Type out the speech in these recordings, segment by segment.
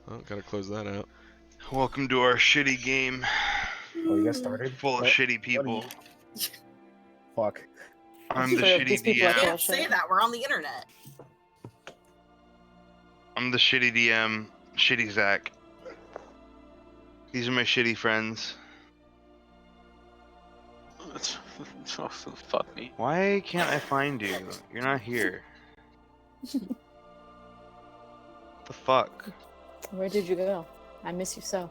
Oh, gotta close that out. Welcome to our shitty game. Oh, you got started? Full of shitty people. Fuck. I'm the True, shitty these people are DM. full Can't of say shit. that. We're on the internet. I'm the shitty DM. Shitty Zach. These are my shitty friends. Oh, fuck me. Why can't I find you? You're not here. What the fuck? Where did you go? I miss you so.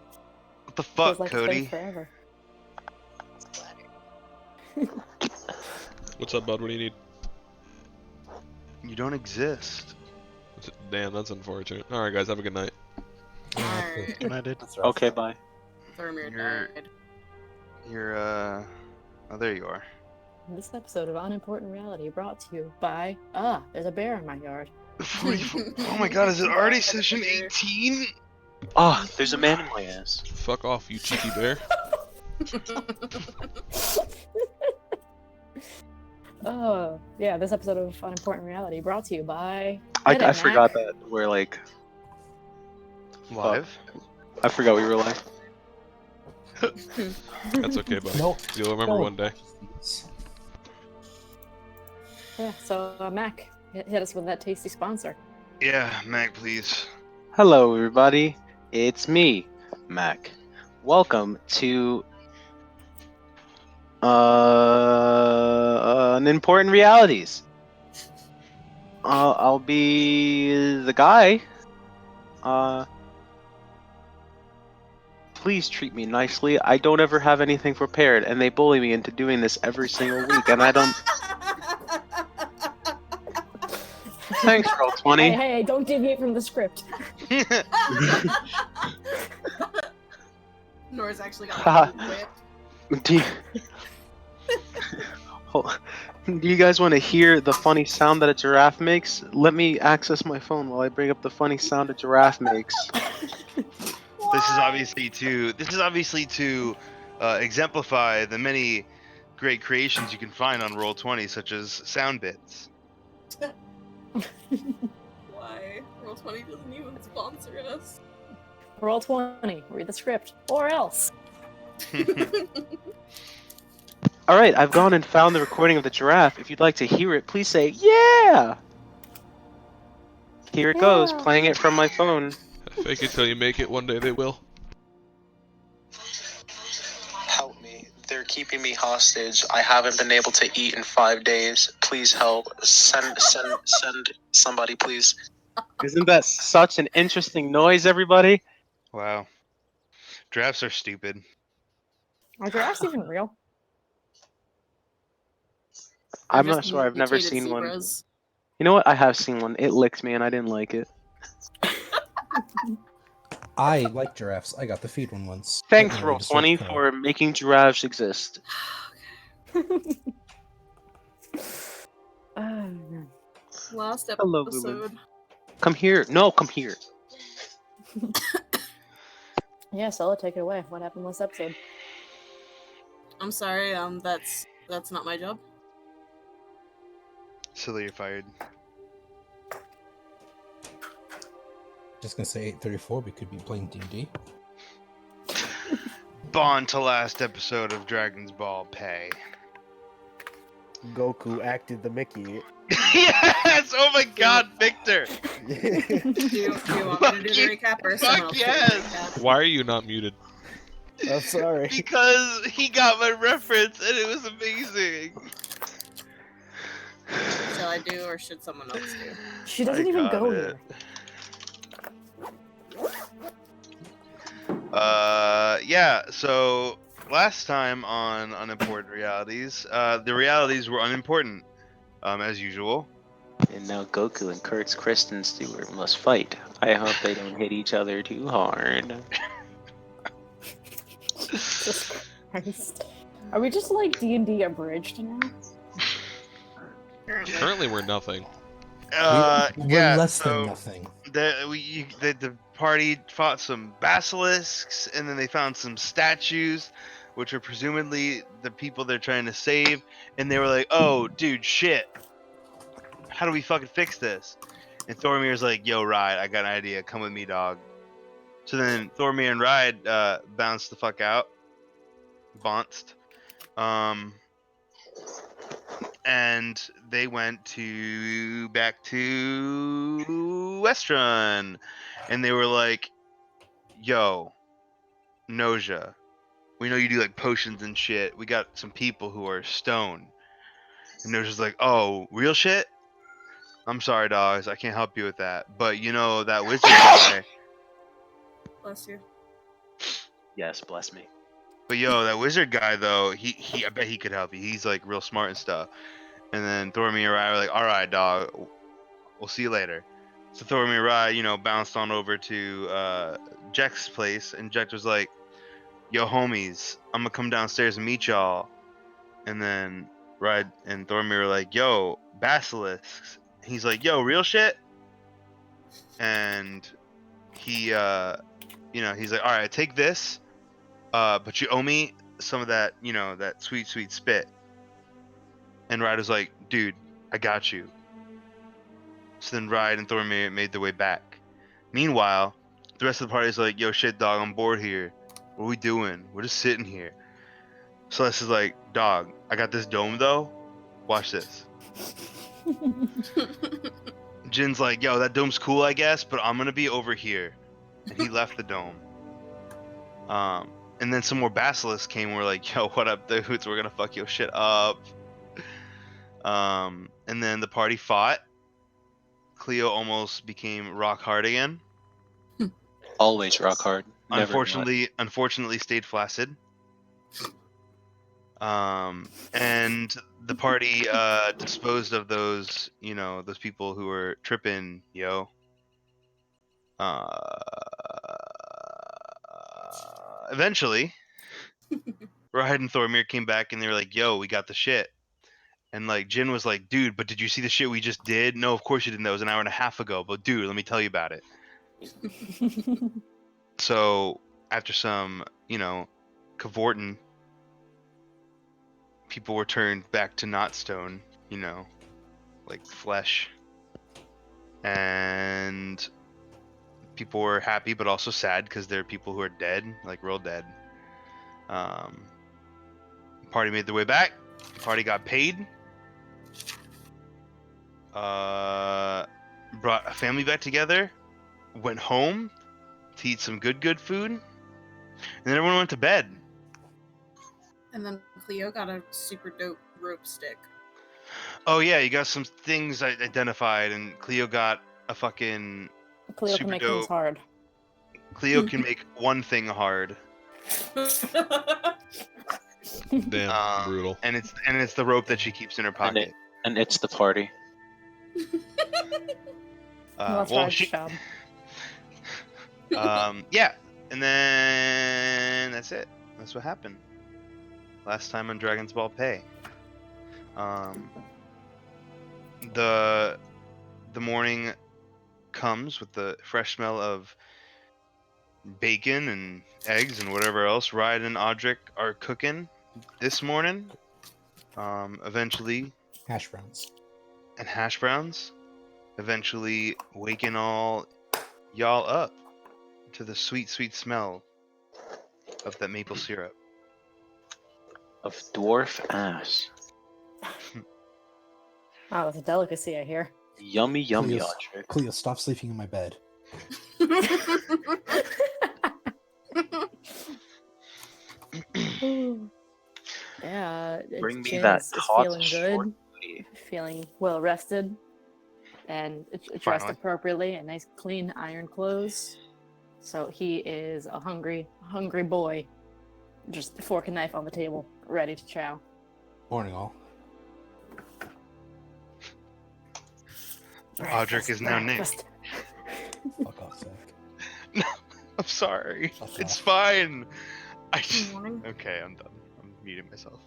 What the Feels fuck, like it's been Cody? forever. What's up, bud? What do you need? You don't exist. Damn, that's unfortunate. Alright, guys, have a good night. Alright. Can I did? That's rough. Okay, bye. Thermir You're- died. You're, Oh, there you are. This episode of Unimportant Reality brought to you by there's a bear in my yard. Oh my god, is it already session 18? Oh, there's a man in my ass. Fuck off, you cheeky bear. Oh, yeah, this episode of Unimportant Reality brought to you by I Mac. forgot that we're like. Live? I forgot we were live. That's okay, buddy. No. You'll remember one day. Yeah, so Mac, hit us with that tasty sponsor. Yeah, Mag, please. Hello, everybody. It's me, Mac. Welcome to Unimportant Realities. I'll be the guy. Please treat me nicely. I don't ever have anything prepared, and they bully me into doing this every single week, and I don't. Thanks, Roll20. Hey, don't deviate from the script. Nora's actually Ha. got whipped. Do you... Do you guys want to hear the funny sound that a giraffe makes? Let me access my phone while I bring up the funny sound a giraffe makes. This is obviously to exemplify the many great creations you can find on Roll20, such as sound bits. Why? Roll20 doesn't even sponsor us. Roll 20, read the script, or else. Alright, I've gone and found the recording of the giraffe. If you'd like to hear it, please say, yeah! Here it goes, Yeah. playing it from my phone. Fake it till you make it. One day they will. Help me. They're keeping me hostage. I haven't been able to eat in 5 days. Please help. Send somebody, please. Isn't that such an interesting noise, everybody? Wow. Drafts are stupid. Are giraffes even real? I'm They're not just sure. I've never mutated seen one. zebras. You know what? I have seen one. It licked me and I didn't like it. I like giraffes. I got to feed one once. Thanks, Getting ready to Roll20, switch for making giraffes exist. Last Hello, episode. Come here. No, come here. Yeah, Stella, take it away. What happened last episode? I'm sorry, that's not my job. Silly, you're fired. Just gonna say 8:34. We could be playing D&D. Bond to last episode of Dragon's Ball Pay. Goku acted the Mickey. Yes! Oh my god, Victor! Do you want me to do Fuck the you- recap or fuck someone else do the yes! recap? Why are you not muted? I'm sorry. Because he got my reference and it was amazing. Shall I do or should someone else do? She doesn't I even got go it. here. Yeah, so last time on Unimportant Realities, the realities were unimportant, as usual. And now Goku and Kurt's Kristen Stewart must fight. I hope they don't hit each other too hard. Jesus Christ. Are we just like D&D abridged now? Currently, we're nothing. We're Yeah, less so than nothing. the party fought some basilisks, and then they found some statues, which are presumably the people they're trying to save, and they were like, oh, dude, shit. How do we fucking fix this? And Thormir's like, yo, Ride, I got an idea. Come with me, dog. So then Thormir and Ride bounced the fuck out. Bounced. And they went back to Westrun. And they were like, yo, Noja, we know you do like potions and shit. We got some people who are stoned. And Noja's like, oh, real shit? I'm sorry, dogs. I can't help you with that. But you know, that wizard guy. Bless you. Yes, bless me. But yo, that wizard guy though, I bet he could help you. He's like real smart and stuff. And then Thormir and Rai were like, all right, dog, we'll see you later. So Thormir and Rai, you know, bounced on over to Jek's place, and Jek was like, yo, homies, I'm gonna come downstairs and meet y'all. And then Rai and Thormir were like, yo, basilisks. He's like, yo, real shit? And he, you know, he's like, all right, take this, but you owe me some of that, you know, that sweet, sweet spit. And Ride was like, dude, I got you. So then Ride and Thormir made their way back. Meanwhile, the rest of the party's like, yo, shit, dog, I'm bored here. What are we doing? We're just sitting here. Celeste is like, dog, I got this dome, though. Watch this. Jin's like, yo, that dome's cool, I guess, but I'm going to be over here. And he left the dome. And then some more basilisks came and were like, yo, what up, dudes? We're going to fuck your shit up. And then the party fought. Cleo almost became rock hard again. Always rock hard. Never Unfortunately stayed flaccid. And the party disposed of those, you know, those people who were tripping, yo. Eventually, Rahid and Thormir came back and they were like, yo, we got the shit. And like Jin was like, dude, but did you see the shit we just did? No, of course you didn't. That was an hour and a half ago. But dude, let me tell you about it. So after some, you know, cavorting, people were turned back to not stone, you know, like flesh. And people were happy but also sad because there are people who are dead, like real dead. Party made their way back. Party got paid. Brought a family back together. Went home to eat some good food. And then everyone went to bed. And then Cleo got a super dope rope stick. Oh yeah, you got some things identified, and Cleo got a fucking Cleo super can make dope. things hard. Cleo can make one thing hard. Damn, brutal. And it's the rope that she keeps in her pocket. And it's the party. That's Well, Ride's she, job. yeah, and then that's it. That's what happened. Last time on Dragon's Ball Pay. The morning comes with the fresh smell of bacon and eggs and whatever else Ride and Audric are cooking this morning. Eventually, Hash browns. and hash browns. Eventually, waking all y'all up to the sweet, sweet smell of that maple syrup. Of dwarf ass. Wow, that's a delicacy, I hear. Yummy, yummy, Cleo's- Audric. Cleo, stop sleeping in my bed. Yeah, Bring me Jin that is hot feeling short good, booty. feeling well rested, and dressed Finally. appropriately in nice, clean, iron clothes. So he is a hungry boy, just fork and knife on the table, ready to chow. Morning, all. Audric is now named. Breakfast. Fuck off, Zach. I'm sorry. Fuck It's off. fine. I Good just... morning. Okay, I'm done. I'm muting myself.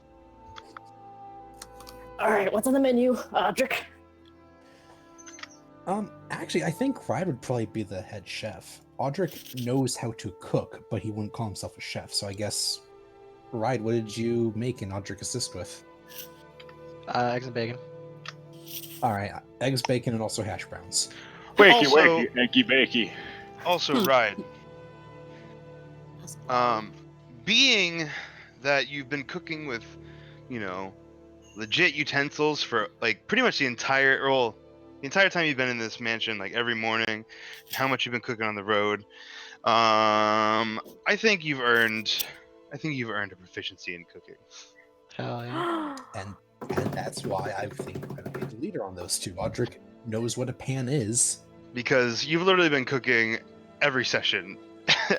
All right, what's on the menu, Audric? Actually, I think Ride would probably be the head chef. Audric knows how to cook, but he wouldn't call himself a chef. So I guess, Ride, what did you make and Audric assist with? Eggs and bacon. All right, eggs, bacon, and also hash browns. Wakey, Also- wakey, eggy bakey. Also, Ride, Being that you've been cooking with, legit utensils for like pretty much the entire time you've been in this mansion, like every morning, how much you've been cooking on the road. I think you've earned a proficiency in cooking. Hell yeah. And that's why I think I'm going to be the leader on those two. Audric knows what a pan is. Because you've literally been cooking every session,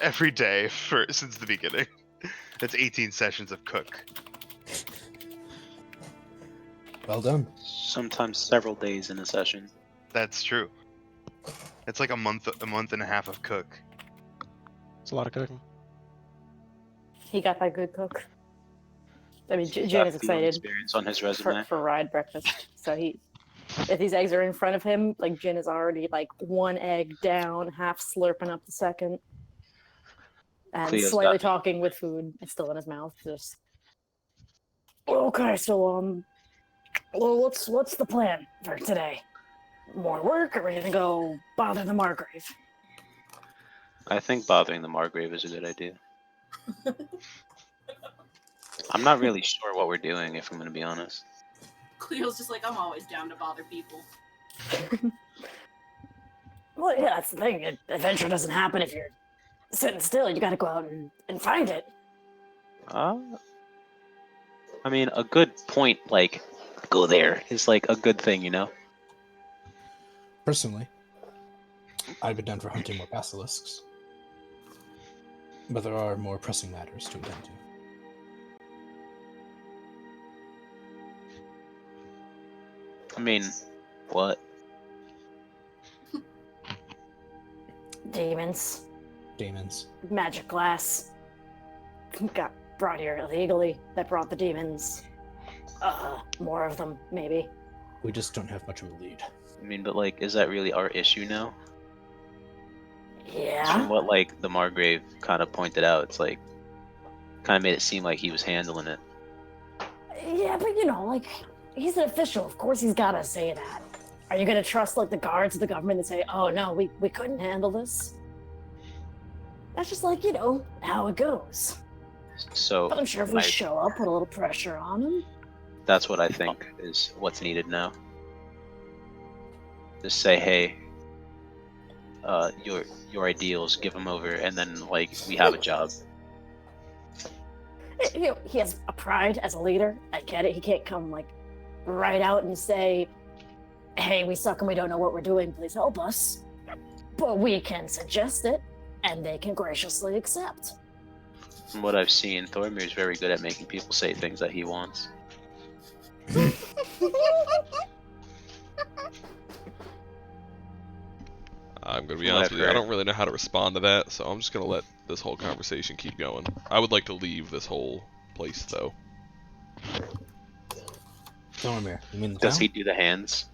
every day since the beginning. That's 18 sessions of cook. Well done. Sometimes several days in a session. That's true. It's like a month and a half of cook. It's a lot of cooking. He got that good cook. I mean, He's Jin got is field excited experience on his resume. for ride breakfast. So if these eggs are in front of him, like Jin is already like one egg down, half slurping up the second, and Cleo's slightly got- talking with food. It's still in his mouth. Just okay. So well, what's the plan for today? More work, or are we gonna go bother the Margrave? I think bothering the Margrave is a good idea. I'm not really sure what we're doing, if I'm going to be honest. Cleo's just like, I'm always down to bother people. Well, yeah, that's the thing. Adventure doesn't happen if you're sitting still. You gotta go out and find it. I mean, a good point, like, go there is like a good thing, you know? Personally, I'd be down for hunting more basilisks. But there are more pressing matters to attend to. I mean, what? Demons, Demons. magic glass. Got brought here illegally. That brought the demons. More of them, maybe. We just don't have much of a lead. I mean, but like, is that really our issue now? Yeah. From what, like, the Margrave kind of pointed out, it's like, kind of made it seem like he was handling it. Yeah, but like, he's an official. Of course he's gotta say that. Are you gonna trust, like, the guards of the government that say, oh, no, we couldn't handle this? That's just like, how it goes. So, But I'm sure if we show up, put a little pressure on him. that's what I think is what's needed now. Just say, hey, your ideals, give them over, and then, like, we have a job. He has a pride as a leader. I get it. He can't come, like, right out and say, hey, we suck and we don't know what we're doing. Please help us. But we can suggest it, and they can graciously accept. From what I've seen, Thormir's very good at making people say things that he wants. I'm gonna be From what honest I've with you, I heard. don't really know how to respond to that, so I'm just gonna let this whole conversation keep going. I would like to leave this whole place, though. Thormir, you mean the Does town? he do the hands?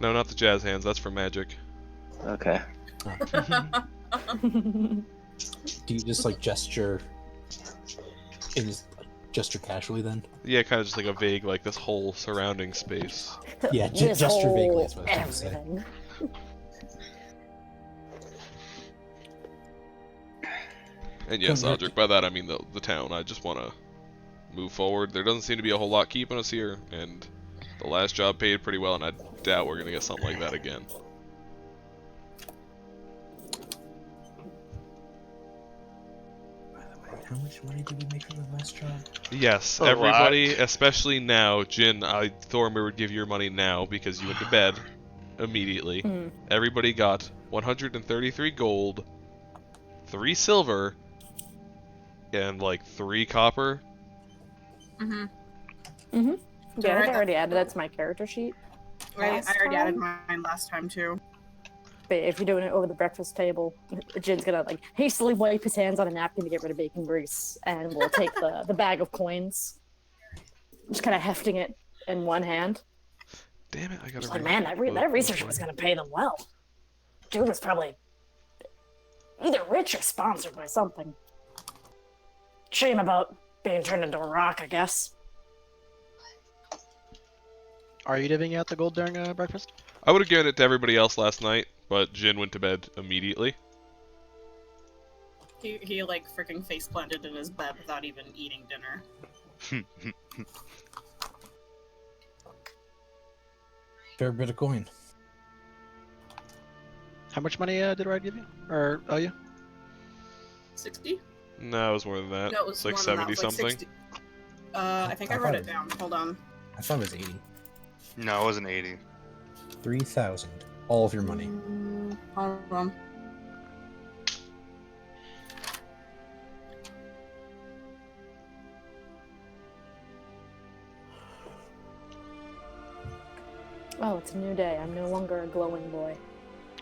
No, not the jazz hands, that's for magic. Okay. Do you just like gesture gesture casually then? Yeah, kind of just like a vague, like, this whole surrounding space. Yeah, This gesture whole vaguely is what I was trying to say. everything. And yes, Come here. Audric, by that I mean the town. I just want to move forward. There doesn't seem to be a whole lot keeping us here, and the last job paid pretty well, and I doubt we're going to get something like that again. By the way, how much money did we make from the last job? Yes, A everybody, lot. especially now. Jin, Thormir would give your money now because you went to bed immediately. Mm. Everybody got 133 gold, 3 silver, and like 3 copper. Mm-hmm. Yeah, I think I Alright. already added that to my character sheet. I Last already added time? mine last time too. But if you're doing it over the breakfast table, Jin's gonna like hastily wipe his hands on a napkin to get rid of bacon grease, and we'll take the bag of coins, just kind of hefting it in one hand. Damn it, I gotta Just like, read man, both that research before was I- gonna pay them well. Dude was probably either rich or sponsored by something. Shame about being turned into a rock, I guess. Are you divvying out the gold during breakfast? I would have given it to everybody else last night, but Jin went to bed immediately. He like freaking face planted in his bed without even eating dinner. Fair bit of coin. How much money did Ride give you? Or owe you? 60? No, it was more than that. No, it was It's like more than that. 70 It was like something. 60. I think I wrote it down. Hold on. I thought it was 80. No, it wasn't 80. 3,000. All of your money. Hold on. Oh, it's a new day. I'm no longer a glowing boy.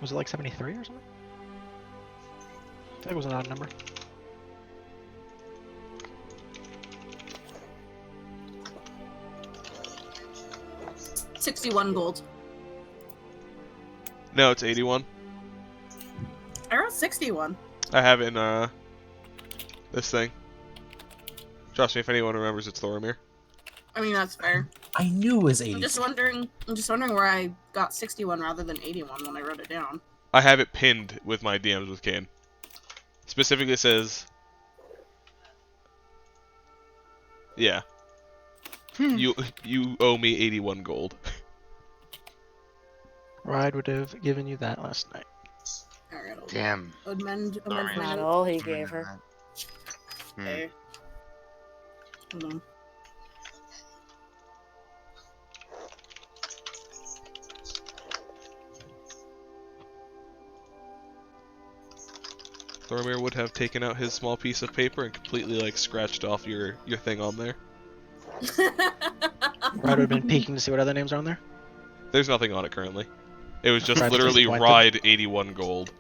Was it like 73 or something? I think it was an odd number. $61 gold. No, it's 81. I wrote 61. I have it in this thing. Trust me, if anyone remembers, it's Thoramir. I mean, that's fair. I knew it was I'm 80. just wondering where I got 61 rather than 81 when I wrote it down. I have it pinned with my DMs with Kane. Specifically says, yeah, you owe me 81 gold. Ride would have given you that last night. Alright, Damn. amend Sorry. my Not note. all he gave her. Okay. Hold on. Thoramir would have taken out his small piece of paper and completely like scratched off your thing on there. Ride would have been peeking to see what other names are on there. There's nothing on it currently. It was just Ride's literally disappointed. Ride 81 gold.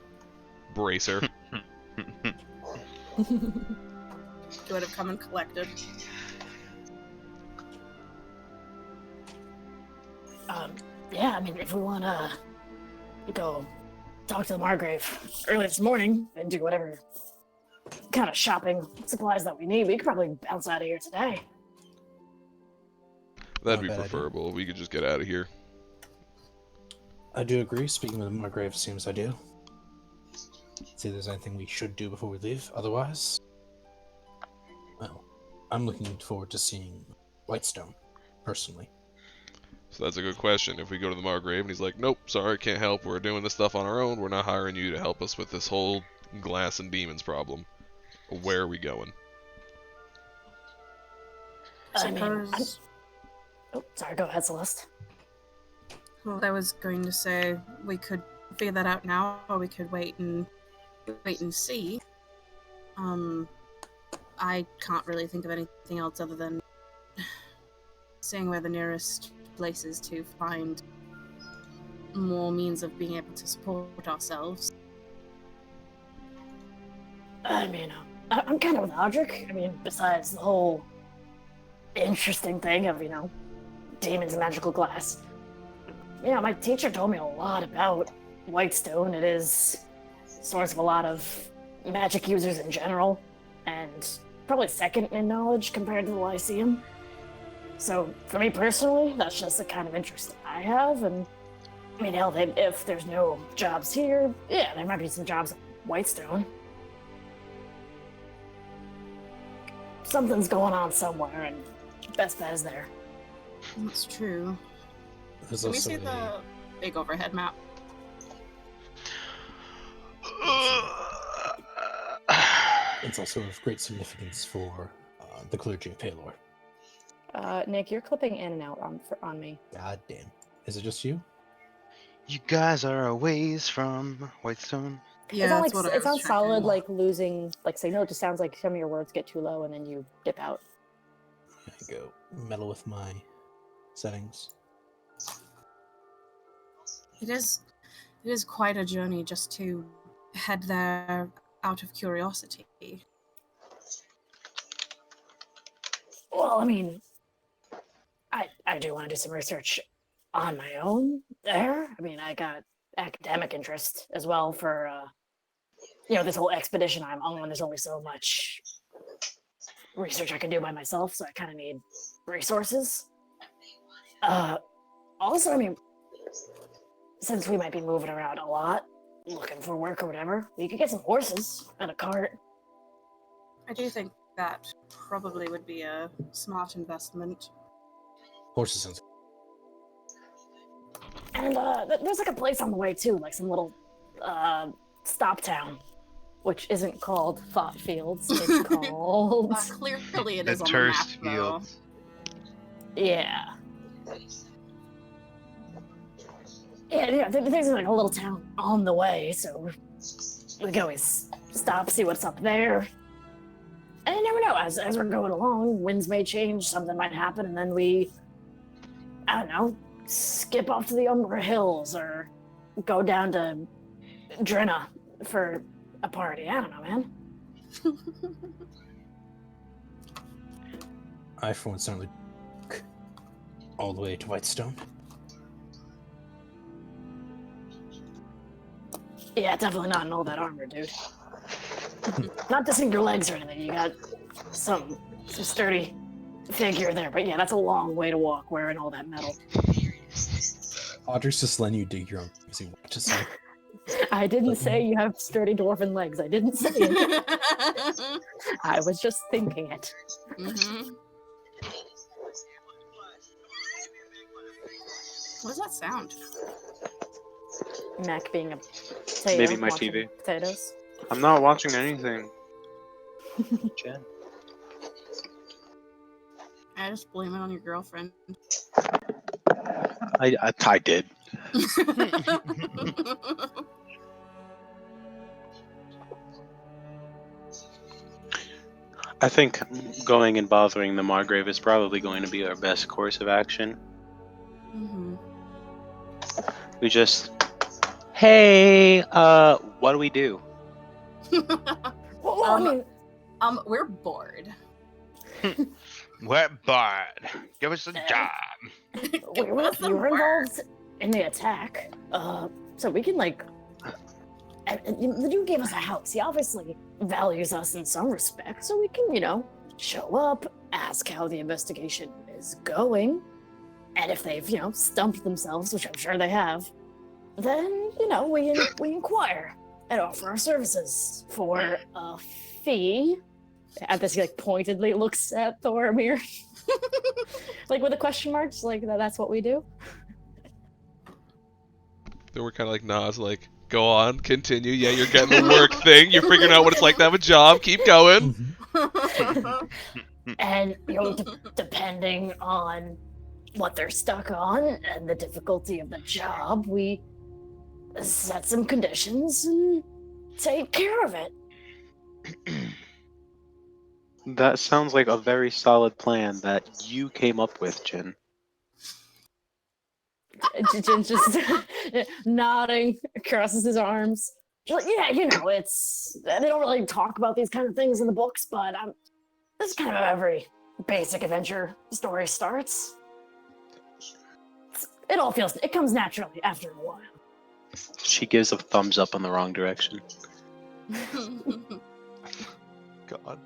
Bracer. He would have come and collected. Yeah, I mean, if we want to go talk to the Margrave early this morning and do whatever kind of shopping supplies that we need, we could probably bounce out of here today. That'd Not be a bad idea. preferable. We could just get out of here. I do agree. Speaking with Margrave, seems I do. See if there's anything we should do before we leave. Otherwise, well, I'm looking forward to seeing Whitestone, personally. So that's a good question. If we go to the Margrave and he's like, nope, sorry, can't help. We're doing this stuff on our own. We're not hiring you to help us with this whole glass and demons problem. Where are we going? I mean, Suppose. oh, sorry, go ahead, Celeste. Well, I was going to say we could figure that out now, or we could wait and see. I can't really think of anything else other than seeing where the nearest place is to find more means of being able to support ourselves. I mean, I'm kind of with Audric. I mean, besides the whole interesting thing of, demons and magical glass. My teacher told me a lot about Whitestone. It is source of a lot of magic users in general, and probably second in knowledge compared to the Lyceum. So, for me personally, that's just the kind of interest that I have, and I mean, hell, if there's no jobs here, yeah, there might be some jobs at Whitestone. Something's going on somewhere, and best bet is there. That's true. There's Can we also see the big overhead map? it's also of great significance for the clergy of Palor. Nick, you're clipping in and out on me. God damn. Is it just you? You guys are a ways from Whitestone. Yeah, it's not that's like what I it's was not solid checking. like losing signal. It just sounds like some of your words get too low and then you dip out. I go meddle with my settings. It is quite a journey just to head there out of curiosity. Well, I mean, I do want to do some research on my own there. I mean, I got academic interest as well for this whole expedition I'm on. There's only so much research I can do by myself, so I kind of need resources. Also, I mean, since we might be moving around a lot, looking for work or whatever, we could get some horses and a cart. I do think that probably would be a smart investment. Horses sounds. And there's like a place on the way too, like some little stop town, which isn't called Thought Fields. It's called Clearly it The is on the map, Turst though. Fields. yeah. Yeah, there's like a little town on the way, so we can always stop, see what's up there. And you never know, as we're going along, winds may change, something might happen, and then we, I don't know, skip off to the Umbra Hills or go down to Drenna for a party. I don't know, man. I, for one, certainly all the way to Whitestone. Yeah, definitely not in all that armor, dude. Not to sink your legs or anything. You got some sturdy figure there, but yeah, that's a long way to walk wearing all that metal. Audrey's just letting you dig your own crazy watches. I didn't say you have sturdy dwarven legs. I didn't say it. I was just thinking it. Mm-hmm. What does that sound? Mac being a potato. Maybe my watching TV. Potatoes. I'm not watching anything. Jen. I just blame it on your girlfriend. I did. I think going and bothering the Margrave is probably going to be our best course of action. Mm-hmm. We just, hey, what do we do? Well, I mean, We're bored. Wet bard. Give us a job. we were involved in the attack, so we can like. The dude gave us a house. He obviously values us in some respect, so we can, show up, ask how the investigation is going, and if they've, stumped themselves, which I'm sure they have, then we inquire and offer our services for a fee. At this, he pointedly looks at Thoramir, with the question marks, that's what we do. Then we're kind of nods, go on, continue. Yeah, you're getting the work thing. You're figuring out what it's like to have a job. Keep going. And depending on what they're stuck on and the difficulty of the job, we set some conditions and take care of it. That sounds like a very solid plan that you came up with, Jin. Jin just nodding, crosses his arms. Yeah, it's they don't really talk about these kind of things in the books, but this is kind of how every basic adventure story starts. It comes naturally after a while. She gives a thumbs up in the wrong direction. God.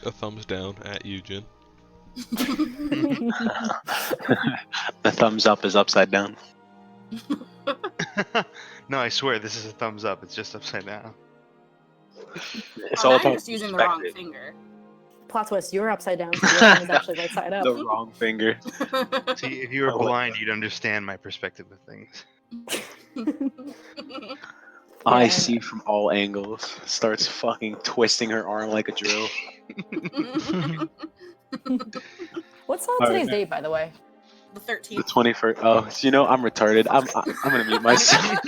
A thumbs down at you, Jin. The thumbs up is upside down. No, I swear this is a thumbs up. It's just upside down. It's I'm all about just using the wrong perspective. finger. Plot twist, you're upside down, so your thumb is actually right side up. The wrong finger. See, if you were Oh, blind, you'd understand my perspective of things. I Yeah. see from all angles. Starts fucking twisting her arm like a drill. What's All right. today's date, by the way? The The 13th. 21st. Oh, I'm retarded. I'm gonna mute myself.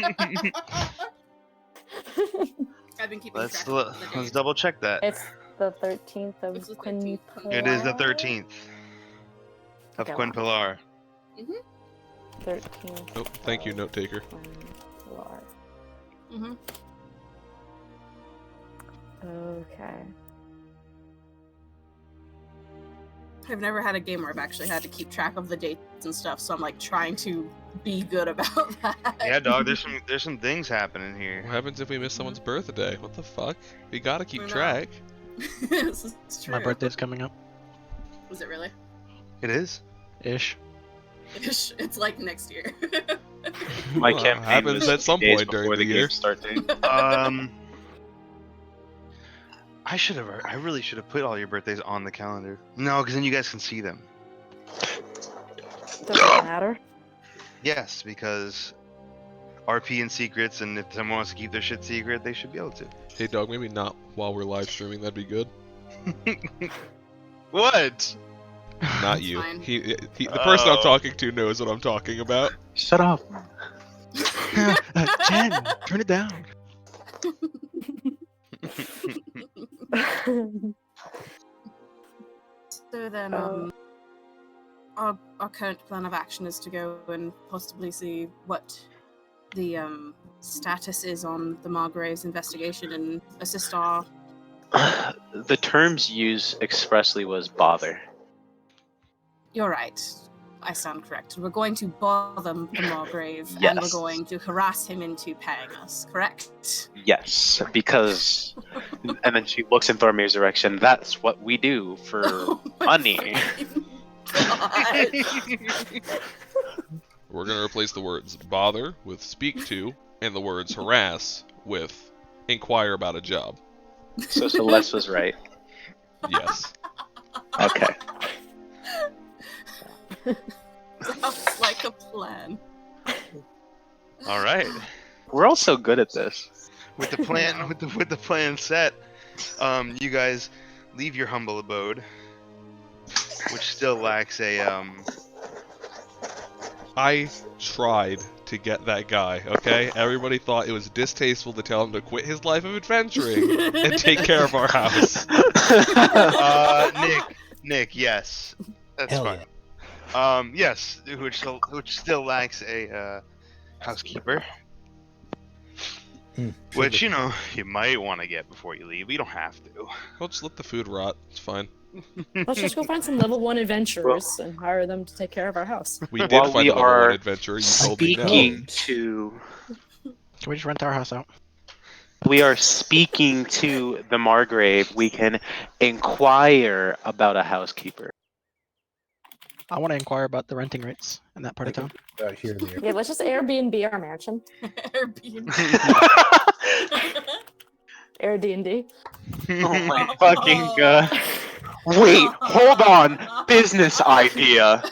I've been keeping Let's track of the let's days. double check that. It's the 13th of It's the 13th. Quinpilar. It is the 13th of Okay, Quinn Pilar. 13th. Oh, thank you, note taker. Quinpilar. Mm-hmm. Okay. I've never had a game where I've actually had to keep track of the dates and stuff, so I'm trying to be good about that. Yeah, dog. There's some things happening here. What happens if we miss someone's birthday? What the fuck? We gotta keep I know. track. This is true. My birthday's coming up. Is it really? It is. Ish. It's next year. My Well, campaign happens was at some days point during before the year. game start date. I I really should have put all your birthdays on the calendar. No, because then you guys can see them. Does it matter? Yes, because RP and secrets, and if someone wants to keep their shit secret, they should be able to. Hey, dog, maybe not while we're live streaming. That'd be good. What? Not It's you. fine. The person I'm talking to knows what I'm talking about. Shut up. Jen, turn it down. So then, our current plan of action is to go and possibly see what the status is on the Margrave's investigation and assist our. The terms used expressly was bother. You're right. I stand correct. We're going to bother the Margrave, and we're Yes. going to harass him into paying us. Correct? Yes, because. And then she looks in Thormir's direction. That's what we do for Oh my money. freaking God. We're gonna replace the words bother with speak to, and the words harass with inquire about a job. So Celeste was right. Yes. Okay. Sounds like a plan. All right. We're all so good at this. With the plan, Yeah. with the plan set, you guys leave your humble abode, which still lacks a I tried to get that guy, okay? Everybody thought it was distasteful to tell him to quit his life of adventuring and take care of our house. Nick, yes, that's Hell fine. yeah. Yes, which still lacks a housekeeper, which you might want to get before you leave. But you don't have to. Well, just let the food rot. It's fine. Let's just go find some level 1 adventurers and hire them to take care of our house. We did While find we a level 1 are adventurer. You told me no. Speaking to. Can we just rent our house out? We are speaking to the Margrave. We can inquire about a housekeeper. I want to inquire about the renting rates in that part of town. Here and there. Yeah, let's just Airbnb our mansion. Airbnb. Airbnb. Oh my fucking god. Wait, hold on. Business idea.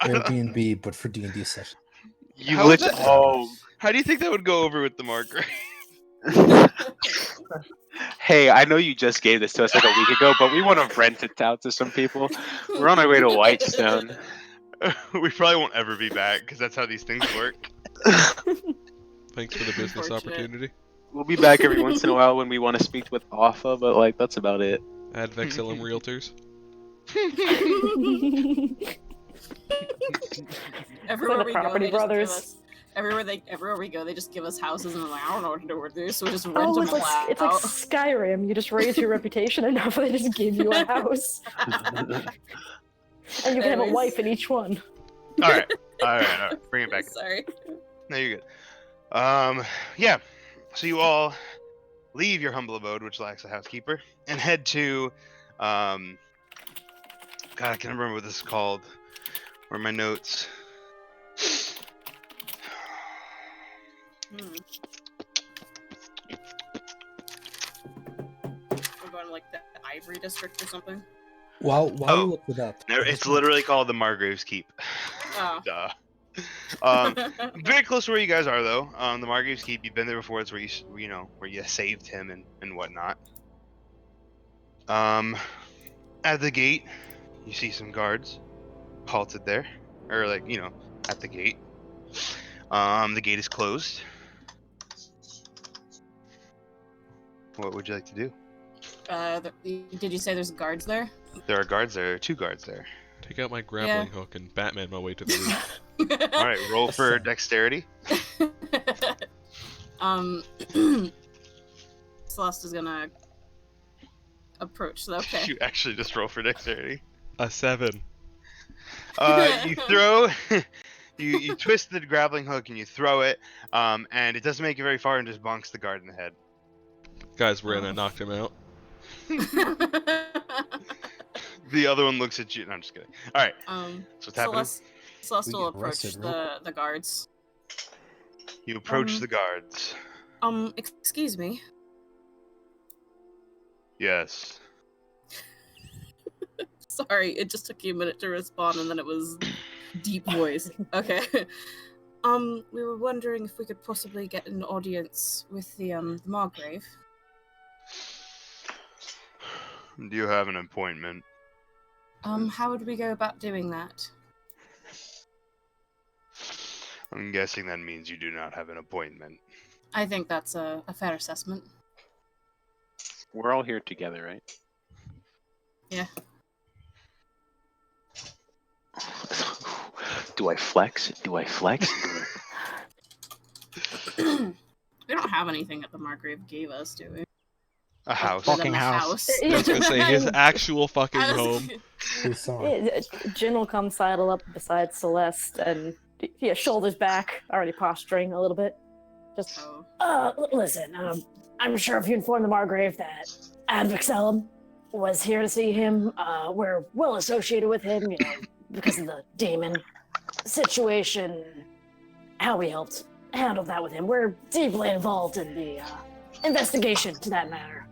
Airbnb, but for D&D session. You How is literally. that- Oh. How do you think that would go over with the Margrave? Hey, I know you just gave this to us like a week ago, but we want to rent it out to some people. We're on our way to Whitestone. We probably won't ever be back because that's how these things work. Thanks for the business Unfortunate. opportunity. We'll be back every once in a while when we want to speak with Offa, but like that's about it. Add Vexillum Realtors. Everywhere the we go, Property they just give Brothers. us. Everywhere we go, they just give us houses, and we're like, I don't know what to do with this, so we just rent Oh, them it's like all it's like out. Skyrim. You just raise your reputation enough, they just give you a house, and you can have a Anyways. wife in each one. All right. Bring it back. Sorry. No, you're good. Yeah. So you all leave your humble abode, which lacks a housekeeper, and head to, God, I can't remember what this is called. Where are my notes? Hmm. We're going to like the Ivory District or something. While Oh. you look it up, No, it's literally called the Margrave's Keep. Oh. Duh. Very close to where you guys are, though. The Margrave's Keep. You've been there before. It's where where you saved him and whatnot. At the gate, you see some guards halted there, or like at the gate. The gate is closed. What would you like to do? Did you say there's guards there? There are guards there. 2 guards there. Take out my grappling hook and Batman my way to the roof. All right, roll for dexterity. Celeste is gonna approach. Okay. You actually just roll for dexterity. A 7. You throw, you twist the grappling hook and you throw it, and it doesn't make it very far and just bonks the guard in the head. Guys ran and knocked him out. The other one looks at you. No, I'm just kidding. All right, so what's happening? Celeste We will get approach arrested, right? the guards. You approach the guards. Excuse me. Yes. Sorry, it just took you a minute to respond, and then it was deep voice. Okay. We were wondering if we could possibly get an audience with the Margrave. Do you have an appointment? How would we go about doing that? I'm guessing that means you do not have an appointment. I think that's a fair assessment. We're all here together, right? Yeah. Do I flex? Do I flex? We don't have anything that the Margrave gave us, do we? A house. Other than Fucking the house. I was gonna say his actual fucking I was- home. We saw. Yeah, Jin will come sidle up beside Celeste and shoulders back, already posturing a little bit. Just, Oh. listen, I'm sure if you informed the Margrave that Advixellum was here to see him, we're well associated with him, because of the demon situation, how we helped handle that with him. We're deeply involved in the investigation to that matter.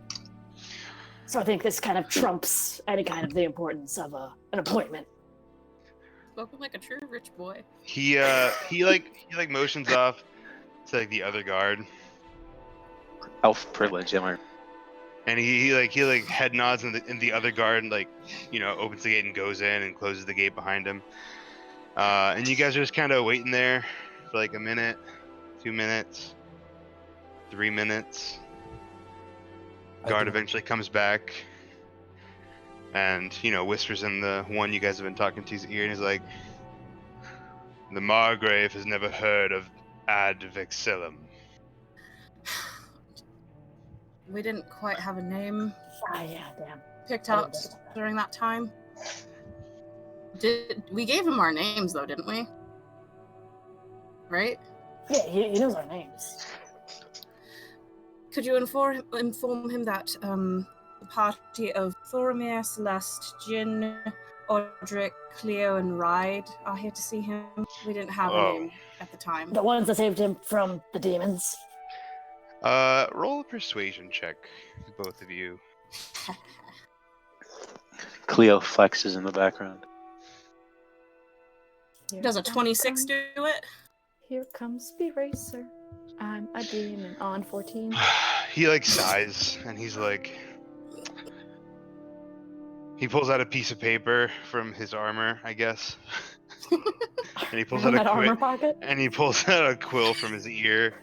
So I think this kind of trumps any kind of the importance of an appointment. Spoken like a true rich boy. He motions off to like the other guard, Elf privilege, am I? and he head nods, and the other guard opens the gate and goes in and closes the gate behind him. And you guys are just kind of waiting there for like a minute, 2 minutes, 3 minutes. Guard eventually comes back and whispers in the one you guys have been talking to's ear, and he's like, "The Margrave has never heard of Advixellum." We didn't quite have a name Yeah, damn. picked out during that time. We gave him our names though, didn't we? Right? Yeah, he knows our names. Could you inform him that the party of Thoromir, Celeste, Jin, Audric, Cleo, and Ride are here to see him? We didn't have a name at the time. The ones that saved him from the demons. Roll a persuasion check, both of you. Cleo flexes in the background. Does a 26 do it? Here comes Speed Racer. I'm a demon on 14. He sighs, and he's like, he pulls out a piece of paper from his armor, I guess, and he pulls out that armor pocket. and he pulls out a quill from his ear,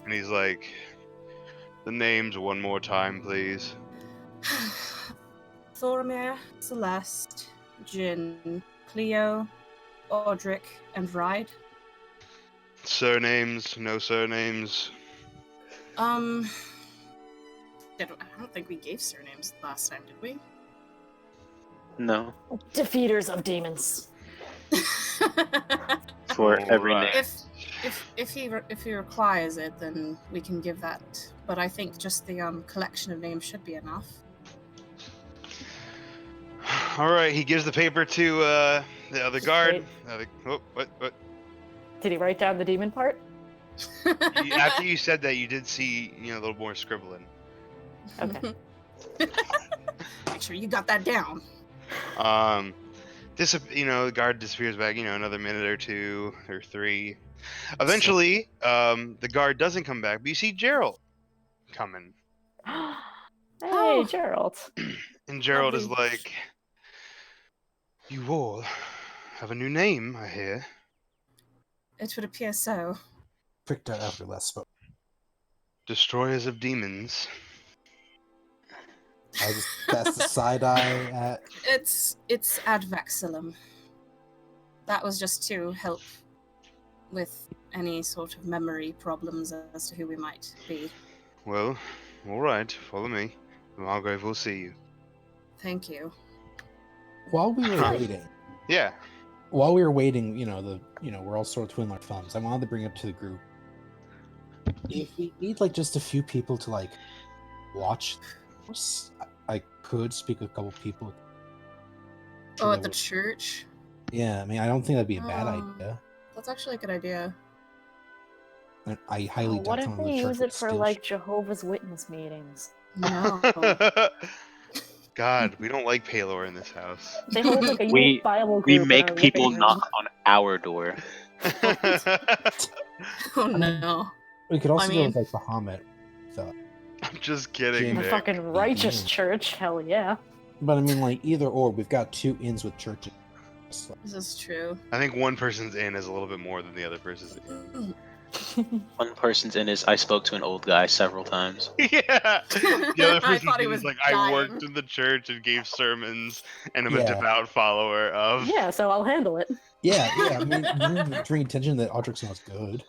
and he's like, "The names one more time, please." Thoromir, Celeste, Jin, Cleo, Audric, and Ride. Surnames, no surnames. I don't think we gave surnames last time, did we? No. Defeaters of demons. For every Alright. name. If he requires it, then we can give that. But I think just the collection of names should be enough. All right, he gives the paper to the other guard. What? Did he write down the demon part? After you said that, you did see a little more scribbling. Okay. Make sure you got that down. The guard disappears back. Another minute or 2 or 3. Eventually, the guard doesn't come back, but you see Gerald coming, Hey, Gerald. and Gerald is Lovely. like, "You all have a new name, I hear." It would appear so. Pricked out after last spoke. Destroyers of demons. I just cast a side eye at. It's Advixellum. That was just to help with any sort of memory problems as to who we might be. Well, all right, follow me. The Margrave will see you. Thank you. While we were waiting, Yeah. we're all sort of twiddling our thumbs. I wanted to bring up to the group. If we need just a few people to watch this, I could speak with a couple people. Oh, at the church? Yeah, I mean, I don't think that'd be a bad Oh. idea. That's actually a good idea. And I highly doubt What if someone in they the church use would it for steal like shit. Jehovah's Witness meetings? No. God, we don't like Paylor in this house. They hold like a youth We Bible we group in make our people living room. knock on our door. Oh mean, no. We could also I go mean- with like Bahamut. So, I'm just kidding, Jim- The Nick. fucking righteous Yeah. church, hell yeah. but I mean, like either or. We've got 2 inns with churches. So, This is true. I think one person's in is a little bit more than the other person's in. One person's in is I spoke to an old guy several times. Yeah. The other I person's thought he in was is like, I dying. worked in the church and gave sermons, and I'm a Yeah. devout follower of. Yeah, so I'll handle it. yeah. I mean, you bring attention that Audric's not good.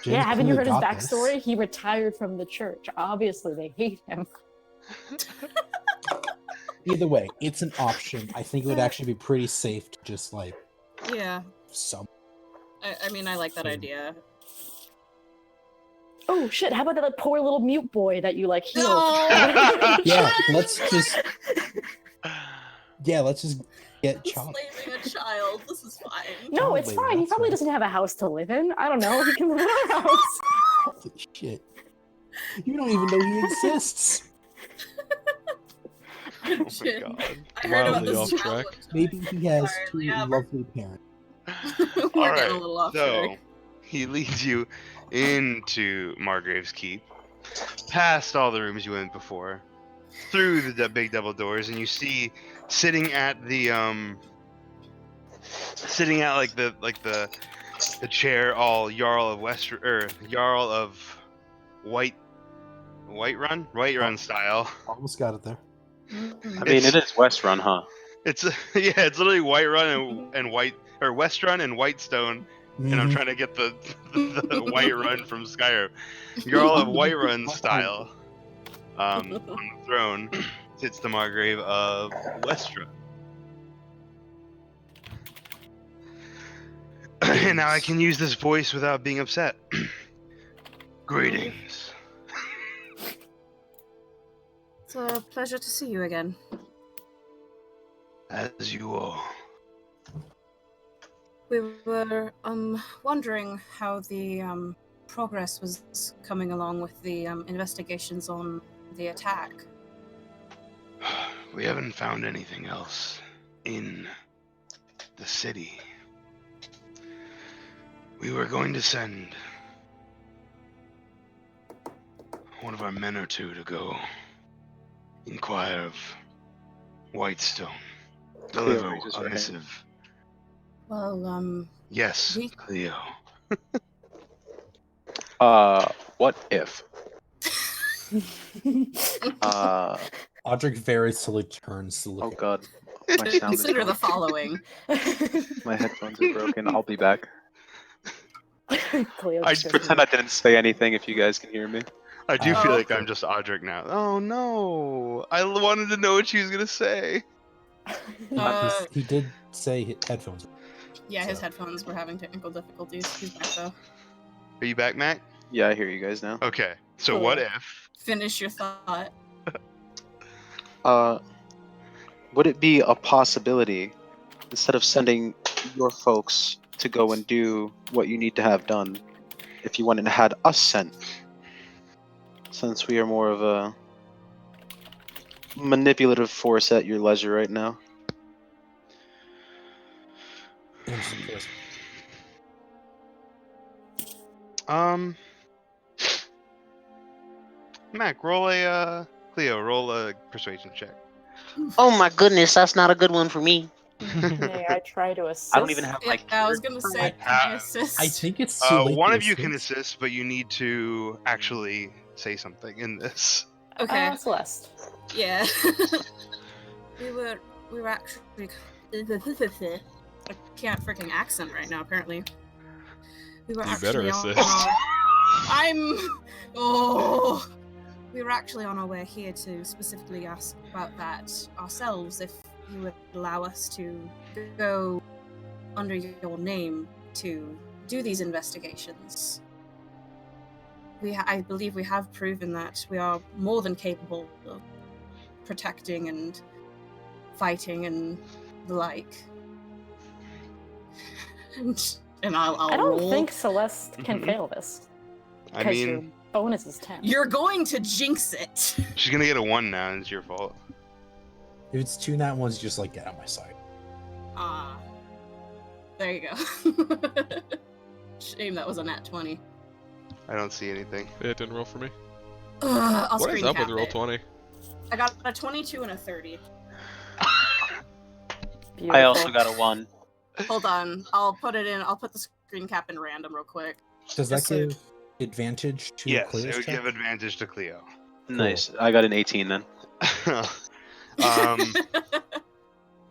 Yeah, haven't you heard his got this. backstory? He retired from the church. Obviously, they hate him. Either way, it's an option. I think it would actually be pretty safe to just like Yeah. some. I mean, I like that idea. Oh shit! How about that poor little mute boy that you like healed? No! Yeah, let's just get chopped. Enslaving a child. This is fine. No, it's Probably, fine. He that's probably fine. doesn't have a house to live in. I don't know. He can live in our house. Holy shit! You don't even know he exists. Oh my Shit. god. I heard about Wildly this off child track. one time. Maybe he has Sorry, 2 yeah, lovely parents. We're getting a little off so track. he leads you into Margrave's Keep, past all the rooms you went before, through the big double doors, and you see sitting at the the chair, all Jarl of Jarl of Whiterun style. Almost got it there. I mean, it is West Run, huh? It's yeah, it's literally Whiterun and White or Westrun and Whitestone. And I'm Mhm. trying to get the Whiterun from Skyrim. Jarl of Whiterun style. On the throne sits the Margrave of Westra. And now I can use this voice without being upset. Greetings. It's a pleasure to see you again. As you all. We were wondering how the progress was coming along with the investigations on the attack. We haven't found anything else in the city. We were going to send one of our men or 2 to go inquire of Whitestone. Deliver raises a her hand. missive. Well, Yes, We- Cleo. What if? Audric very slowly turns to Oh look. god. My sound is consider the broken. following. My headphones are broken. I'll be back. Cleo I just goes, Pretend I didn't say anything if you guys can hear me. I do feel Oh. like I'm just Audric now. Oh no! I wanted to know what she was gonna say. He did say headphones. Yeah, his So- headphones were having technical difficulties. He's back though. Are you back, Mac? Yeah, I hear you guys now. Okay. So Cool. what if? Finish your thought. Would it be a possibility, instead of sending your folks to go and do what you need to have done, if you went and had us sent? Since we are more of a manipulative force at your leisure right now. Mac, roll a Cleo, roll a persuasion check. Oh my goodness, that's not a good one for me. May I try to assist? I don't even have Yeah, like. I was gonna say, can I assist? I think it's too late One to of you can assist, but you need to actually say something in this. Okay. Celeste. Yeah. we were actually. I can't freaking accent right now. Apparently. We were You actually better on assist. our- I'm. Oh. We were actually on our way here to specifically ask about that ourselves. If you would allow us to go under your name to do these investigations. I believe we have proven that we are more than capable of protecting and fighting and the like. And and I'll I don't roll. think Celeste can Mhm. fail this. I Because your mean, bonus is 10. You're going to jinx it. she's gonna get a 1 now, and it's your fault. If it's 2 nat ones, just like get out my sight. Ah. There you go. Shame that was a nat 20. I don't see anything. Yeah, it didn't roll for me. I'll What is screen up with cap roll it. 20? I got a 22 and a 30. Beautiful. I also got a 1. Hold on. I'll put it in. I'll put the screen cap in random real quick. Does that Just so- give advantage to Yes, Cleo's it would check? give advantage to Cleo. Nice. I got an 18 then. um,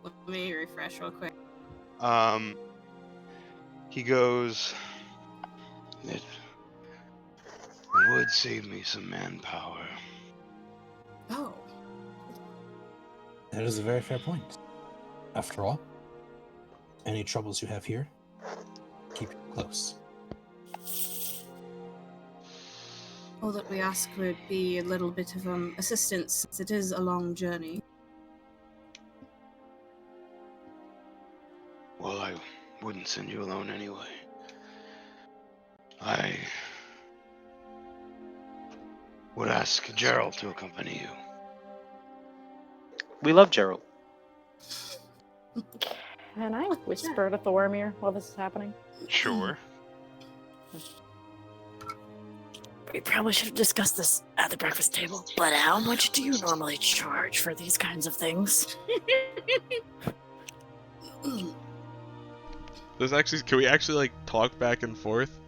Let me refresh real quick. he goes. It would save me some manpower. Oh. That is a very fair point. After all, any troubles you have here, keep it close. All that we ask would be a little bit of assistance, since it is a long journey. Well, I wouldn't send you alone anyway. I would ask Gerald to accompany you. We love Gerald. Can I whisper to Thoromir while this is happening? Sure. We probably should have discussed this at the breakfast table. But how much do you normally charge for these kinds of things? Can we actually like talk back and forth?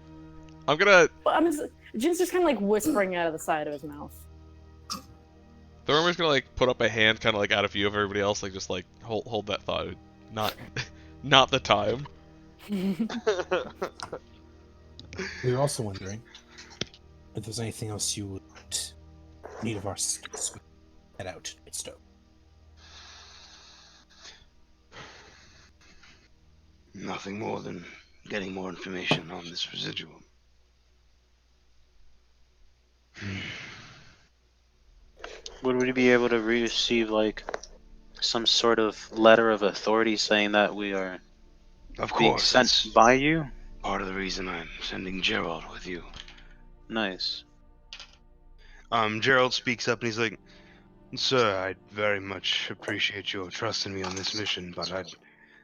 I'm gonna. Well, Jin's just kind of like whispering out of the side of his mouth. Thoromir's gonna like put up a hand, kind of like out of view of everybody else, like just like hold that thought. Not, not the time. We were also wondering if there's anything else you would need of our assistance. We head out to Stoke. Nothing more than getting more information on this residuum. Would we be able to receive like some sort of letter of authority saying that we are Of being course, sent that's by you? part of the reason I'm sending Gerald with you. Nice. Gerald speaks up and he's like, "Sir, I very much appreciate your trust in me on this mission, but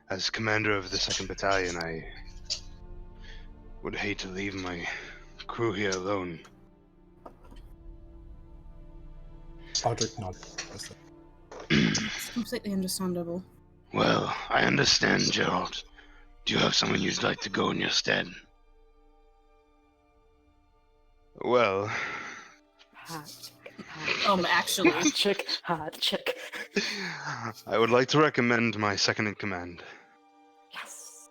as commander of the 2nd Battalion, I would hate to leave my crew here alone." Audric nodded. It's completely understandable. Well, I understand, Gerald. Do you have someone you'd like to go in your stead? Well, Hot, Actually. hot chick, hot chick. I would like to recommend my second in command. Yes.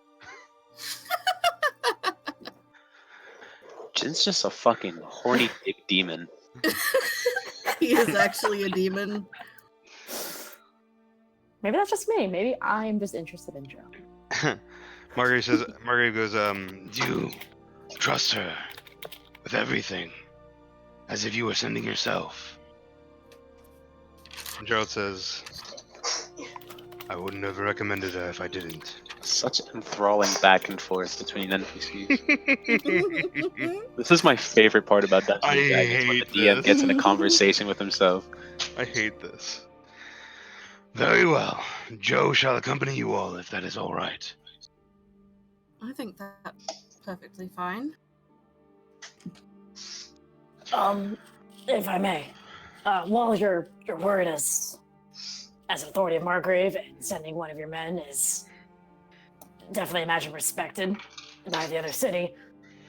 Jin's just a fucking horny dick demon. He is actually a demon. Maybe that's just me. Maybe I'm just interested in Joe. Marguerite goes, do you trust her with everything? As if you were sending yourself. Gerald says, I wouldn't have recommended her if I didn't. Such enthralling back and forth between NPCs. This is my favorite part about Dungeons I and Dragons, when the hate DM this. gets in a conversation with himself. I hate this. Very well. Joe shall accompany you all if that is all right. I think that's perfectly fine. If I may, while your word as an authority of Margrave and sending one of your men is definitely, imagine, respected by the other city,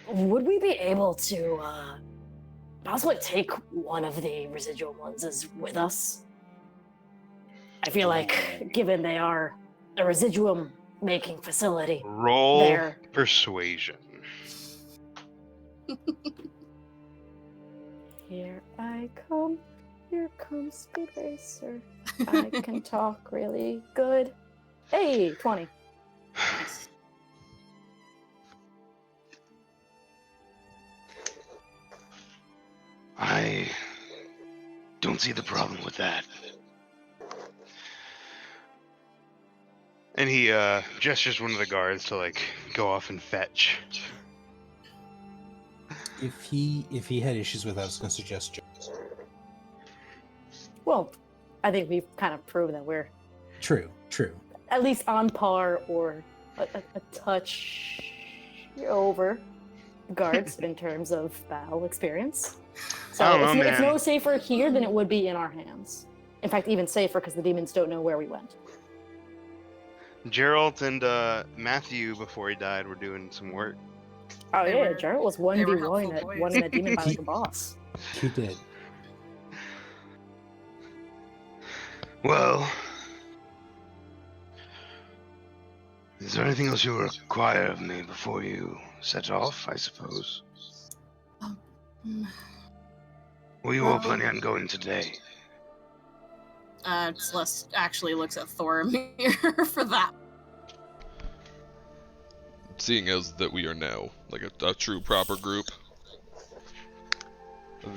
would we be able to possibly take one of the residual ones as with us? I feel like, given they are a residuum making facility, Roll they're persuasion. Here I come, here comes Speed Racer. I can talk really good. Hey, 20. I don't see the problem with that. And he gestures one of the guards to like go off and fetch. If he had issues with that, I was going to suggest Joe. Well, I think we've kind of proven that we're True. at least on par or a touch over guards in terms of battle experience. So I don't know, it's man. no safer here than it would be in our hands. In fact, even safer because the demons don't know where we went. Gerald and Matthew, before he died, were doing some work. Oh They yeah, were- Jarrett was they were 1v1 helpful at boys. one in a demon by like a boss. He did. Well, is there anything else you require of me before you set off, I suppose? Mm, Were you all planning on going today? Celeste actually looks at Thoromir for that. Seeing as that we are now like a true proper group,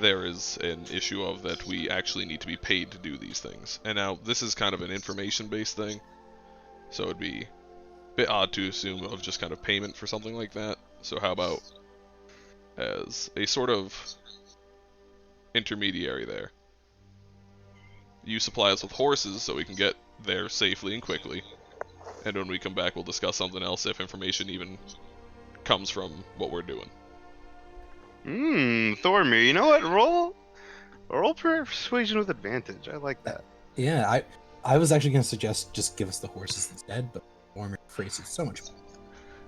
there is an issue of that we actually need to be paid to do these things. And now this is kind of an information-based thing, so it'd be a bit odd to assume of just kind of payment for something like that. So how about as a sort of intermediary there, you supply us with horses so we can get there safely and quickly, and when we come back we'll discuss something else if information even comes from what we're doing. Thoromir, you know what? Roll persuasion with advantage. I like that. Yeah, I was actually going to suggest just give us the horses instead, but Warmer phrase is so much better.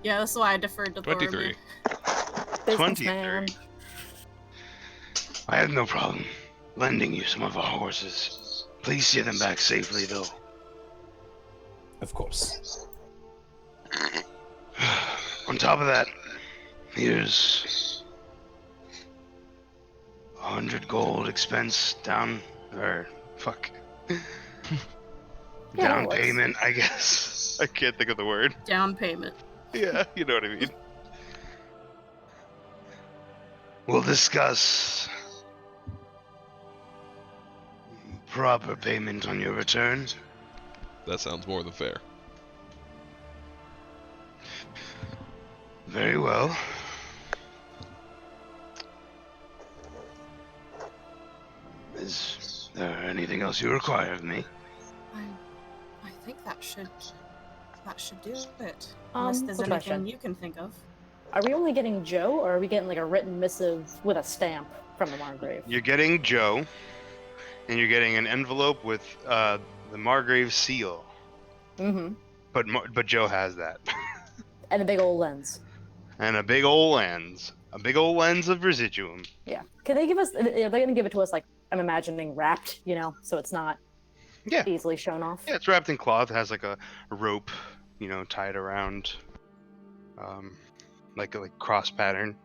Yeah, that's why I deferred to 23. Thoromir. Businessman. I have no problem lending you some of our horses. Please see them back safely, though. Of course. On top of that, here's 100 gold expense down, or fuck, Yeah, down it works. payment, I guess. I can't think of the word. Down payment. Yeah, you know what I mean. We'll discuss proper payment on your return. That sounds more than fair. Very well. Is there anything else you require of me? I think that should do it. Unless there's quick anything question. you can think of. Are we only getting Joe, or are we getting like a written missive with a stamp from the Margrave? You're getting Joe, and you're getting an envelope with the Margrave seal. Mm-hmm. But Joe has that, And a big old lens. and a big old lens of residuum. Yeah. Can they give us? Are they going to give it to us like I'm imagining wrapped, so it's not Yeah. easily shown off? Yeah, it's wrapped in cloth. It has like a rope, tied around, like a cross pattern.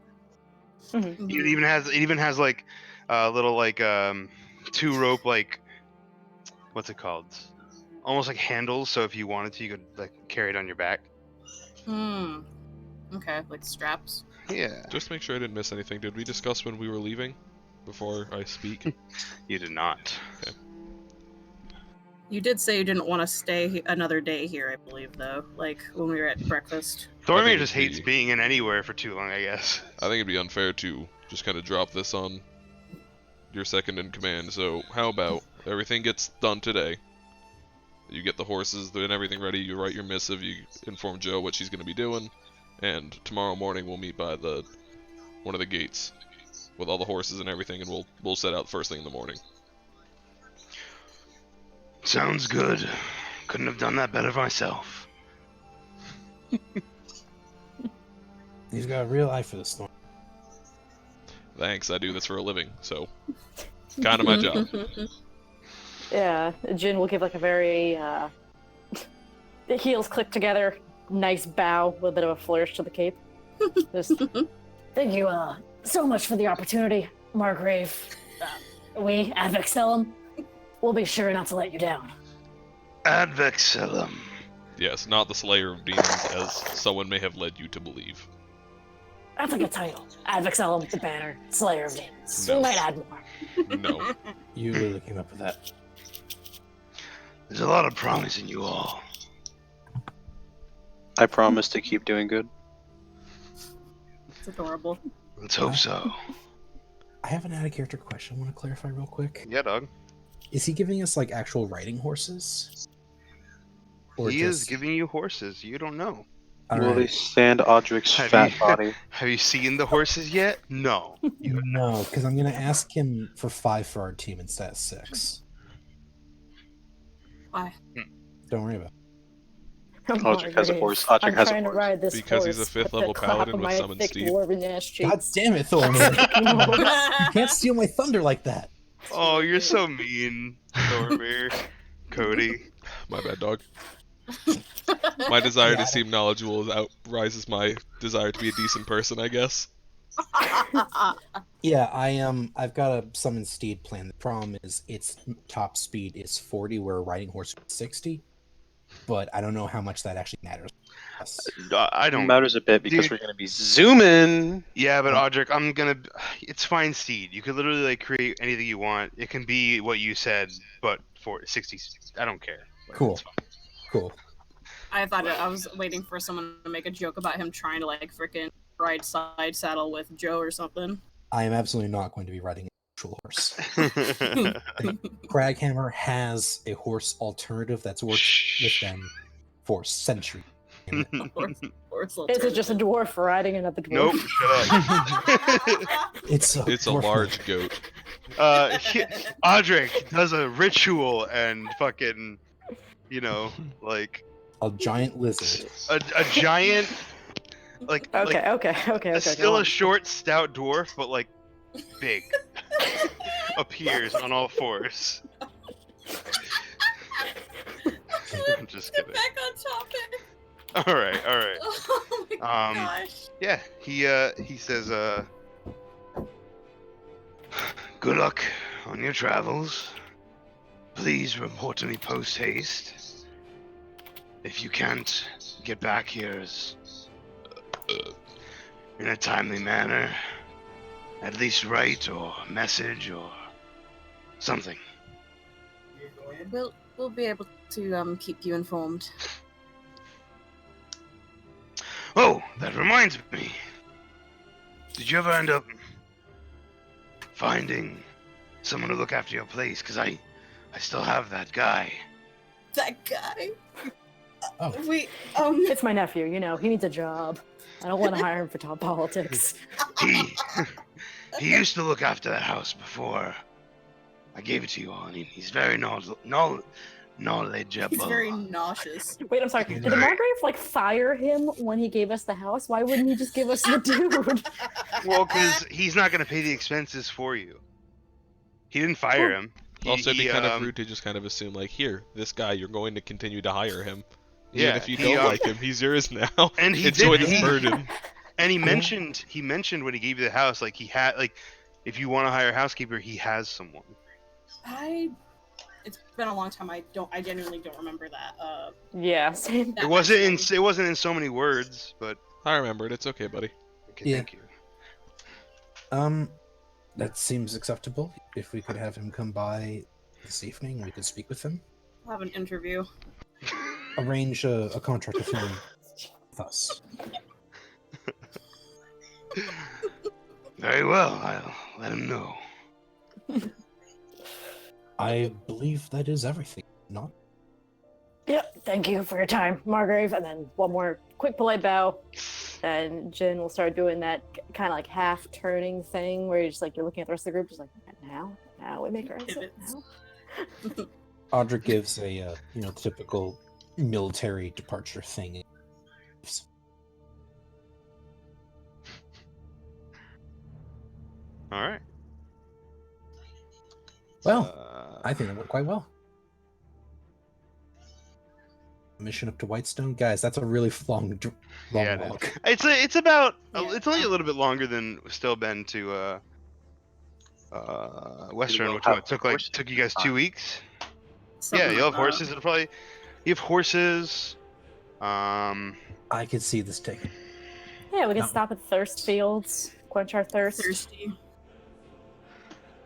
Mm-hmm. It even has like a little like 2 rope like what's it called? Almost like handles. So if you wanted to, you could like carry it on your back. Hmm. Okay, like straps. Yeah. Just to make sure I didn't miss anything, did we discuss when we were leaving before I speak? You did not. You did say you didn't want to stay another day here, I believe, though. Like when we were at breakfast. Thoromir think just it'd hates be- being in anywhere for too long, I guess. I think it'd be unfair to just kind of drop this on your second in command. So how about everything gets done today? You get the horses and everything ready. You write your missive. You inform Joe what she's going to be doing, and tomorrow morning we'll meet by one of the gates with all the horses and everything, and we'll set out first thing in the morning. Sounds good. Couldn't have done that better myself. He's got a real eye for this storm. Thanks. I do this for a living, so kind of my job. Yeah. Jin will give like a very the heels click together, nice bow with a bit of a flourish to the cape. Just, thank you so much for the opportunity, Margrave. We, Advexellum, will be sure not to let you down. Advexellum. Yes, not the Slayer of Demons, as someone may have led you to believe. That's a good title. Advexellum, the banner, Slayer of Demons. No. We might add more. No. You really came up with that. There's a lot of promise in you all. I promise to keep doing good. It's adorable. Let's hope so. I have an out-of-character question I want to clarify real quick. Yeah, dog. Is he giving us, like, actual riding horses? He is giving you horses. You don't know. Will they stand Audric's Have fat you- body? Have you seen the horses yet? No. No, because I'm going to ask him for 5 for our team instead of 6. Why? Don't worry about it. Audric has a horse. I'm Audric has a trying to horse. ride this Because he's a horse fifth with level the clap paladin of with my summoned thick steed. dwarven ass cheeks. God damn it, Thorman! You can't steal my thunder like that. Oh, you're so mean, Thormir. Cody. My bad, dog. My desire to seem knowledgeable outrises my desire to be a decent person, I guess. Yeah, I've got a summon steed plan. The problem is its top speed is 40, where a riding horse is 60. But I don't know how much that actually matters. I It don't. matters a bit because Dude. we're gonna be zooming. Yeah, but Audric, I'm gonna. It's fine steed. You could literally like create anything you want. It can be what you said, but for 60. I don't care. Like, Cool. it's fine. Cool. I was waiting for someone to make a joke about him trying to like freaking ride side saddle with Joe or something. I am absolutely not going to be riding an actual horse. Craghammer has a horse alternative that's worked with them for centuries. Horse Is it just a dwarf riding another dwarf? Nope. Shut up. It's a, It's a dwarf large goat. Audric does a ritual and fucking, like a giant lizard. a giant, like Okay. still go a on. short, stout dwarf, but like big, appears on all fours. I'm just Get kidding. back on topic. All right. Oh my gosh. Yeah, he says, good luck on your travels. Please report to me post haste. If you can't get back here in a timely manner, at least write or message or something. We'll be able to keep you informed. Oh, that reminds me. Did you ever end up finding someone to look after your place? Because I still have that guy. That guy. Oh. We It's my nephew. He needs a job. I don't want to hire him for top politics. He used to look after that house before I gave it to you all, and he's very knowledgeable. he's very nauseous. Wait, I'm sorry. Did the Margrave fire him when he gave us the house? Why wouldn't he just give us the dude? Well, because he's not going to pay the expenses for you. He didn't fire him. Also, it'd be He, kind of rude to just kind of assume, like, here, this guy, you're going to continue to hire him. Even Yeah, if you he, don't like him, he's yours now. and he Enjoy did- this he- burden. And he mentioned when he gave you the house, like he had if you want to hire a housekeeper, he has someone. It's been a long time. I genuinely don't remember that. Yeah, same. that It wasn't mention. in so many words, but I remember it. It's okay, buddy. okay, Yeah. thank you. That seems acceptable. If we could have him come by this evening, we could speak with him. We'll have an interview. Arrange a contract with him with us. Very well, I'll let him know. I believe that is everything. Not Yep, thank you for your time, Margrave. And then one more quick polite bow. And Jin will start doing that kind of half turning thing where you're just you're looking at the rest of the group, just now we make our exit. Pivots. Now. Audrey gives a typical military departure thing. All right. Well, I think that went quite well. Mission up to Whitestone, guys. That's a really long Yeah, it is. walk. It's about Yeah. it's only a little bit longer than still been to Western, will which have took horses. took you guys 2 weeks. Something Yeah, you'll have like that. horses. You have horses. I could see this taking. Yeah, we can No. stop at Thirst Fields, quench our thirst. Thirsty.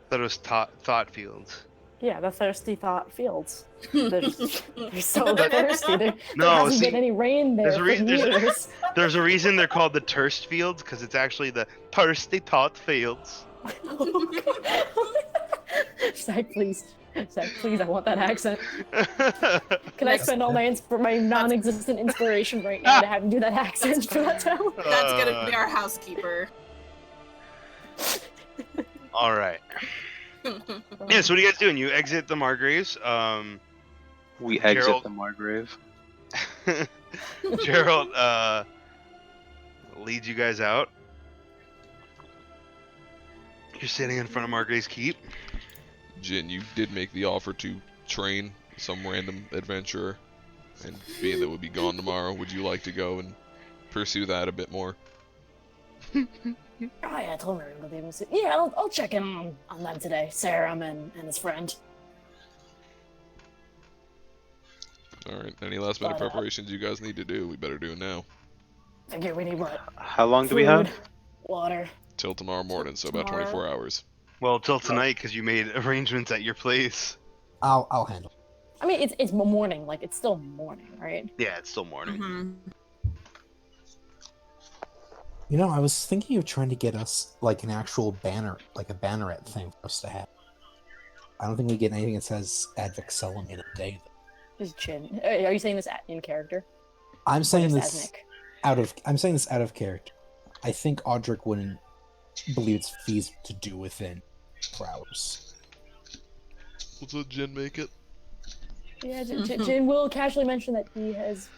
That was thought fields. Yeah, the thirsty thought fields. They're so thirsty. There No, hasn't see, been any rain there there's a for reason. years. There's a reason they're called the Turst Fields because it's actually the Thirsty Tot Fields. Zach, please. Zach, please, I want that accent. Can I Next- spend all my non-existent inspiration right now to have him do that accent for that town? That's gonna be our housekeeper. All right. Yeah. So what are you guys doing? You exit the Margraves. We exit Gerald- the Margrave. Gerald leads you guys out. You're standing in front of Margrave's Keep. Jin, you did make the offer to train some random adventurer, and being that we'll be gone tomorrow, would you like to go and pursue that a bit more? Oh yeah, I told him we were gonna be able to. Yeah, I'll check in on them today. Sarum and his friend. Alright, any last minute But, preparations you guys need to do, we better do it now. Figure we need what? How long do we have? Food, water. Till tomorrow morning, so about tomorrow? 24 hours. Well, till tonight because you made arrangements at your place. I'll handle. I mean, it's morning. Like it's still morning, right? Yeah, it's still morning. Mhm. You know, I was thinking of trying to get us like an actual banner, like a banneret thing for us to have. I don't think we get anything that says Advic Selim in a day. His chin. Are you saying this in character? I'm saying Just this Asnick? I'm saying this out of character. I think Audric wouldn't believe it's feasible to do within 4 hours. Let's let Jin make it. Yeah, Jin will casually mention that he has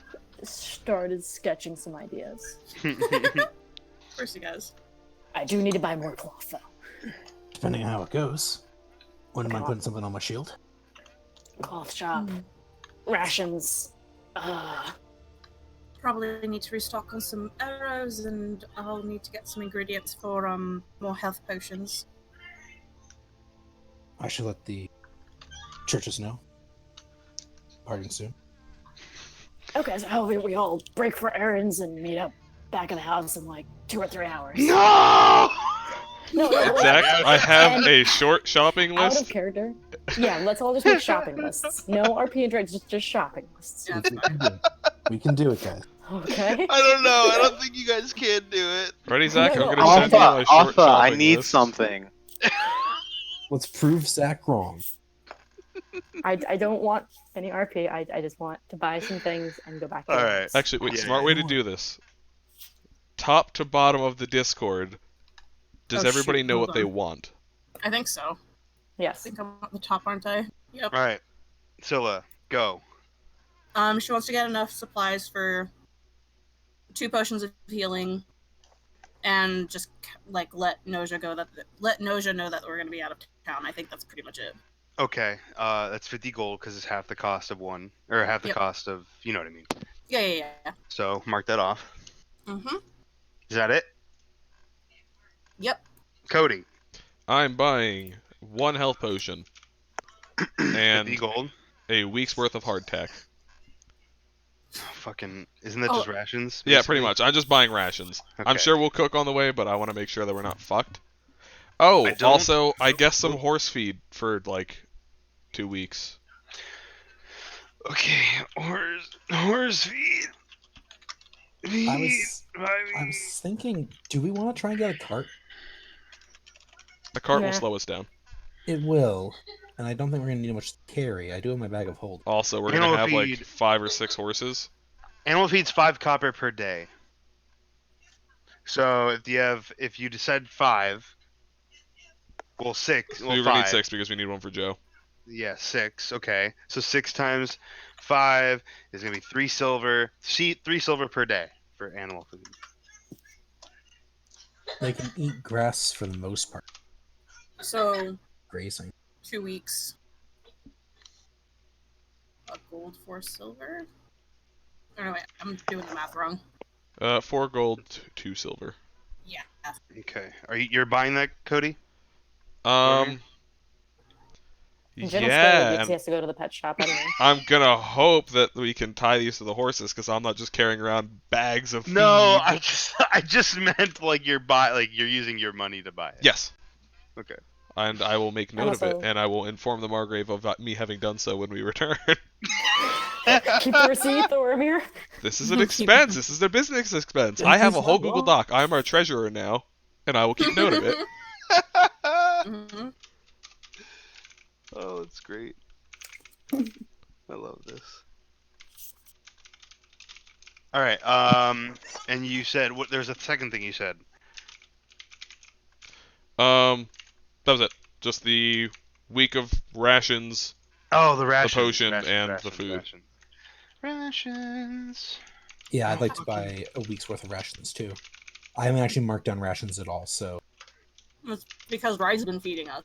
started sketching some ideas. Of course he does. I do need to buy more cloth, though. Depending on how it goes. Wouldn't mind putting something on my shield. Cloth shop, rations. Probably need to restock on some arrows, and I'll need to get some ingredients for more health potions. I should let the churches know. Parting soon. Okay, so how about we all break for errands and meet up back in the house in like 2 or 3 hours? No! No, Zach, I have And a short shopping out list. of character. Yeah, let's all just make shopping lists. No RP and drugs, just shopping lists. Yeah, We can do it. We can do it, guys. Okay. I don't know. I don't think you guys can do it. Ready, Zach? No, I'm no, gonna send you my short Alpha, I shopping need list. something. Let's prove Zach wrong. I don't want any RP. I just want to buy some things and go back to All the right. house. Actually, wait, Yeah, smart way to do this. Top to bottom of the Discord, does Oh, everybody shoot, know hold what they on. want? I think so. I Yes. think I'm at the top, aren't I? Yep. All right. Scylla, go. She wants to get enough supplies for 2 potions of healing, and just like let Noja know that we're gonna be out of town. I think that's pretty much it. Okay. That's 50 gold because it's half the cost of one, or half the Yep. cost of, you know what I mean. Yeah. So mark that off. Mm-hmm. Is that it? Yep. Cody, I'm buying 1 health potion 50 and gold. a week's worth of hardtack. Fucking, isn't that Oh. just rations? Yeah, pretty basically? much. I'm just buying rations. I'm Okay. sure we'll cook on the way, but I want to make sure that we're not fucked. Oh, I don't- also, I guess some horse feed for like 2 weeks. Okay, horse feed. I was thinking, do we want to try and get a cart? The cart will Yeah. slow us down. It will, and I don't think we're gonna need much to carry. I do have my bag of hold. Also, we're Animal gonna have like feed. 5 or 6 horses. Animal feed's 5 copper per day. So if you decide 5, well 6, So well we're gonna 5. need 6 because we need one for Joe. Yeah, 6. Okay, so 6 times 5 is gonna be 3 silver. See, 3 silver per day for animal food. They can eat grass for the most part. So Grazing. 2 weeks. A gold, 4 silver. Oh no, wait, I'm doing the math wrong. 4 gold, 2 silver. Yeah. Okay, you're buying that, Cody? Um. Jin will stay with you Yeah, 'cause he has to go to the pet shop anyway. I'm gonna hope that we can tie these to the horses because I'm not just carrying around bags of feed. No, I just meant like you're using your money to buy it. Yes. Okay. and I will make And note of it, also- and I will inform the Margrave of me having done so when we return. Keep the receipt, Thoramir. This is an expense. This is their business expense. I have a whole Google Doc. I am our treasurer now, and I will keep note of it. Mhm. Oh, it's great. I love this. All right. And you said what? There's a second thing you said. That was it. Just the week of rations, Oh, the rations. potion, rations, and rations, the food. Rations. Rations. Yeah, I'd Oh, like to fucking- buy a week's worth of rations too. I haven't actually marked down rations at all, so It's because Rye's been feeding us.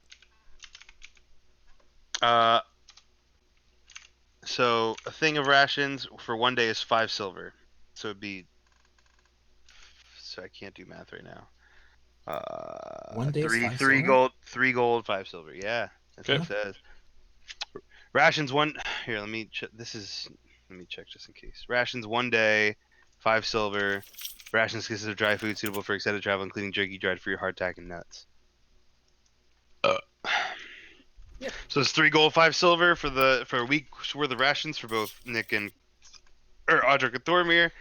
So a thing of rations for one day is 5 silver. So it'd be. So I can't do math right now. 1 day is 5 three silver? gold, 5 silver. Yeah, that's what it Okay. says. Rations one. Here, let me check. Let me check just in case. Rations 1 day, 5 silver. Rations consist of dry food suitable for extended travel, including jerky, dried fruit, hardtack, and nuts. Yep. So it's 3 gold, 5 silver for a week's worth of rations for both Nick and Audric and Thormir.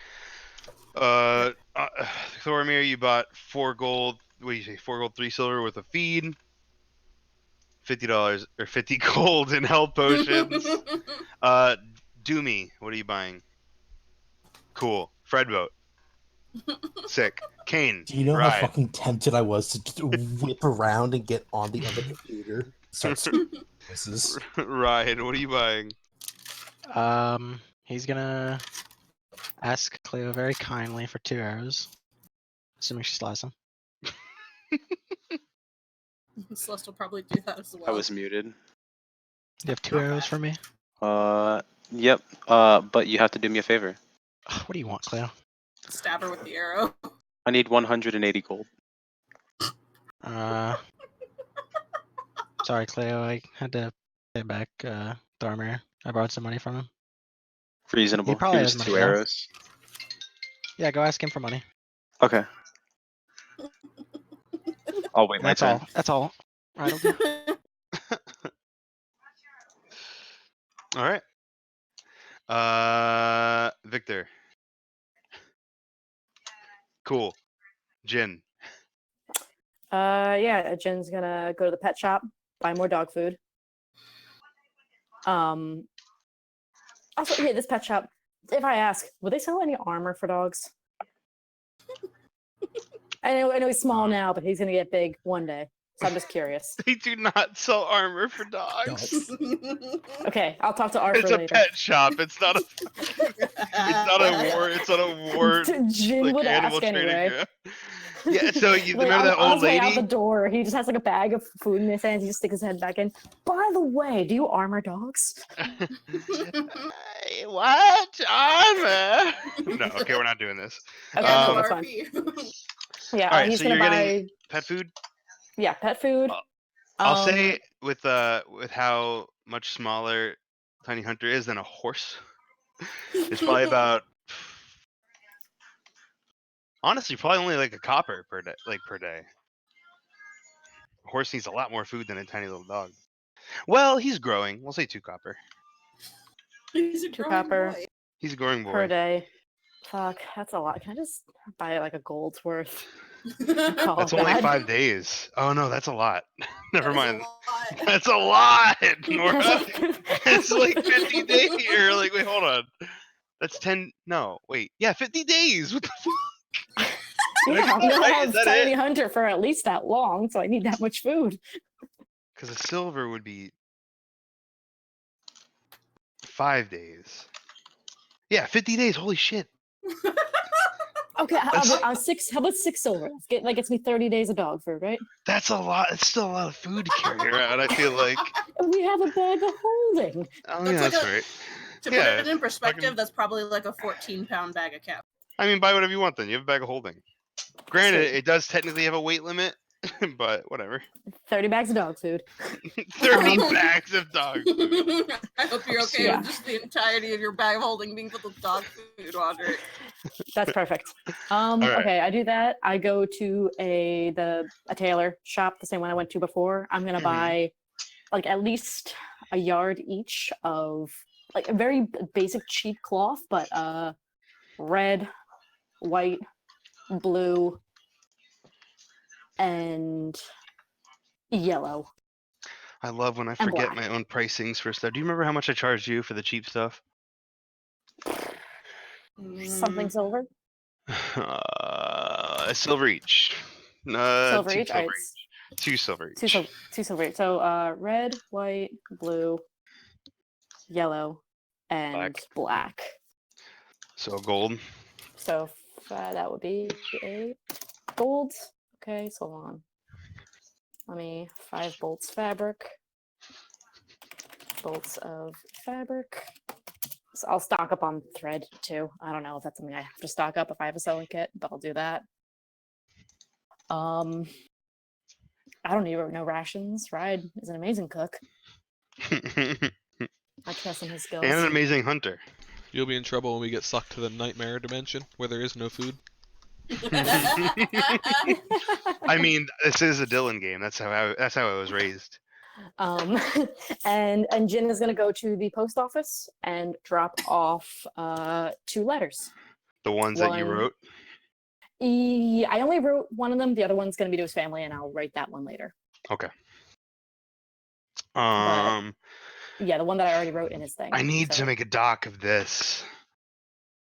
Thormir, you bought 4 gold. What do you say? 4 gold, 3 silver with a feed. $50 or 50 gold in health potions. Doomy, what are you buying? Cool. Fred boat. Sick. Kane. do you know how Ride. fucking tempted I was to just whip around and get on the other computer? Start speaking voices. Ryan, what are you buying? He's gonna ask Cleo very kindly for 2 arrows, assuming she slides them. Celeste will probably do that as well. I was muted. Do you have 2 Not arrows bad. for me? Yep. But you have to do me a favor. What do you want, Cleo? Stab her with the arrow. I need 180 gold. Sorry, Cleo. I had to pay back Thormir. I borrowed some money from him. Reasonable. probably Here's has money 2 now. arrows. Yeah, go ask him for money. Okay. I'll wait And my that's turn. all. That's all. Right, okay. All right. Victor. Cool. Jin. Yeah, Jen's gonna go to the pet shop, buy more dog food. Also, yeah, this pet shop. If I ask, would they sell any armor for dogs? I know he's small now, but he's gonna get big one day. So I'm just curious. They do not sell armor for dogs. Dogs. Okay, I'll talk to Arthur It's a later. pet shop. It's not a. It's not a war. It's not a war. Jin Like would animal ask training anyway. ground. Yeah. So you Like, remember that on old his way out lady? the door, he just has like a bag of food in his hands. He just sticks his head back in. By the way, do you armor dogs? What armor? No. Okay, we're not doing this. Okay, cool, that's fine. Yeah, All right, he's so gonna you're buy getting pet food. yeah pet food. I'll say with how much smaller Tiny Hunter is than a horse, it's probably about honestly probably only like a copper per day. A horse needs a lot more food than a tiny little dog. Well, he's growing. We'll say 2 copper. He's a 2 growing copper boy. He's a growing per boy. day. Fuck, that's a lot. Can I just buy like a gold's worth? That's Oh, only God. 5 days. Oh no, that's a lot. Never That is a mind. lot. That's a lot, Nora. It's like 50 days. Or like, wait, hold on. That's 10. No, wait. Yeah, 50 days. What the fuck? Yeah, I'm gonna Right, have is that Tiny it? Hunter for at least that long, so I need that much food. Because a silver would be 5 days. Yeah, 50 days. Holy shit. Okay, That's- how about 6 silver? That gets me 30 days of dog food, right? That's a lot. It's still a lot of food to carry around. I feel like. And we have a bag of holding. Oh, That's yeah, like that's a- right. To Yeah, put it in perspective, fucking- that's probably like a 14-pound bag of cow. I mean, buy whatever you want then. You have a bag of holding. Granted, Sweet. it does technically have a weight limit, but whatever. 30 bags of dog food. 30 Um, bags of dog food. I hope you're okay Yeah. with just the entirety of your bag of holding being filled with dog food, Roderick. That's perfect. right. Okay, I do that. I go to a tailor shop, the same one I went to before. I'm gonna Mhm. buy like at least a yard each of like a very basic cheap cloth, but red, white, blue, and yellow I love when I and forget black. my own pricings for stuff. Do you remember how much I charged you for the cheap stuff? Something silver. Silver each. Silver Two each. All silver right, each. Two silver two each. silver each. So red, white, blue, yellow, and black. So gold. So that would be 8 gold. Okay, so hold on. Let me 5 bolts fabric. Bolts of fabric. So I'll stock up on thread too. I don't know if that's something I have to stock up if I have a sewing kit, but I'll do that. I don't need no rations. Ride is an amazing cook. And I trust in his skills. an amazing hunter. You'll be in trouble when we get sucked to the nightmare dimension where there is no food. I mean, this is a Dylan game. That's how I was raised. Um, and Jin is gonna go to the post office and drop off 2 letters. The ones that you One- wrote. I only wrote one of them. The other one's gonna be to his family, and I'll write that one later. Okay. Yeah, the one that I already wrote in his thing. I need to so. make a doc of this.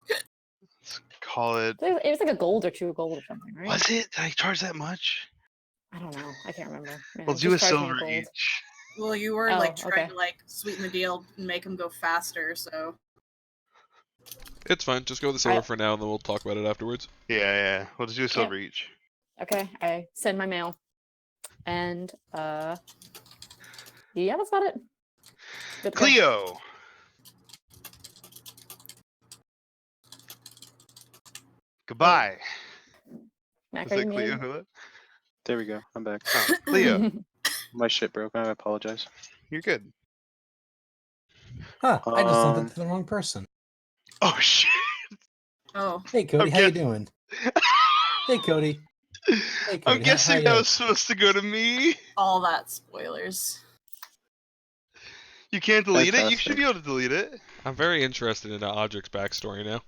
Let's call it. It was like a gold or 2 gold or something, right? Was it? Did I charge that much? I don't know. I can't remember. Yeah, We'll do a just charge me silver gold. each. Well, you were Oh, like trying okay. to like sweeten the deal and make him go faster, so It's fine. Just go with the silver I- for now, and then we'll talk about it afterwards. Yeah. We'll just do a silver each. Okay, I send my mail. And yeah, that's about it. Good to go. Cleo. Goodbye. Mac, Is are that you Cleo? muted? Hello? There we go. I'm back. Oh, Cleo. My shit broke. I apologize. You're good. Huh, I just sent Um, it to the wrong person. Oh shit. oh. Hey, Cody, I'm how you guess- doing? Hey, Cody. Hey, I'm Cody, how guessing ya? that was supposed to go to me. All that spoilers. You can't delete it. You Fantastic. should be able to delete it. I'm very interested in Audric's backstory now.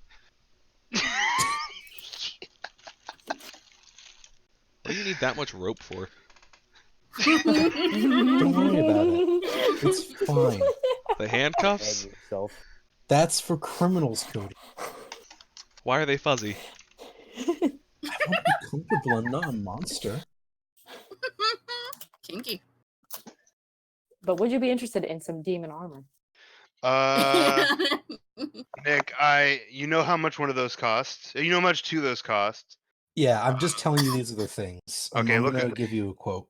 What do you need that much rope for? Don't worry about it. It's fine. The handcuffs? yourself. That's for criminals, Cody. Why are they fuzzy? I want to be comfortable. I'm not a monster. Kinky. But would you be interested in some demon armor? Nick, you know how much one of those costs? You know how much 2 of those cost? Yeah, I'm just telling you these are the things. Okay, I'm look gonna at- give you a quote.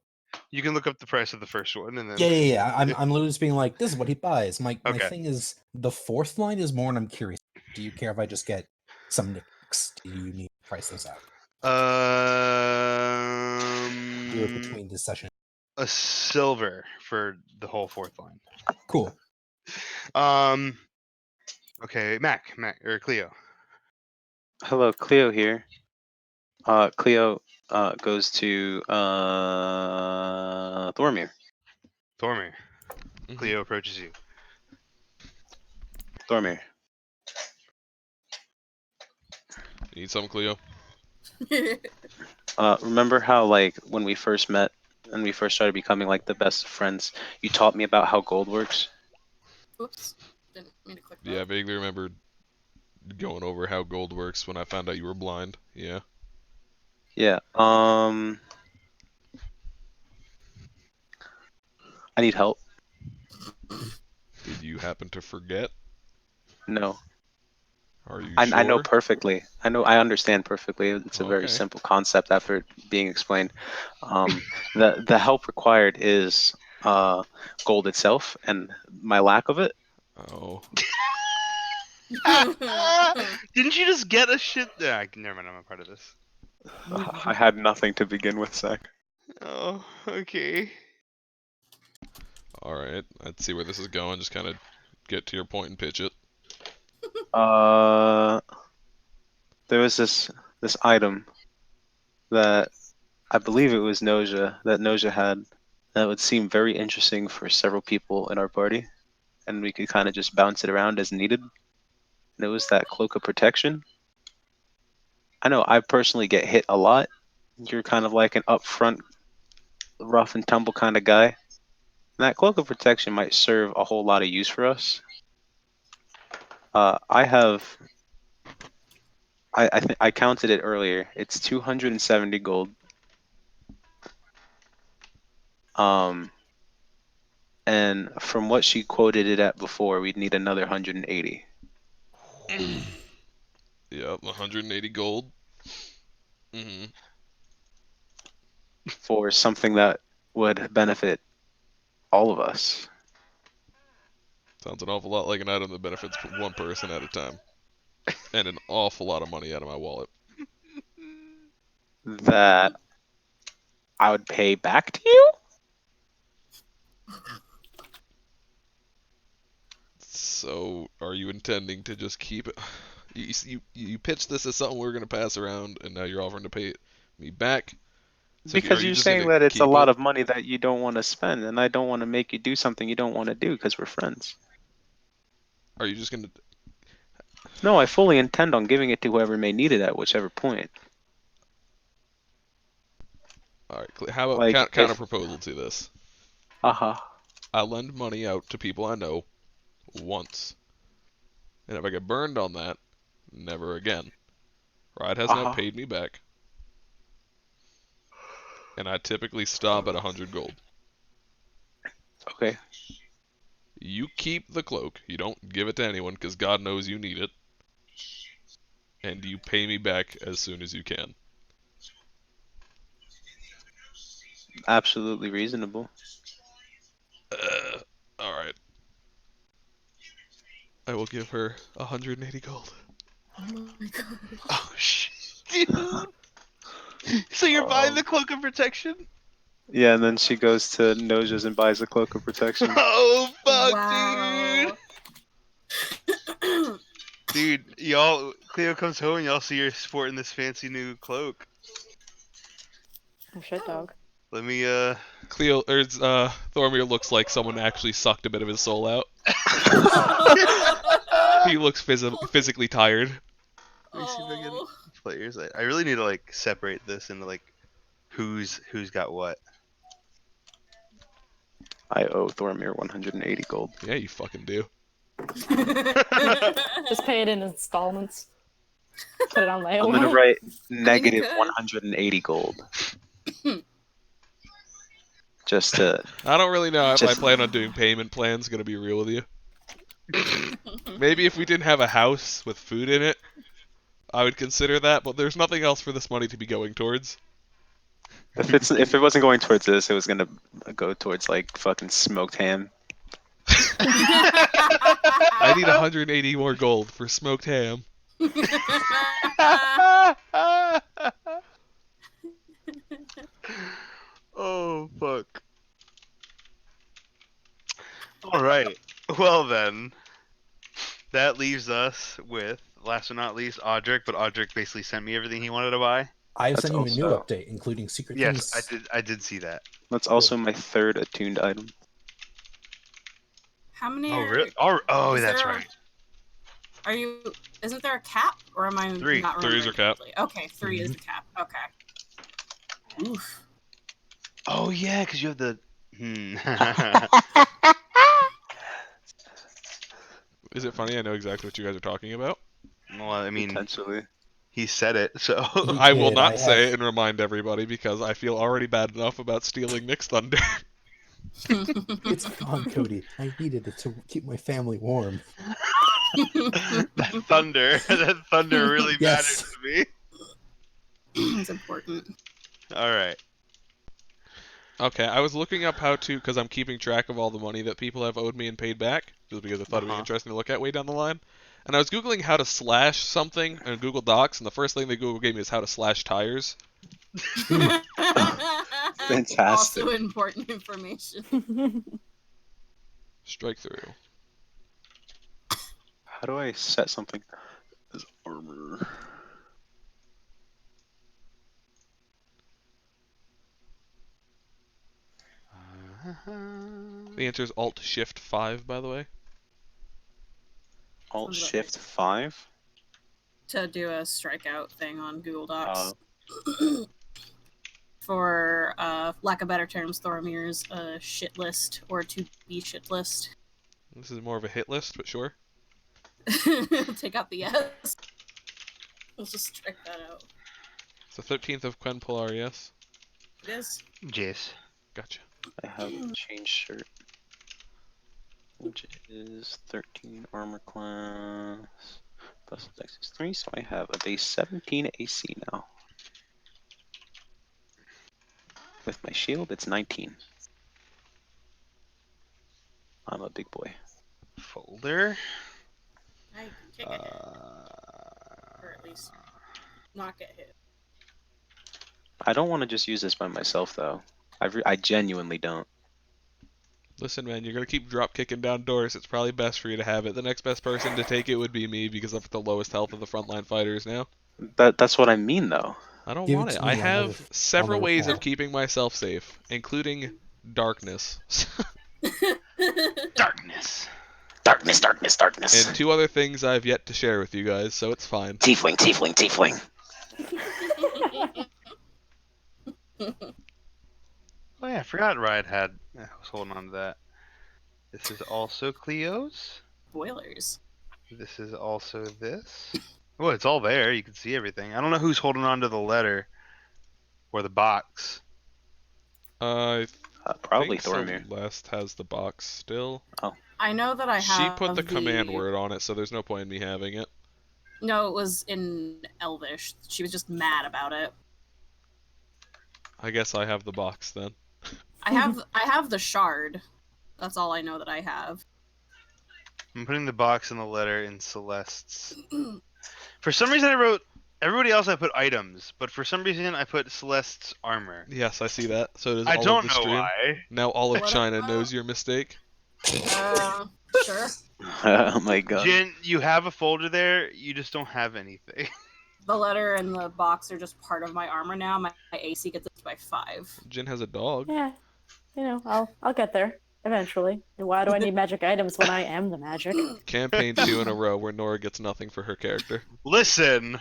You can look up the price of the first one and then. Yeah. I'm literally just being like, this is what he buys. My Okay. thing is the 4th line is more, and I'm curious. Do you care if I just get some nicks? Do you need to price those out? Do it between this session. A silver for the whole 4th line. Cool. Okay, Mac or Cleo. Hello, Cleo here. Cleo goes to Thormir. Thormir. Mhm. Cleo approaches you. Thormir. You need some, Cleo? Remember how like when we first met and we first started becoming like the best friends, you taught me about how gold works? Oops. Didn't mean to click that. Yeah, I vaguely remember going over how gold works when I found out you were blind. Yeah. Yeah. I need help. Did you happen to forget? No. Are you I know sure? perfectly. I understand perfectly. It's a very Okay. simple concept after being explained. The help required is gold itself, and my lack of it. Oh. Didn't you just get a shit? Never mind. I'm a part of this. I had nothing to begin with, Zach. Oh, okay. Alright, I'd see where this is going, just kind of get to your point and pitch it. There was this item that I believe it was Noja had that would seem very interesting for several people in our party, and we could kind of just bounce it around as needed. And it was that cloak of protection. I know I personally get hit a lot. You're kind of like an upfront, rough and tumble kind of guy. And that cloak of protection might serve a whole lot of use for us. I have. I counted it earlier. It's 270 gold. And from what she quoted it at before, we'd need another 180 Yep, 180 gold. Mm-hmm. for something that would benefit all of us. Sounds an awful lot like an item that benefits one person at a time. And an awful lot of money out of my wallet. That I would pay back to you? So, are you intending to just keep it? You pitched this as something we were going to pass around, and now you're offering to pay me back? So are Because you you're just saying going to that it's a keep lot it? of money that you don't want to spend, and I don't want to make you do something you don't want to do because we're friends. Are you just going to... No, I fully intend on giving it to whoever may need it at whichever point. Alright, how about Like, counter proposal to this? Uh-huh. I lend money out to people I know once. And if I get burned on that, never again. Ride has now Uh-huh. paid me back. And I typically stop at 100 gold. Okay. You keep the cloak. You don't give it to anyone because God knows you need it. And you pay me back as soon as you can. Absolutely reasonable. Alright. I will give her 180 gold. Oh my god. Oh shit, dude. So you're buying the cloak of protection? Yeah, and then she goes to Noja's and buys a cloak of protection. Oh fuck, Wow. dude. Y'all, Cleo comes home and y'all see her sporting this fancy new cloak. Oh shit, dog. Let me Cleo, Thormir looks like someone actually sucked a bit of his soul out. He looks physically tired. Let me see if I can Oh. players. I really need to like separate this into like who's got what. I owe Thormir 180 gold. Yeah, you fucking do. Just pay it in installments. Put it on my I'm own. gonna write negative could. 180 gold. Just to... I don't really know if I Just- plan on doing payment plans, gonna be real with you. Maybe if we didn't have a house with food in it, I would consider that, but there's nothing else for this money to be going towards. If it wasn't going towards this, it was gonna go towards like fucking smoked ham. I need 180 more gold for smoked ham. Oh fuck. All right. Well then, that leaves us with last but not least Audric. But Audric basically sent me everything he wanted to buy. I've That's sent you a new also- update, including secret Yes, things. I did see that. That's also my third attuned item. How many Oh are, really? Oh, is that's there a- right. are you isn't there a cap or am I Three. not Three is remembering your cap. correctly? Okay, 3 is the cap. Okay. Oof. Oh yeah, because you have the. Hmm. Is it funny? I know exactly what you guys are talking about. Well, I mean, Potentially. he said it, so. He I will did, not I say have- it and remind everybody because I feel already bad enough about stealing Nick's thunder. It's gone, Cody. I needed it to keep my family warm. that thunder really Yes. matters to me. It's important. All right. Okay, I was looking up how to, because I'm keeping track of all the money that people have owed me and paid back, just because I thought it'd be Uh-huh. interesting to look at way down the line. And I was Googling how to slash something in Google Docs, and the first thing that Google gave me is how to slash tires. Fantastic. Also important information. Strike through. How do I set something as armor? The answer is Alt Shift 5, by the way. Alt Sounds about Shift 5? To do a strikeout thing on Google Uh, Docs. For lack of better terms, Thoromir's shit list or to be shit list. This is more of a hit list, but sure. Take out the S. Let's just strike that out. It's the 13th of Quen Polar, yes? It is. Jace. Gotcha. I have a change shirt, which is 13 armor class, plus dex is 3, so I have a base 17 AC now. With my shield, it's 19. I'm a big boy. Folder. I can kick it. Or at least not get hit. I don't want to just use this by myself, though. I genuinely don't. Listen, man, you're gonna keep drop kicking down doors. It's probably best for you to have it. The next best person to take it would be me because I'm the lowest health of the frontline fighters now. That's what I mean, though. I don't Give it want it. to I me, I'll have never- several I'll never ways fall. of keeping myself safe, including darkness. Darkness. Darkness, darkness, darkness. And 2 other things I've yet to share with you guys, so it's fine. Tiefling, tiefling, tiefling. Oh yeah, I forgot Riot had. I was holding on to that. This is also Cleo's. Spoilers. This is also this. Oh, it's all there. You can see everything. I don't know who's holding on to the letter or the box. I Probably think Thormir. Celeste has the box still. I know that I have. She put the command word on it, so there's no point in me having it. No, it was in Elvish. She was just mad about it. I guess I have the box then. I have the shard. That's all I know that I have. I'm putting the box and the letter in Celeste's. For some reason, I wrote everybody else. I put items, but for some reason, I put Celeste's armor. Yes, I see that. So does I all don't of the know stream. why. Now all of What China about- knows your mistake. Sure. Oh my god. Jin, you have a folder there. You just don't have anything. The letter and the box are just part of my armor now. My AC gets up by 5. Jin has a dog. Yeah, I'll get there eventually. And why do I need magic items when I am the magic? Campaign 2 in a row where Nora gets nothing for her character. Listen,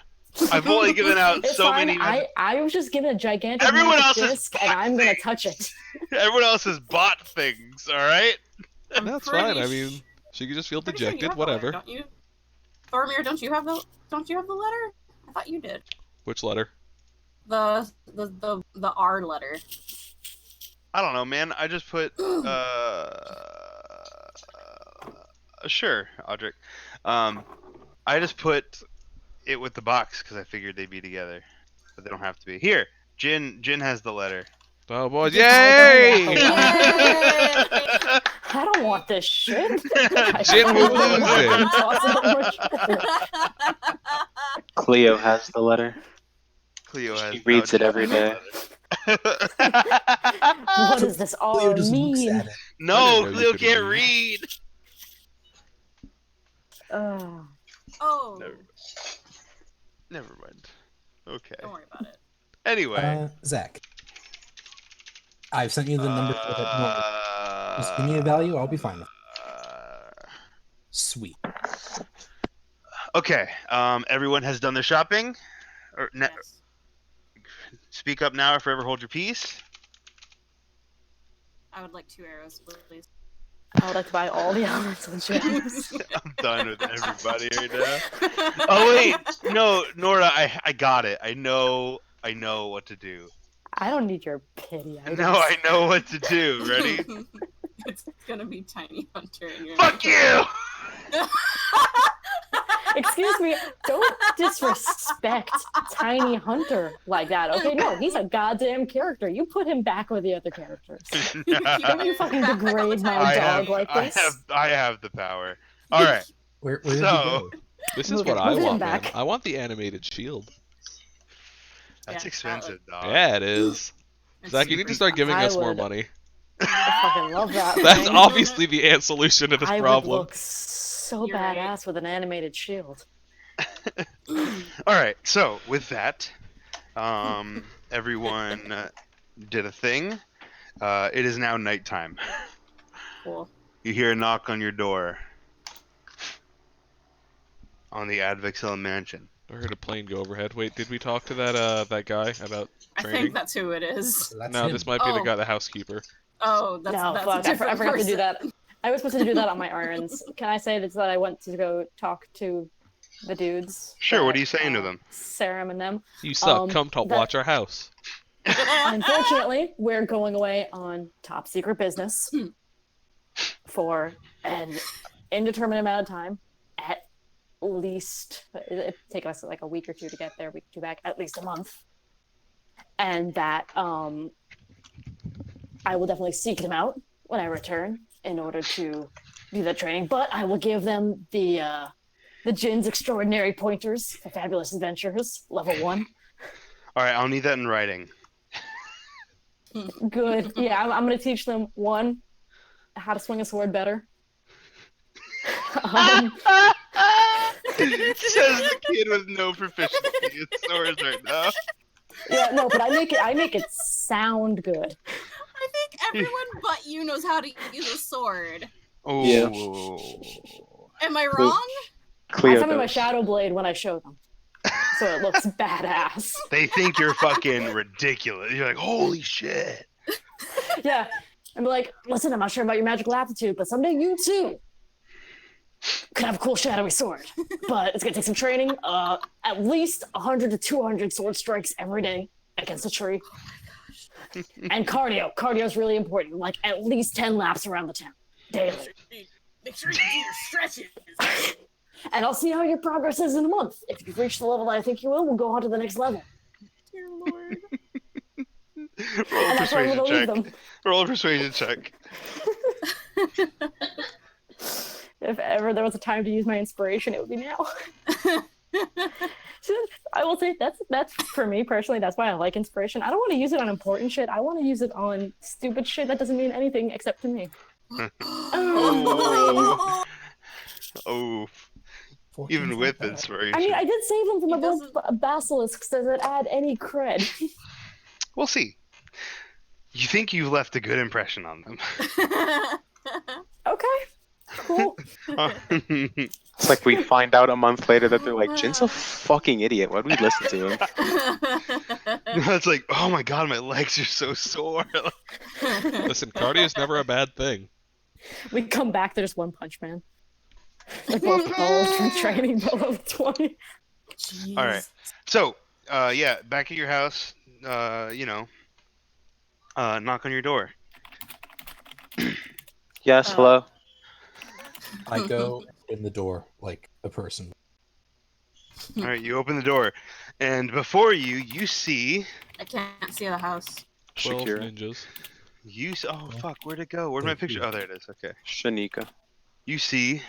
I've only given out It's so fine. many. I was just given a gigantic Everyone magic else is disc, and I'm gonna touch it. Everyone else has bought things. All right. That's fine. I mean, she could just feel Pretty sure you dejected. have the letter, Whatever. don't you? Thormir, don't you have the letter? I thought you did. Which letter? The R letter. I don't know, man. I just put. Sure, Audric. I just put it with the box because I figured they'd be together, but they don't have to be. Here, Jin has the letter. Oh boy! I Yay! I don't want this shit. Jin will lose it. Toss it on my shoulder. Cleo has the letter. Cleo has. She reads it every day. What does this all Cleo just looks mean? at it. No, I didn't know you Cleo could can't read. read. Oh, Never mind. Okay. don't worry about it. Anyway. Zach, I've sent you the number for that number. Just give me a value, I'll be fine with it. Sweet. Okay. Everyone has done their shopping. Or Yes. speak up now or forever hold your peace. I would like 2 arrows, please. I would like to buy all the elements and gems. I'm done with everybody right now. Oh wait, no, Nora, I got it. I know what to do. I don't need your pity. No, I know what to do. Ready? It's gonna be Tiny Hunter in your Fuck you! Excuse me, don't disrespect Tiny Hunter like that, okay? No, he's a goddamn character. You put him back with the other characters. Don't you fucking degrade my dog like this. I have the power. All right. Where did you So- go? This is Move what it- I move him want, man. back. I want the animated shield. That's Yeah, expensive, dog. Yeah, it is. Zach, you need to start giving I us more would- money. I fucking love that That's thing. obviously the ant solution to this I would problem. look so You're right. badass with an animated shield. All right. So with that, everyone did a thing. It is now nighttime. Cool. You hear a knock on your door on the Advixel mansion. I heard a plane go overhead. Wait, did we talk to that guy about I training? think that's who it is. That's No, him. this might be the Oh. guy, the housekeeper. Oh, that's No, that's fuck, a different I forgot person. to do that. I was supposed to do that on my errands. Can I say that I went to go talk to the dudes? Sure. What that, are you saying to them? Sarum and them. You suck. Come that- watch our house. Unfortunately, we're going away on top secret business for an indeterminate amount of time. At least it take us like a week or two to get there, week or two back, at least a month. And that I will definitely seek them out when I return in order to do the training. But I will give them the Jin's extraordinary pointers for fabulous adventures, level 1. All right. I'll need that in writing. Good. Yeah, I'm going to teach them 1, how to swing a sword better. Says the kid with no proficiency in swords right now. Yeah, no, but I make it sound good. I think everyone but you knows how to use a sword. Oh. Yeah. Am I Cool. wrong? I Cleo summon my does. shadow blade when I show them, so it looks badass. They think you're fucking ridiculous. You're like, holy shit. Yeah, I'm like, listen, I'm not sure about your magical aptitude, but someday you too could have a cool shadowy sword. But it's gonna take some training. At least 100 to 200 sword strikes every day against a tree. And cardio. Cardio is really important. Like at least 10 laps around the town daily. Make sure you do your stretches. And I'll see how your progress is in a month. If you've reached the level that I think you will, we'll go on to the next level. Dear Lord. Roll a And that's where I'm persuasion gonna leave check. them. Roll a persuasion check. If ever there was a time to use my inspiration, it would be now. I will say that's for me personally. That's why I like inspiration. I don't want to use it on important shit. I want to use it on stupid shit that doesn't mean anything except to me. Oh. Oh. 14's Even not with bad. inspiration. I mean, I did save them from He a bunch of basilisks. Does it add any cred? We'll see. You think you've left a good impression on them. Okay, cool. It's like we find out a month later that they're like, Jin's a fucking idiot. Why'd we listen to him? It's like, oh my god, my legs are so sore. Listen, cardio is never a bad thing. We come back. There's One Punch Man. They're both old from training below 20. Jeez. All right. So, yeah, back at your house, knock on your door. Yes, hello. I go in the door like a person. All right, you open the door, and before you see, I can't see the house. 12 Shakira. ninjas. oh fuck, where'd it go? Where'd my Thank picture? you. Oh, there it is. Okay. Shanika. You see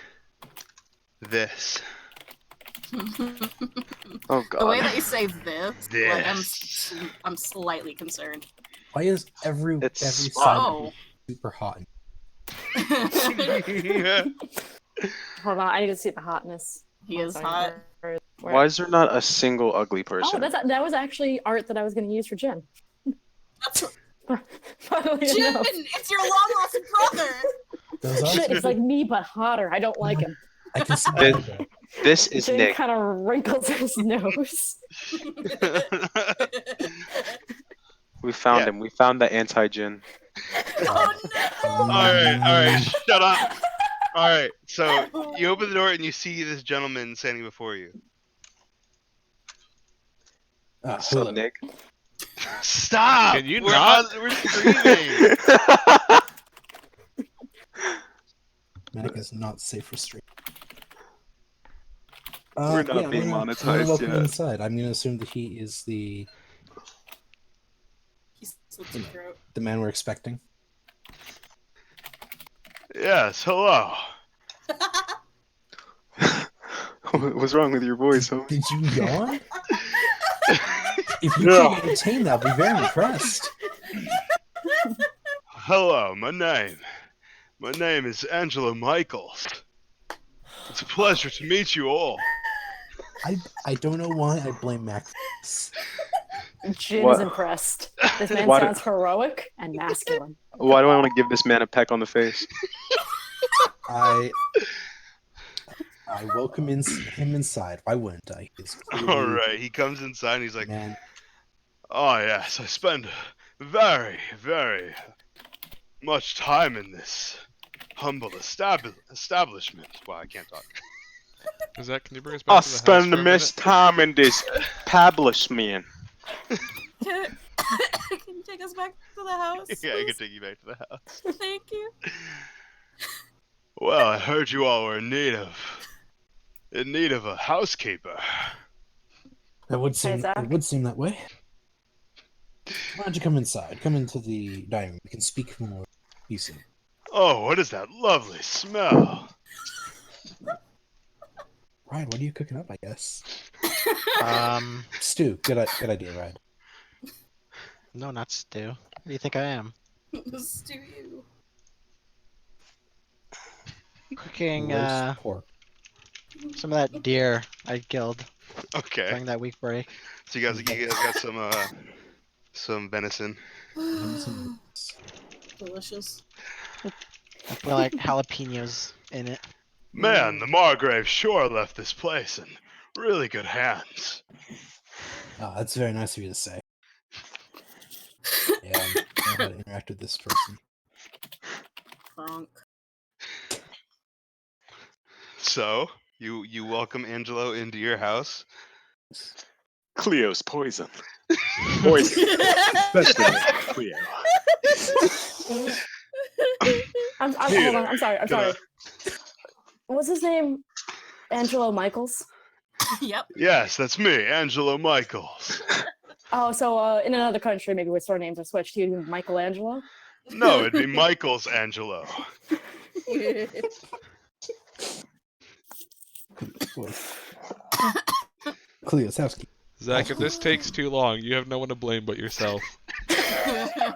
this. Oh The way god. that you say this, like This. I'm slightly concerned. Why is every It's side spot. super hot? Hold on, I need to see the hotness. He is Sorry, hot. where- Why is there not a single ugly Oh, person? that was actually art that I was going to use for Jen. Funnily Jin, enough. it's your long lost brother. Those are Shit, it's like me but hotter. I don't like him. I can see This- that. This is Jin Nick. kind of wrinkles his nose. We found Yeah. him. We found the anti-Jin. Oh no! all right, shut up. All right, so you open the door and you see this gentleman standing before you. What's up, Hello. Nick? Stop! Can you we're not? we're streaming. Mac is not safe for stream. We're not being I'm monetized gonna look yet. inside. I'm gonna assume that he is the He slit his throat. man we're expecting. Yes, hello. What's wrong with your voice, homie? Did you yawn? If you can maintain that, I'll be very impressed. Hello, my name is Angela Michaels. It's a pleasure to meet you all. I don't know why I blame Mac for this. Jin What? is impressed. This man Why sounds heroic and masculine. Why do I want to give this man a peck on the face? I welcome him inside. Why wouldn't I? He's clearly All right, he comes inside and he's like, man. "Oh yes, I spend very, very much time in this humble establishment." Wow, I can't talk. Zach, can you bring us back I to the house spend for the a most minute? time in this establishment. Can you take us back to the house? Yeah, I please? can take you back to the house. Thank you. Well, I heard you all were in need of a housekeeper. That would seem Zach. it would seem that way. Why don't you come inside? Come into the dining room. We can speak more peacefully. Oh, what is that lovely smell? Ryan, what are you cooking up? I guess Um, stew. Good idea, Ryan. no, not stew. What do you think I am? Stew you. Cooking Roast pork. some of that deer I killed Okay, during that week break. so you guys got some venison. Delicious. I put like jalapenos in it. Man, the Margrave sure left this place in really good hands. That's very nice of you to say. Yeah, I know how to interact with this person. Crunk. So, you welcome Angelo into your house. Cleo's poison. Poison. Especially Cleo. Hold on. I'm sorry. What's his name? Angelo Michaels. Yep. Yes, that's me, Angelo Michaels. Oh, so in another country, maybe where surnames are switched, he'd be Michelangelo. No, it'd be Michaels Angelo. Cleo's housekeeper. Zach, if this takes too long, you have no one to blame but yourself.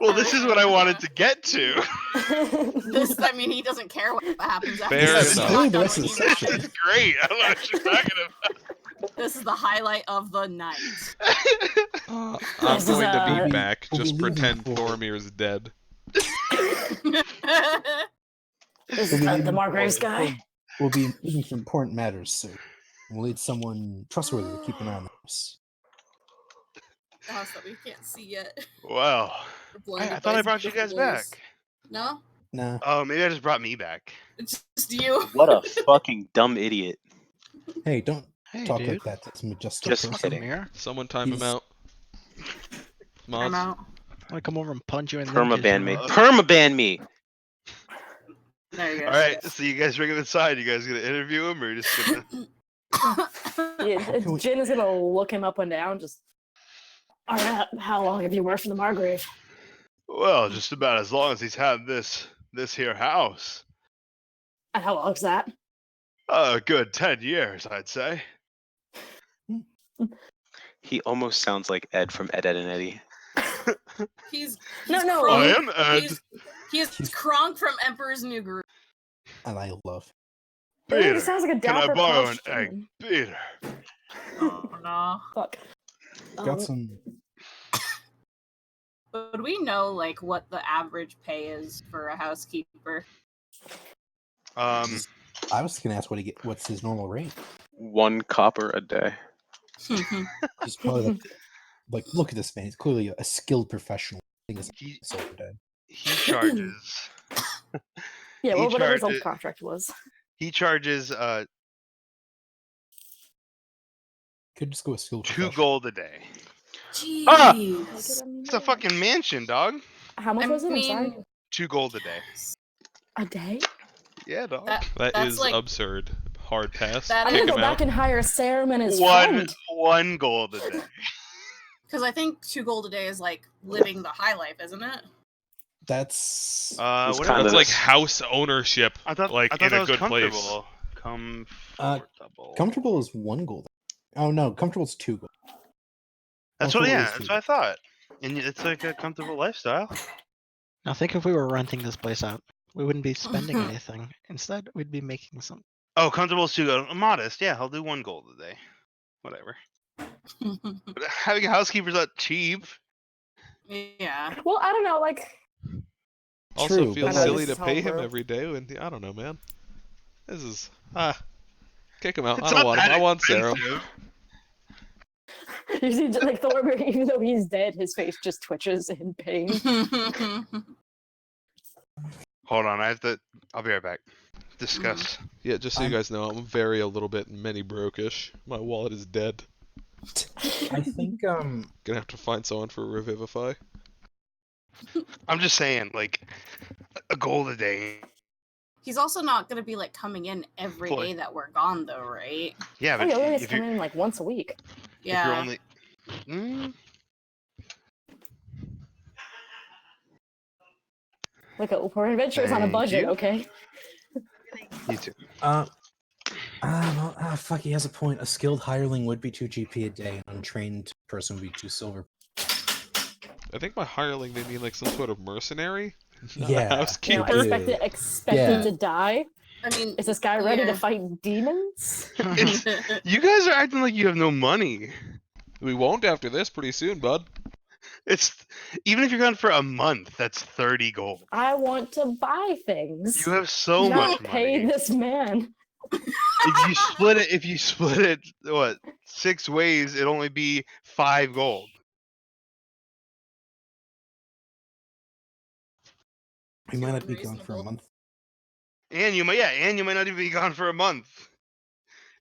Well, this is what I wanted to get to. I mean, he doesn't care what happens after Fair this. He's enough. not The done rest of what the he session. wanted. Great. I don't know what you're talking about. This is the highlight of the night. I'm This is, going to We'll be be- back. we'll be Just leaving pretend for- Thormir is dead. This We'll is be the leaving Margraves for- guy. We'll be leaving for important matters soon. We'll need someone trustworthy to keep an eye on the house. The house that we can't see yet. Well, We're blinded I thought by I brought you beautiful guys boys. back. No? Nah. Oh, maybe I just brought me back. It's just you. What a fucking dumb idiot. Hey, don't Hey, talk dude. like that. That's a majestic Just person. kidding. Here. Someone time him He's- out. I'm Mods. out. I want to come over and punch you in the Permaban me. Uh, Permaban me! There you go. All right, so you guys bring him inside. You guys gonna interview him, or you just gonna? Yeah, Jin is gonna look him up and down. Just. All right. How long have you worked for the Margrave? Well, just about as long as he's had this here house. And how long's that? A good 10 years, I'd say. He almost sounds like Ed from Ed, Ed, and Eddie. He's No. I Kronk. am Ed. He's Kronk from Emperor's New Groove. And I love. Peter, It sounds like a can I dapper borrow an posh egg? gentleman. Peter. Oh no. Fuck. Got some. Would we know like what the average pay is for a housekeeper? Um, I was gonna ask what's his normal rate. 1 copper a day. He's probably like look at this man. He's clearly a skilled professional. I think he it's so dead. he charges. Yeah, He well, whatever his old charges- contract was. He charges Could just go with skilled 2 professional. gold a day. Jeez. It's a fucking mansion, dog. How much I was it? I'm sorry. mean- 2 gold a day. A day? Yeah, dog. That That's is like absurd. Hard pass. That I'm Kick gonna him go out. back and hire Sam and his one friend. 1 gold a day. because I think 2 gold a day is like living the high life, isn't it? That's It's What kinda That's is like this. house ownership. I thought like I thought in that a was good place. comfortable. comfortable is 1 gold. Oh no, comfortable is 2 gold. That's Well, what. for Yeah, least that's we- what I thought. And it's like a comfortable lifestyle. Now think if we were renting this place out, we wouldn't be spending anything. Instead, we'd be making some. Oh, comfortable is too good. Modest. Yeah, I'll do 1 gold a day. Whatever. But having a housekeeper's not cheap. Yeah. Well, I don't know, like Also True, feels but I know silly this to is pay him homebrew. every day. And I don't know, man. This is kick him out. It's I don't not want him. that I want Serum. expensive. You see, like Thorber, even though he's dead, his face just twitches in pain. Hold on, I'll be right back. Discuss. Yeah, just so you I'm- guys know, I'm very a little bit many broke-ish. My wallet is dead. I think Gonna have to find someone for Revivify. I'm just saying, like, a gold a day. He's also not gonna be like coming in every Boy. day that we're gone, though, right? Yeah, Oh, but yeah, we always if come you're, in like once a week. if you're Yeah. only. Like we're adventurers on a Thank budget, you. okay? You too. fuck, he has a point. A skilled hireling would be 2 GP a day. An untrained person would be 2 silver. I think by hireling they mean like some sort of mercenary, not Yeah. a You know, housekeeper. expected Yeah. to die. I mean, Is this guy ready to yeah. fight demons? You guys are acting like you have no money. We won't after this pretty soon, bud. It's even if you're gone for a month, that's 30 gold. I want to buy things. You have so not much pay money. this man. If you split it, what 6 ways, it'd only be 5 gold. We might not be gone for a Reasonable. month. And you might not even be gone for a month.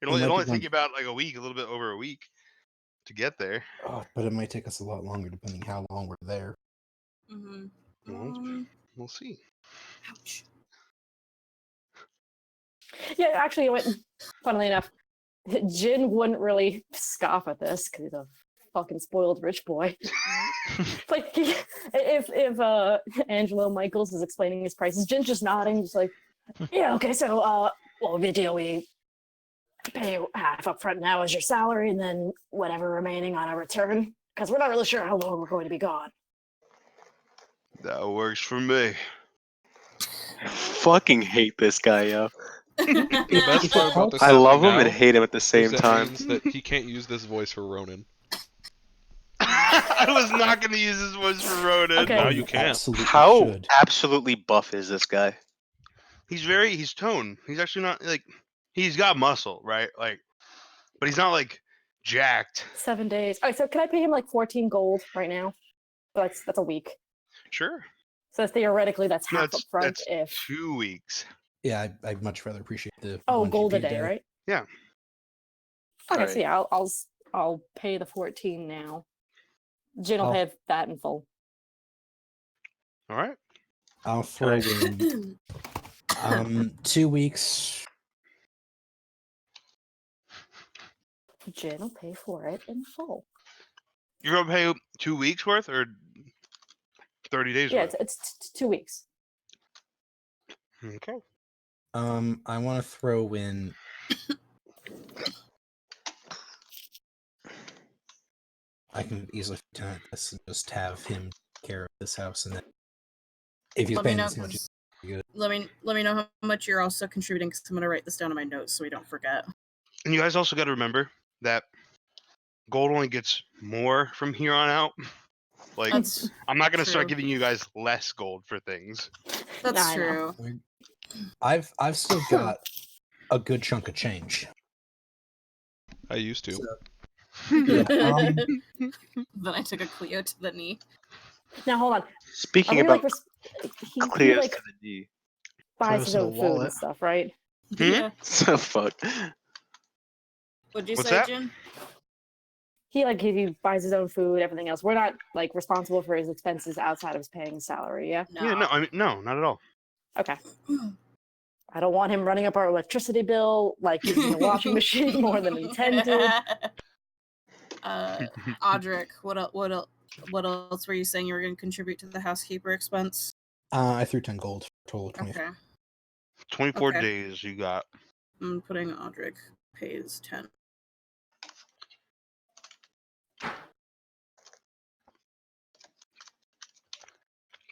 It'll might be only gone- take you about like a week, a little bit over a week, to get there. Oh, but it might take us a lot longer depending how long we're there. Mhm. Well, we'll see. Ouch. Yeah, actually, funnily enough, Jin wouldn't really scoff at this because he's a fucking spoiled rich boy. Like, if Angelo Michaels is explaining his prices, Jin's just nodding, just like, yeah, okay, so, well, the deal, we pay half up front now as your salary, and then whatever remaining on a return, because we're not really sure how long we're going to be gone. That works for me. Fucking hate this guy, yo. The best part about this I love him now and hate him at the is same that time. means that he can't use this voice for Ronan. I was not going to use this voice for Ronan. Okay. Now you can. Absolutely How should. absolutely buff is this guy? He's toned. He's actually not like, he's got muscle, right? Like, but he's not like jacked. 7 days. All right, so can I pay him like 14 gold right now? That's a week. Sure. So theoretically, that's half That's up front. that's If 2 weeks. Yeah, I'd much rather appreciate the. oh, 1 gold a GP day, right? Yeah. Okay, Right. so yeah, I'll pay the 14 now. Jin will I'll- pay that in full. All right. I'll throw in 2 weeks. Jin will pay for it in full. You're gonna pay 2 weeks worth or 30 days Yeah, worth? it's 2 weeks. Okay. I want to throw in. I can easily turn this and just have him take care of this house, and then if he's Let me paying know. this much, it's good. Let me know how much you're also contributing, because I'm gonna write this down in my notes so we don't forget. And you guys also got to remember that gold only gets more from here on out. Like, That's I'm not gonna start true. giving you guys less gold for things. That's Yeah, I know. true. I've still got a good chunk of change. I used to. So, yeah, Then I took a Cleo to the knee. Now hold on. Are Speaking we about like he Cleo's like to the knee. buys Close his to the own food wallet. and stuff, right? Hmm? Yeah. So fuck. What'd you What's say, that? Jin? He buys his own food, everything else. We're not like responsible for his expenses outside of his paying his salary. Yeah. Yeah, no, I mean, no, not at all. Okay. I don't want him running up our electricity bill like using the washing machine more than intended. Audric, what else were you saying you were going to contribute to the housekeeper expense? I threw 10 gold, total of 20. Okay. 24 Okay. days you got. I'm putting Audric pays 10.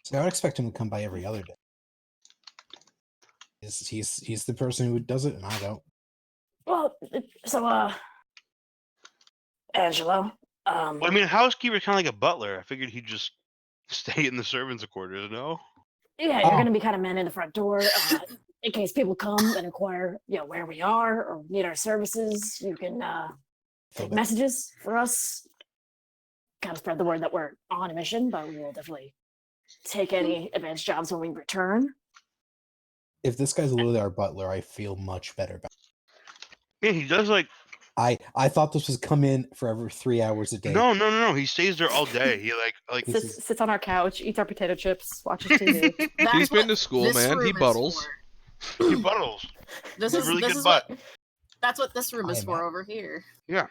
So I would expect him to come by every other day. He's the person who does it, and I don't. Well, so Angelo, Well, I mean, housekeeper's kind of like a butler. I figured he'd just stay in the servants' quarters. No. yeah, you're Oh. gonna be kind of manning the front door in case people come and inquire, where we are or need our services. You can take messages for us, kind of spread the word that we're on a mission, but we will definitely take any advanced jobs when we return. If this guy's literally our butler, I feel much better about Yeah, he does like. I thought this was come in for every 3 hours a day. No. He stays there all day. He like. This is- Sits on our couch, eats our potato chips, watches TV. He's been to school, man. He buttles. He buttles. This He's is a really this good is butt. what that's what this room is I'm for at- over here. Yeah.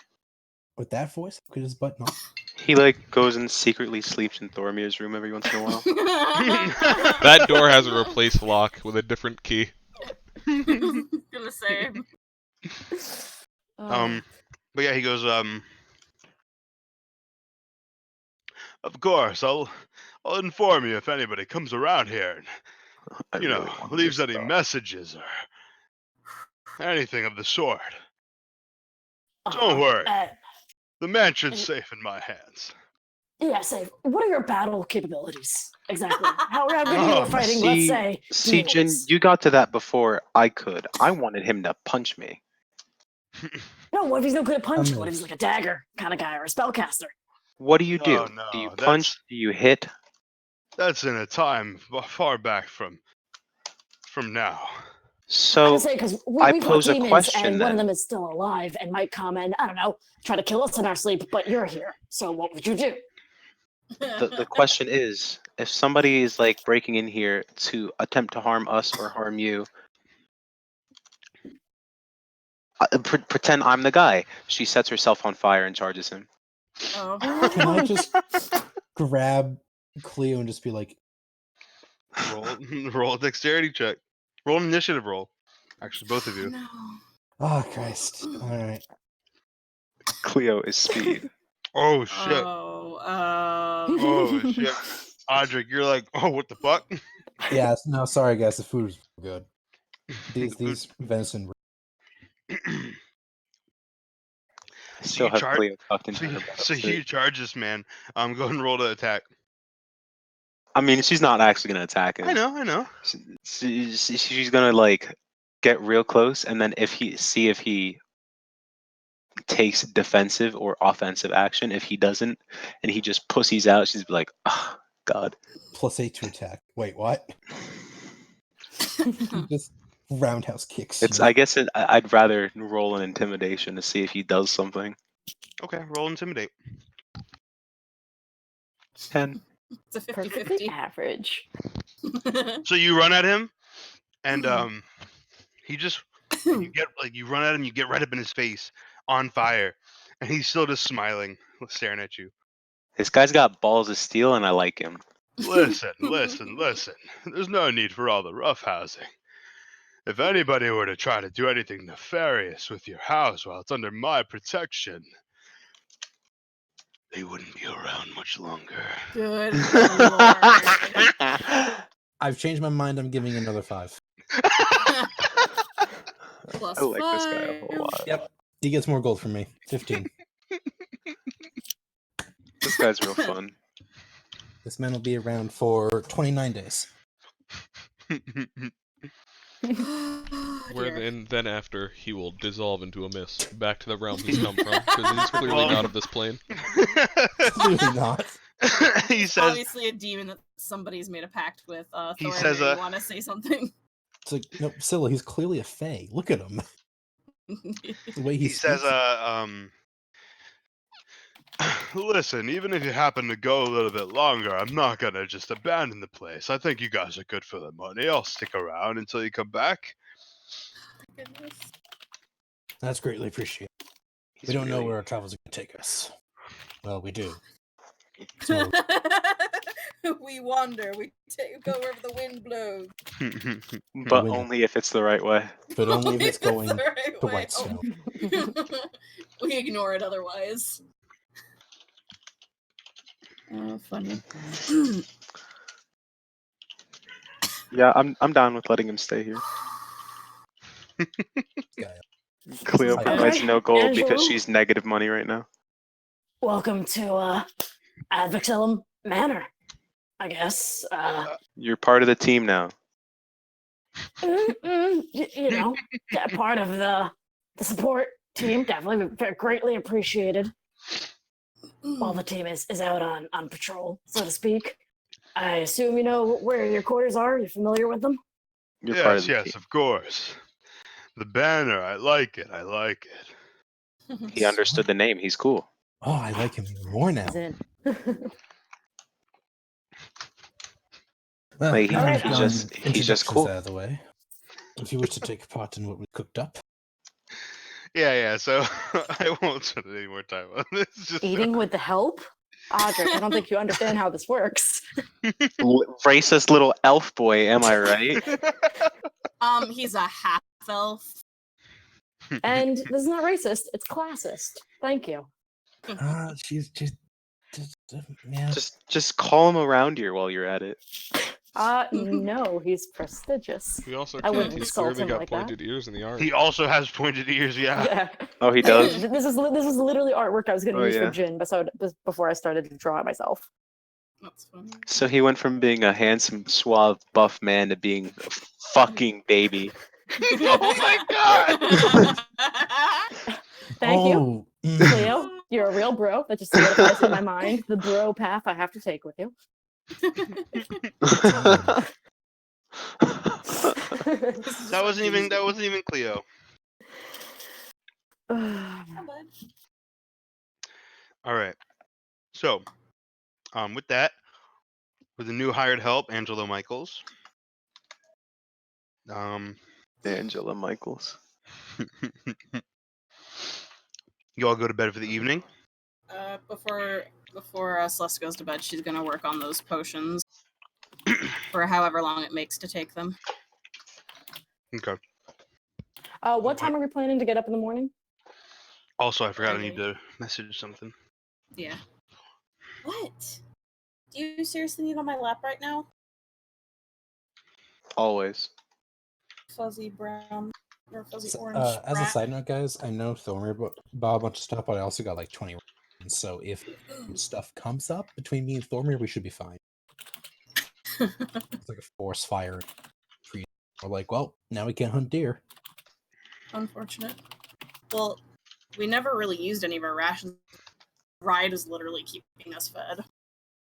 With that voice, could his butt not? He like goes and secretly sleeps in Thoromir's room every once in a while. That door has a replace lock with a different key. Gonna say. But yeah, he goes. Of course, I'll inform you if anybody comes around here and I you really know want leaves this any dog. messages or anything of the sort. Don't worry. The mansion's safe in my hands. Yeah, say, what are your battle capabilities exactly? How good are you at fighting? Let's say. See, Jin, demons? you got to that before I could. I wanted him to punch me. No, what if he's no good at punching? I'm What if he's like a dagger kind of guy or a spellcaster? What do you do? No, no, Do you that's- punch? Do you hit? That's in a time far back from now. I So would say because I we've got pose a demons question and one of then. them is still alive and might come and I don't know try to kill us in our sleep, but you're here. So what would you do? The question is, if somebody is like breaking in here to attempt to harm us or harm you, pretend I'm the guy. She sets herself on fire and charges him. Oh. Can I just grab Cleo and just be like, Roll a dexterity check. Roll an initiative roll. Actually, both of you. No. oh Christ! All right. Cleo is speed. Oh shit. Oh. Oh shit. Audric, you're like, oh, what the fuck? Yeah. No, sorry guys. The food is good. These venison. I still have Cleo tucked into her battle So suit. you charge this man. Go ahead and roll to attack. I mean, she's not actually gonna attack him. I know. She's gonna like get real close, and then if he takes defensive or offensive action. If he doesn't, and he just pussies out, she's like, oh, God. +8 to attack. Wait, what? Just roundhouse kicks. It's. you. I guess I'd rather roll an intimidation to see if he does something. Okay, roll intimidate. 10. It's a Perfectly 50-50. average. So you run at him, and he just you run at him, you get right up in his face, on fire, and he's still just smiling, staring at you. This guy's got balls of steel, and I like him. Listen. There's no need for all the roughhousing. If anybody were to try to do anything nefarious with your house while it's under my protection, they wouldn't be around much longer. Good lord. I've changed my mind. I'm giving another 5. Plus I like this guy a 5. whole lot. Yep. He gets more gold from me. 15. This guy's real fun. This man will be around for 29 days. Where then after he will dissolve into a mist back to the realm he's come from, because he's clearly not of this plane. Clearly not. He says, Obviously a demon that somebody's made a pact with. He Thor, says, you want to say something? It's like, no, Scylla, he's clearly a fae. Look at him. The way he he says, speaks. listen, even if you happen to go a little bit longer, I'm not gonna just abandon the place. I think you guys are good for the money. I'll stick around until you come back. Goodness. That's greatly appreciated. He's We don't know really- where our travels are going to take us. Well, we do. So, We wander. We go wherever the wind blows. But Winning. only if it's the right way. but only if it's going the to right way. Whitestone. We ignore it otherwise. Oh, funny. Yeah, I'm down with letting him stay here. Guy. Cleo All provides right, no gold because Angelo. she's negative money right now. Welcome to Advixellum Manor, I guess. You're part of the team now. You know, part of the support team, definitely greatly appreciated. While the team is out on patrol, so to speak. I assume you know where your quarters are. You're familiar with them. You're part of Yes, the yes, team. of course. The banner, I like it. I like it. He understood the name. He's cool. Oh, I like him even more now. He's in. Well, Like, now Alright, we've he's gotten he's just introductions cool. out of the way. If you wish to take part in what we cooked up, Yeah, so I won't spend any more time on this. Just Eating with the help? Audric, I don't think you understand how this works. Racist little elf boy, am I right? He's a half elf. And this is not racist, it's classist. Thank you. she's just yeah. Just call him around here while you're at it. No, he's prestigious. We also I can't. wouldn't He's insult clearly him got like that. pointed ears in the art. he also has pointed ears, yeah. Yeah. Oh, he does? This is literally artwork I was going to Oh, use yeah. for Jin, before I started to draw it myself. That's funny. So he went from being a handsome, suave, buff man to being a fucking baby. Oh my god! Thank you, Oh, Cleo. You're a real bro. That just solidifies in my mind the bro path I have to take with you. That wasn't even Cleo. All right. So, with that, with the new hired help, Angelo Michaels. Angela Michaels. You all go to bed for the evening. Before Celeste goes to bed, she's gonna work on those potions for however long it makes to take them. Okay. What time are we planning to get up in the morning? Also, I forgot I need to message something. Yeah. What? Do you seriously need on my lap right now? Always. Fuzzy brown or fuzzy So, orange. as a rat. side note, guys, I know Thormir bought a bunch of stuff, but I also got like 20 rounds. So if stuff comes up between me and Thormir, we should be fine. It's like a force fire. We're like, well, now we can't hunt deer. Unfortunate. Well, we never really used any of our rations. Ride is literally keeping us fed.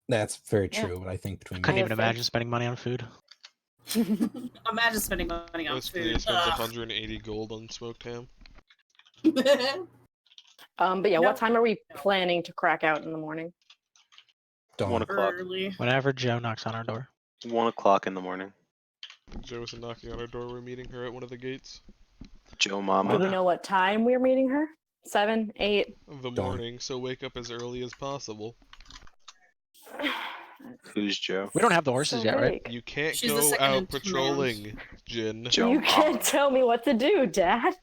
That's very Yeah. true, but I think between Couldn't me even imagine spending money on food. Imagine spending money on Basically, he food. spends Ugh. 180 gold on smoked ham. But yeah, No. what time are we planning to crack out in the morning? Dawn. 1 o'clock. Early. Whenever Joe knocks on our door. 1 o'clock in the morning. Joe isn't knocking on our door. We're meeting her at one of the gates. Joe Do we Mama. know what time we're meeting her? 7, 8? Of the Dawn. morning, so wake up as early as possible. Who's Joe? We don't have the horses So yet, right? vague. You can't She's the go second in out command. patrolling, Jin. Joe You Mama. can't tell me what to do, Dad.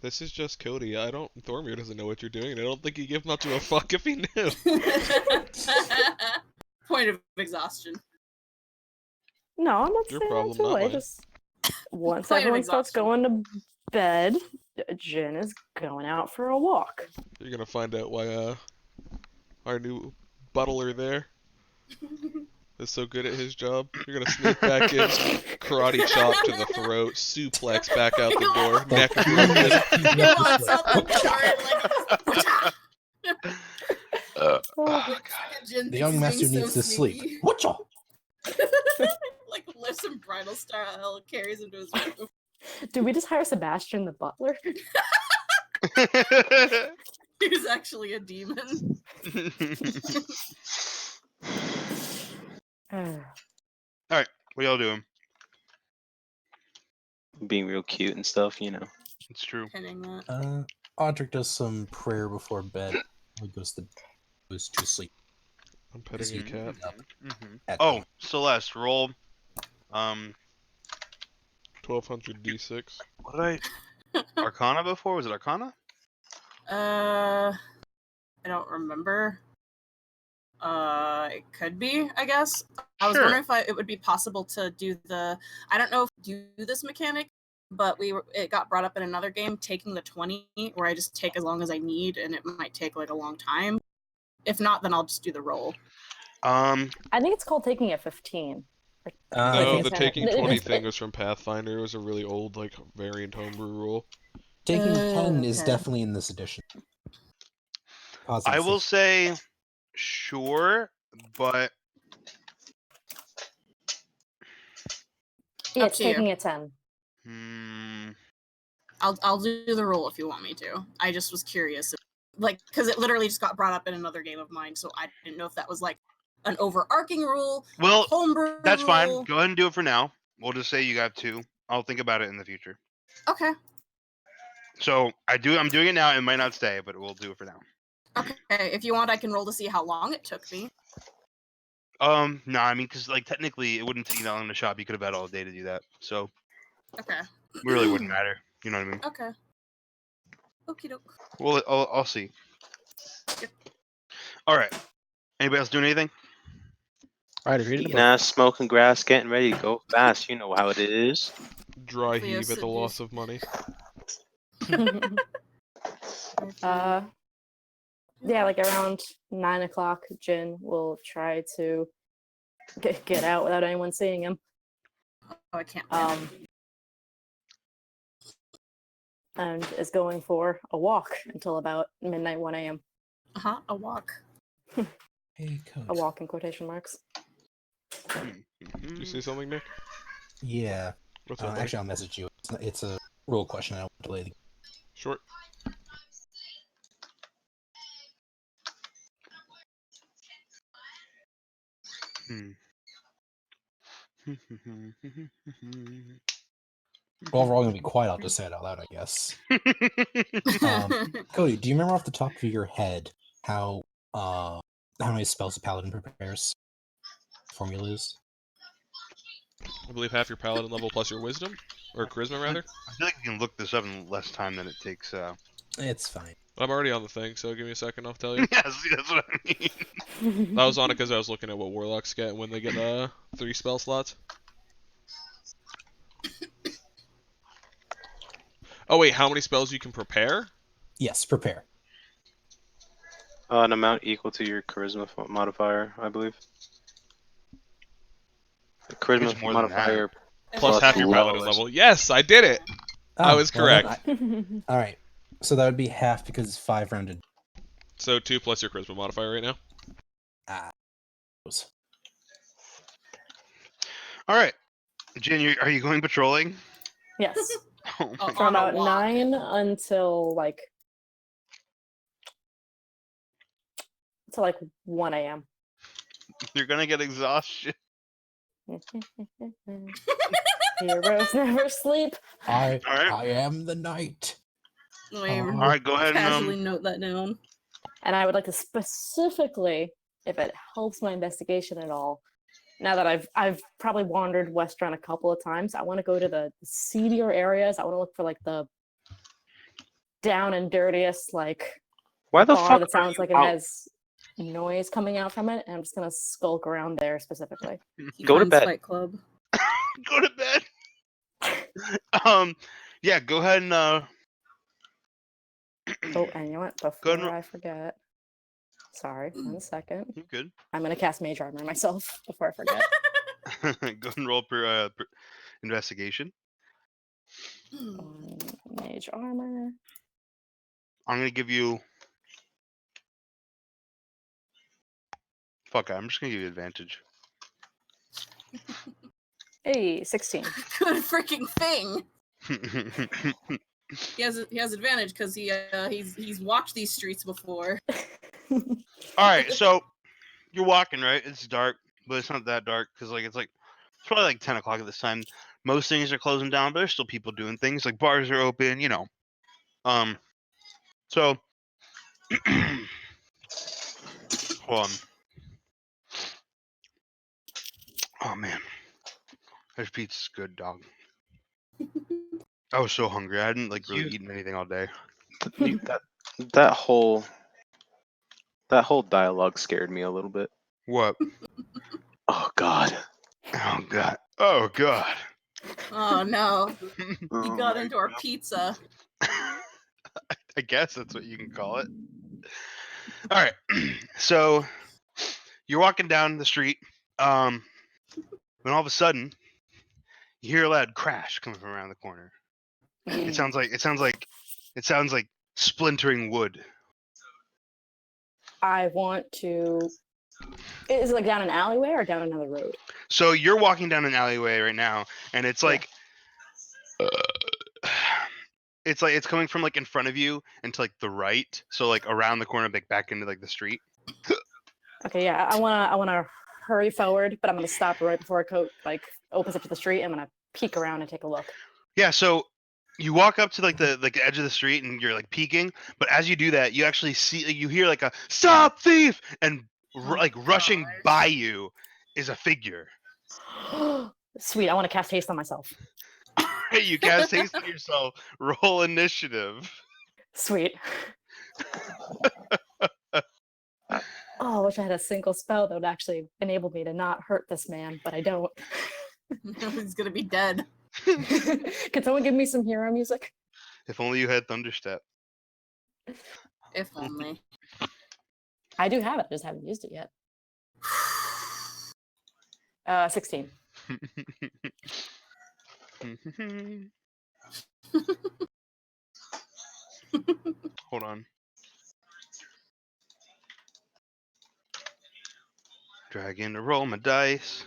This is just Cody. Thormir doesn't know what you're doing, and I don't think he'd give much of a fuck if he knew. Point of exhaustion. No, I'm not Your saying problem, that not away. mine. Just once Point of everyone starts exhaustion. going to bed, Jen is going out for a walk. You're gonna find out why our new butler there is so good at his job. You're gonna sneak back in, karate chop to the throat, suplex back out the door, neck broken. He walks out the door and Oh, Jin The thinks young he's master being so needs to sleep. sneaky. Whatcha? Like lifts him bridal style, carries him to his room. did we just hire Sebastian the butler? He's actually a demon. What y'all doing? Being real cute and stuff, you know. It's true. Pinning that. Audric does some prayer before bed. He goes to sleep. I'm petting a cat. At Oh, dawn. Celeste, roll. 1200 d6. What did I? Arcana before? Was it Arcana? I don't remember. It could be, I guess. I was Sure. wondering if it would be possible to do the. I don't know if you do this mechanic, but it got brought up in another game, taking the 20, where I just take as long as I need, and it might take like a long time. If not, then I'll just do the roll. Um, I think it's called taking a 15. I No, think the it's taking kinda- 20 it's- thing was from Pathfinder. It was a really old, like, variant homebrew rule. taking 10 is Okay. definitely in this edition. Positive I will 50. say sure, but Yeah, Up it's to you. taking a 10. I'll do the roll if you want me to. I just was curious, because it literally just got brought up in another game of mine, so I didn't know if that was like an overarching rule. well, Homebrew that's fine. rule. Go ahead and do it for now. We'll just say you got 2. I'll think about it in the future. Okay. So I'm doing it now. It might not stay, but we'll do it for now. Okay. If you want, I can roll to see how long it took me. No, I mean, because like technically, it wouldn't take you that long in the shop. You could have had all day to do that, so Okay. it really wouldn't matter. You know what I mean? Okay. Okie doke. Well, I'll see. All right. Anybody else doing anything? Right, reading a Eating book. ass, smoking grass, getting ready to go fast. You know how it is. Dry Cleo heave at the said loss this. of money. Yeah, like around 9 o'clock, Jin will try to get out without anyone seeing him. Oh, I can't. And is going for a walk until about midnight, 1 a.m. A walk. Hey, coach. A walk in quotation marks. Did you say something, Nick? Yeah. What's up, buddy? Actually, I'll message you. It's a rule question. I don't want to delay the Short. Well, we're all going to be quiet. I'll just say it out loud, I guess. Cody, do you remember off the top of your head how many spells a paladin prepares? Formulas? I believe half your paladin level plus your wisdom? Or charisma, rather? I feel like we can look this up in less time than it takes. It's fine. I'm already on the thing, so give me a second, I'll tell you. Yeah, see, that's what I mean. I was on it because I was looking at what warlocks get when they get 3 spell slots. Oh wait, how many spells you can prepare? Yes, prepare. An amount equal to your charisma modifier, I believe. The charisma It's more than that. modifier Plus half your low paladin is- level. Yes, I did it! I was correct. All right. So that would be half because it's 5 rounded. So 2 plus your charisma modifier right now. All right, Jen, are you going patrolling? Yes. Oh my From On a about walk. 9 until like 1 a.m. You're gonna get exhaustion. Heroes never sleep. I Alright. I am the knight. Let me All right, go ahead casually and note that down. And I would like to specifically, if it helps my investigation at all, now that I've probably wandered Western a couple of times, I want to go to the seedier areas. I want to look for like the down and dirtiest like Why the bar fuck that are sounds you like it out? has noise coming out from it, and I'm just gonna skulk around there specifically. He Go to finds bed. Fight Club. go to bed. Yeah, go ahead and Oh, and you know what? Go Before ahead I forget, sorry, 1 second. You're good. I'm gonna cast Mage Armor myself before I forget. Go ahead and roll per investigation. Mage Armor. I'm gonna give you. Fuck it, I'm just gonna give you advantage. Hey, 16. Good freaking thing. He has advantage because he's walked these streets before. All right, so you're walking, right? It's dark, but it's not that dark because it's probably like 10 o'clock at this time. Most things are closing down, but there's still people doing things. Like bars are open, you know. So hold on. Oh man, this pizza's good, dog. I was so hungry. I hadn't really eaten anything all day. That whole dialogue scared me a little bit. What? Oh God. Oh god. Oh god. Oh no. Oh, You got my into our God. pizza. I guess that's what you can call it. All right. So you're walking down the street, when all of a sudden you hear a loud crash coming from around the corner. It sounds like splintering wood. I want to. Is it like down an alleyway or down another road? So you're walking down an alleyway right now, and it's like, it's coming from like in front of you and to like the right. So like around the corner, like back into like the street. Okay, yeah. I wanna hurry forward, but I'm gonna stop right before a coat like opens up to the street. I'm gonna peek around and take a look. Yeah. So you walk up to like the edge of the street and you're like peeking, but as you do that, you actually you hear like a "Stop, thief!" and like rushing by you is a figure. Sweet. I want to cast haste on myself. You cast haste on yourself. Roll initiative. Sweet. Oh, I wish I had a single spell that would actually enable me to not hurt this man, but I don't. He's gonna be dead. Can someone give me some hero music? If only you had Thunderstep. If only. I do have it, I just haven't used it yet. 16. Hold on. Dragon to roll my dice.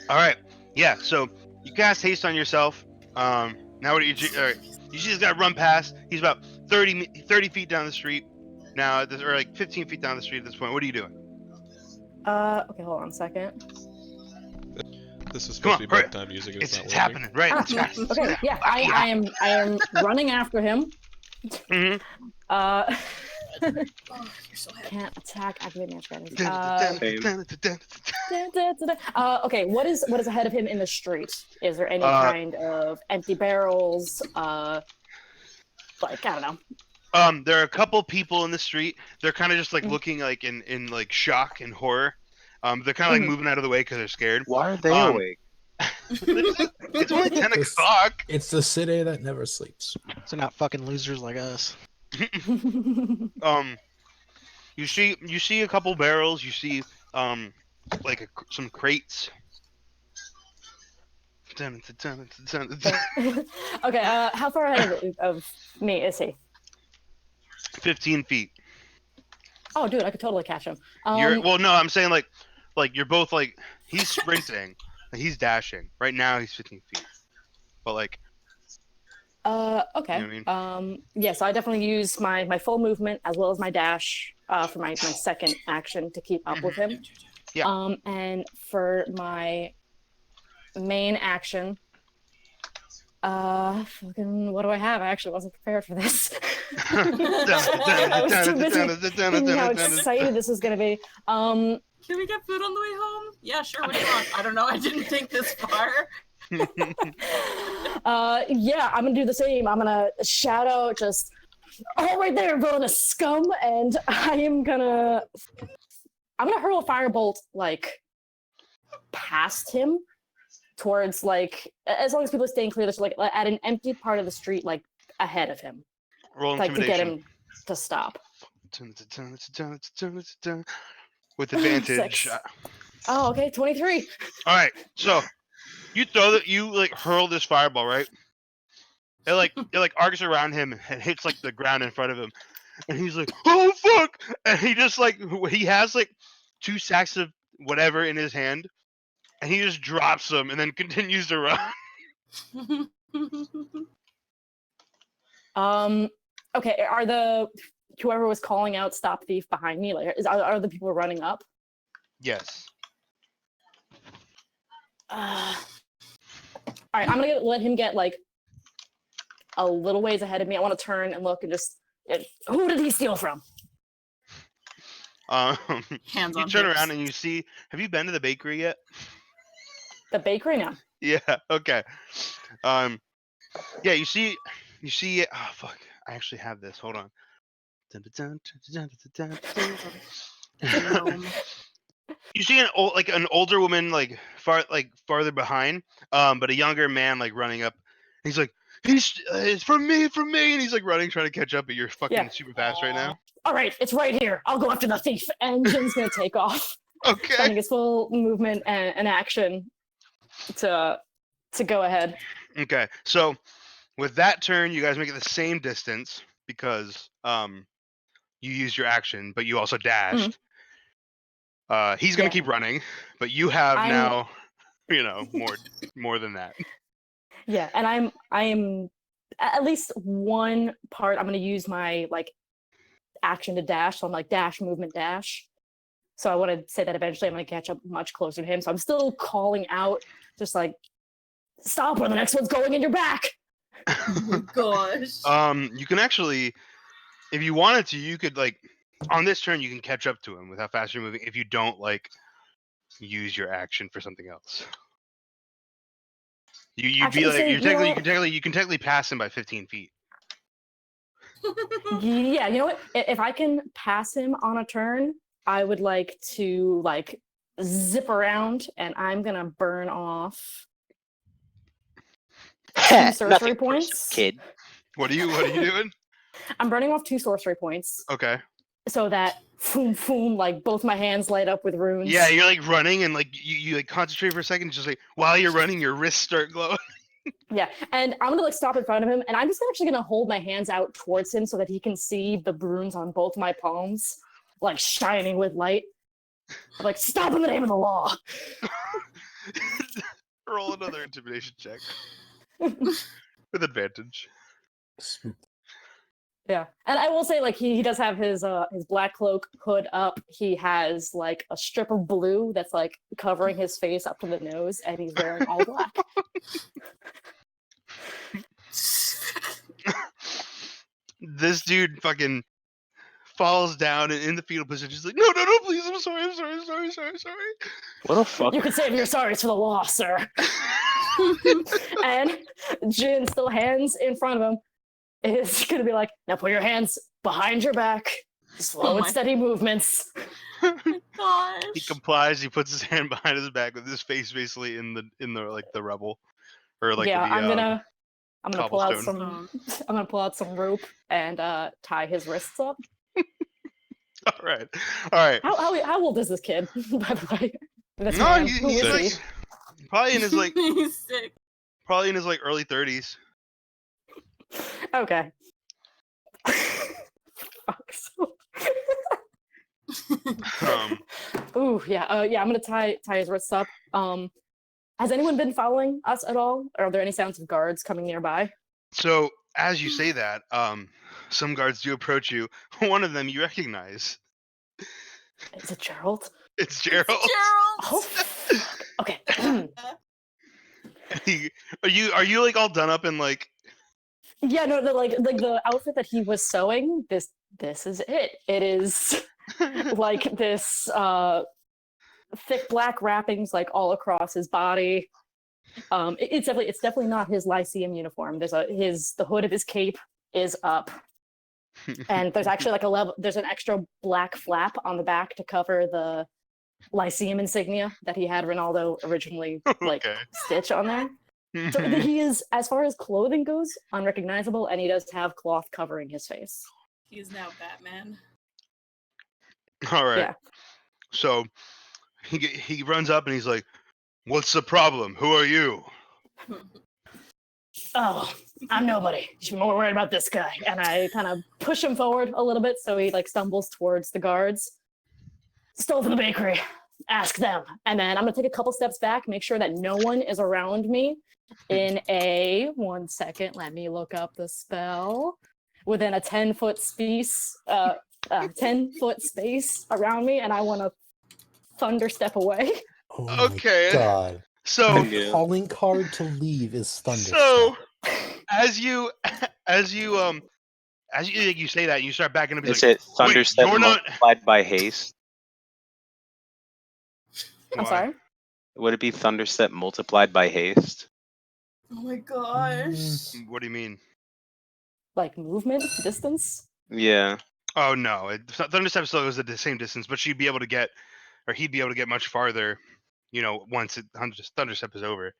All right. Yeah. So you cast haste on yourself. Now what do you do? All right. You just got to run past. He's about 30 feet down the street. Now, or like 15 feet down the street at this point. What are you doing? Okay, hold on a second. This is Come supposed on, to be hurry. bedtime music. And It's not working. happening, right? Ah, It's fast. It's okay, fast. yeah, I am running after him. Mhm. Oh, you're so happy. Can't attack, activate magic items. Okay, what is ahead of him in the street? Is there any kind of empty barrels? Like, I don't know. There are a couple people in the street. They're kind of just like looking like in like shock and horror. They're kind of like moving out of the way because they're scared. Why are they awake? It's only 10 o'clock. It's the city that never sleeps. So not fucking losers like us. You see a couple barrels. You see like some crates. Okay, how far ahead of me is he? 15 feet. Oh, dude, I could totally catch him. Well, no, I'm saying like you're both like he's sprinting, he's dashing. Right now he's 15 feet, but like. Okay. You know what I Yeah, so I definitely use my full movement as well as my dash for my second action to keep up with him. Yeah. And for my main action, fucking, what do I have? I actually wasn't prepared for this. I was too busy thinking how excited this was gonna be. Can we get food on the way home? Yeah, sure. What do you want? I don't know. I didn't think this far. Yeah, I'm gonna do the same. I'm gonna shout out just all right there, villainous scum, and I'm gonna hurl a firebolt like past him towards like, as long as people are staying clear, there's like at an empty part of the street like ahead of him. Roll like to get intimidation. him to stop. With advantage. 6. Oh, okay, 23. All right, so you you like hurl this fireball, right? It like arcs around him and hits like the ground in front of him, and he's like, "Oh fuck!" And he just like he has like 2 sacks of whatever in his hand, and he just drops them and then continues to run. Okay, are the whoever was calling out "Stop Thief" behind me? Like, are the people running up? Yes. All right, I'm gonna let him get like a little ways ahead of me. I want to turn and look and just, who did he steal from? Hands you on turn hips. around and you see. Have you been to the bakery yet? The bakery now. Yeah. Okay. Yeah. You see. Oh fuck! I actually have this. Hold on. You see an older woman farther behind, but a younger man like running up. He's like, it's from me, and he's like running, trying to catch up. But you're fucking super fast right now. All right, it's right here. I'll go after the thief. And Jin's gonna take off, Okay. spending his full movement and action to go ahead. Okay, so with that turn, you guys make it the same distance because you used your action, but you also dashed. He's gonna keep running, but you have now, more than that. Yeah, and I am at least one part. I'm gonna use my like action to dash. So I'm like dash, movement, dash. So I want to say that eventually I'm gonna catch up much closer to him. So I'm still calling out, just like, stop, or the next one's going in your back. Oh my gosh. You can actually, if you wanted to, you could like on this turn you can catch up to him with how fast you're moving. If you don't like use your action for something else, you'd Actually, be like so, you can technically pass him by 15 feet. Yeah, you know what? If I can pass him on a turn, I would like to like zip around, and I'm gonna burn off 2 sorcery points. Kid. What are you doing? I'm burning off 2 sorcery points. Okay. So that boom, boom, like both my hands light up with runes. Yeah, you're like running and like you like concentrate for a second, just like while you're running, your wrists start glowing. Yeah, and I'm gonna like stop in front of him, and I'm just actually gonna hold my hands out towards him so that he can see the runes on both my palms, like shining with light. I'm like, stop in the name of the law. Roll another intimidation check with advantage. Yeah, and I will say, like, he does have his black cloak hood up. He has like a strip of blue that's like covering his face up to the nose, and he's wearing all black. This dude fucking falls down and in the fetal position. He's like, no, please, I'm sorry. What a fuck. You can save your sorries for the law, sir. And Jin, still hands in front of him, is gonna be like, now put your hands behind your back. Slow and steady movements. Gosh. He complies. He puts his hand behind his back with his face basically in the like the rubble, or like yeah, the I'm gonna pull out cobblestone. some rope and tie his wrists up. All right. How old is this kid, by the way? This No, man, he's who is like he? probably in his like He's sick. probably in his like early 30s. Okay. Fuck. Ooh, yeah. Yeah, I'm gonna tie his wrists up. Has anyone been following us at all? Are there any sounds of guards coming nearby? So as you say that, some guards do approach you. One of them you recognize. Is it Gerald? It's Gerald. Oh, fuck. Okay. Are you like all done up in like? Yeah, no, like the outfit that he was sewing. This is it. It is like this thick black wrappings like all across his body. It's definitely not his Lyceum uniform. The hood of his cape is up, and there's actually like there's an extra black flap on the back to cover the Lyceum insignia that he had Ronaldo originally like stitch on there. So he is, as far as clothing goes, unrecognizable, and he does have cloth covering his face. He is now Batman. All right. Yeah. So he runs up and he's like, "What's the problem? Who are you?" Oh, I'm nobody. You should be more worried about this guy. And I kind of push him forward a little bit so he like stumbles towards the guards. Stole from the bakery. Ask them. And then I'm gonna take a couple steps back, make sure that no one is around me. In 1 second, let me look up the spell. Within a 10-foot space, 10-foot space around me, and I want to thunder step away. Oh Okay. my god. So The calling card to leave is thunder. So as you you say that, you start backing up. Is like, it thunderstep you're not- multiplied by haste? I'm sorry? Would it be thunderstep multiplied by haste? Oh my gosh. What do you mean? Like movement, distance? Yeah. Oh no, thunderstep still goes at the same distance, but she'd be able to get or he'd be able to get much farther, once Thunderstep is over.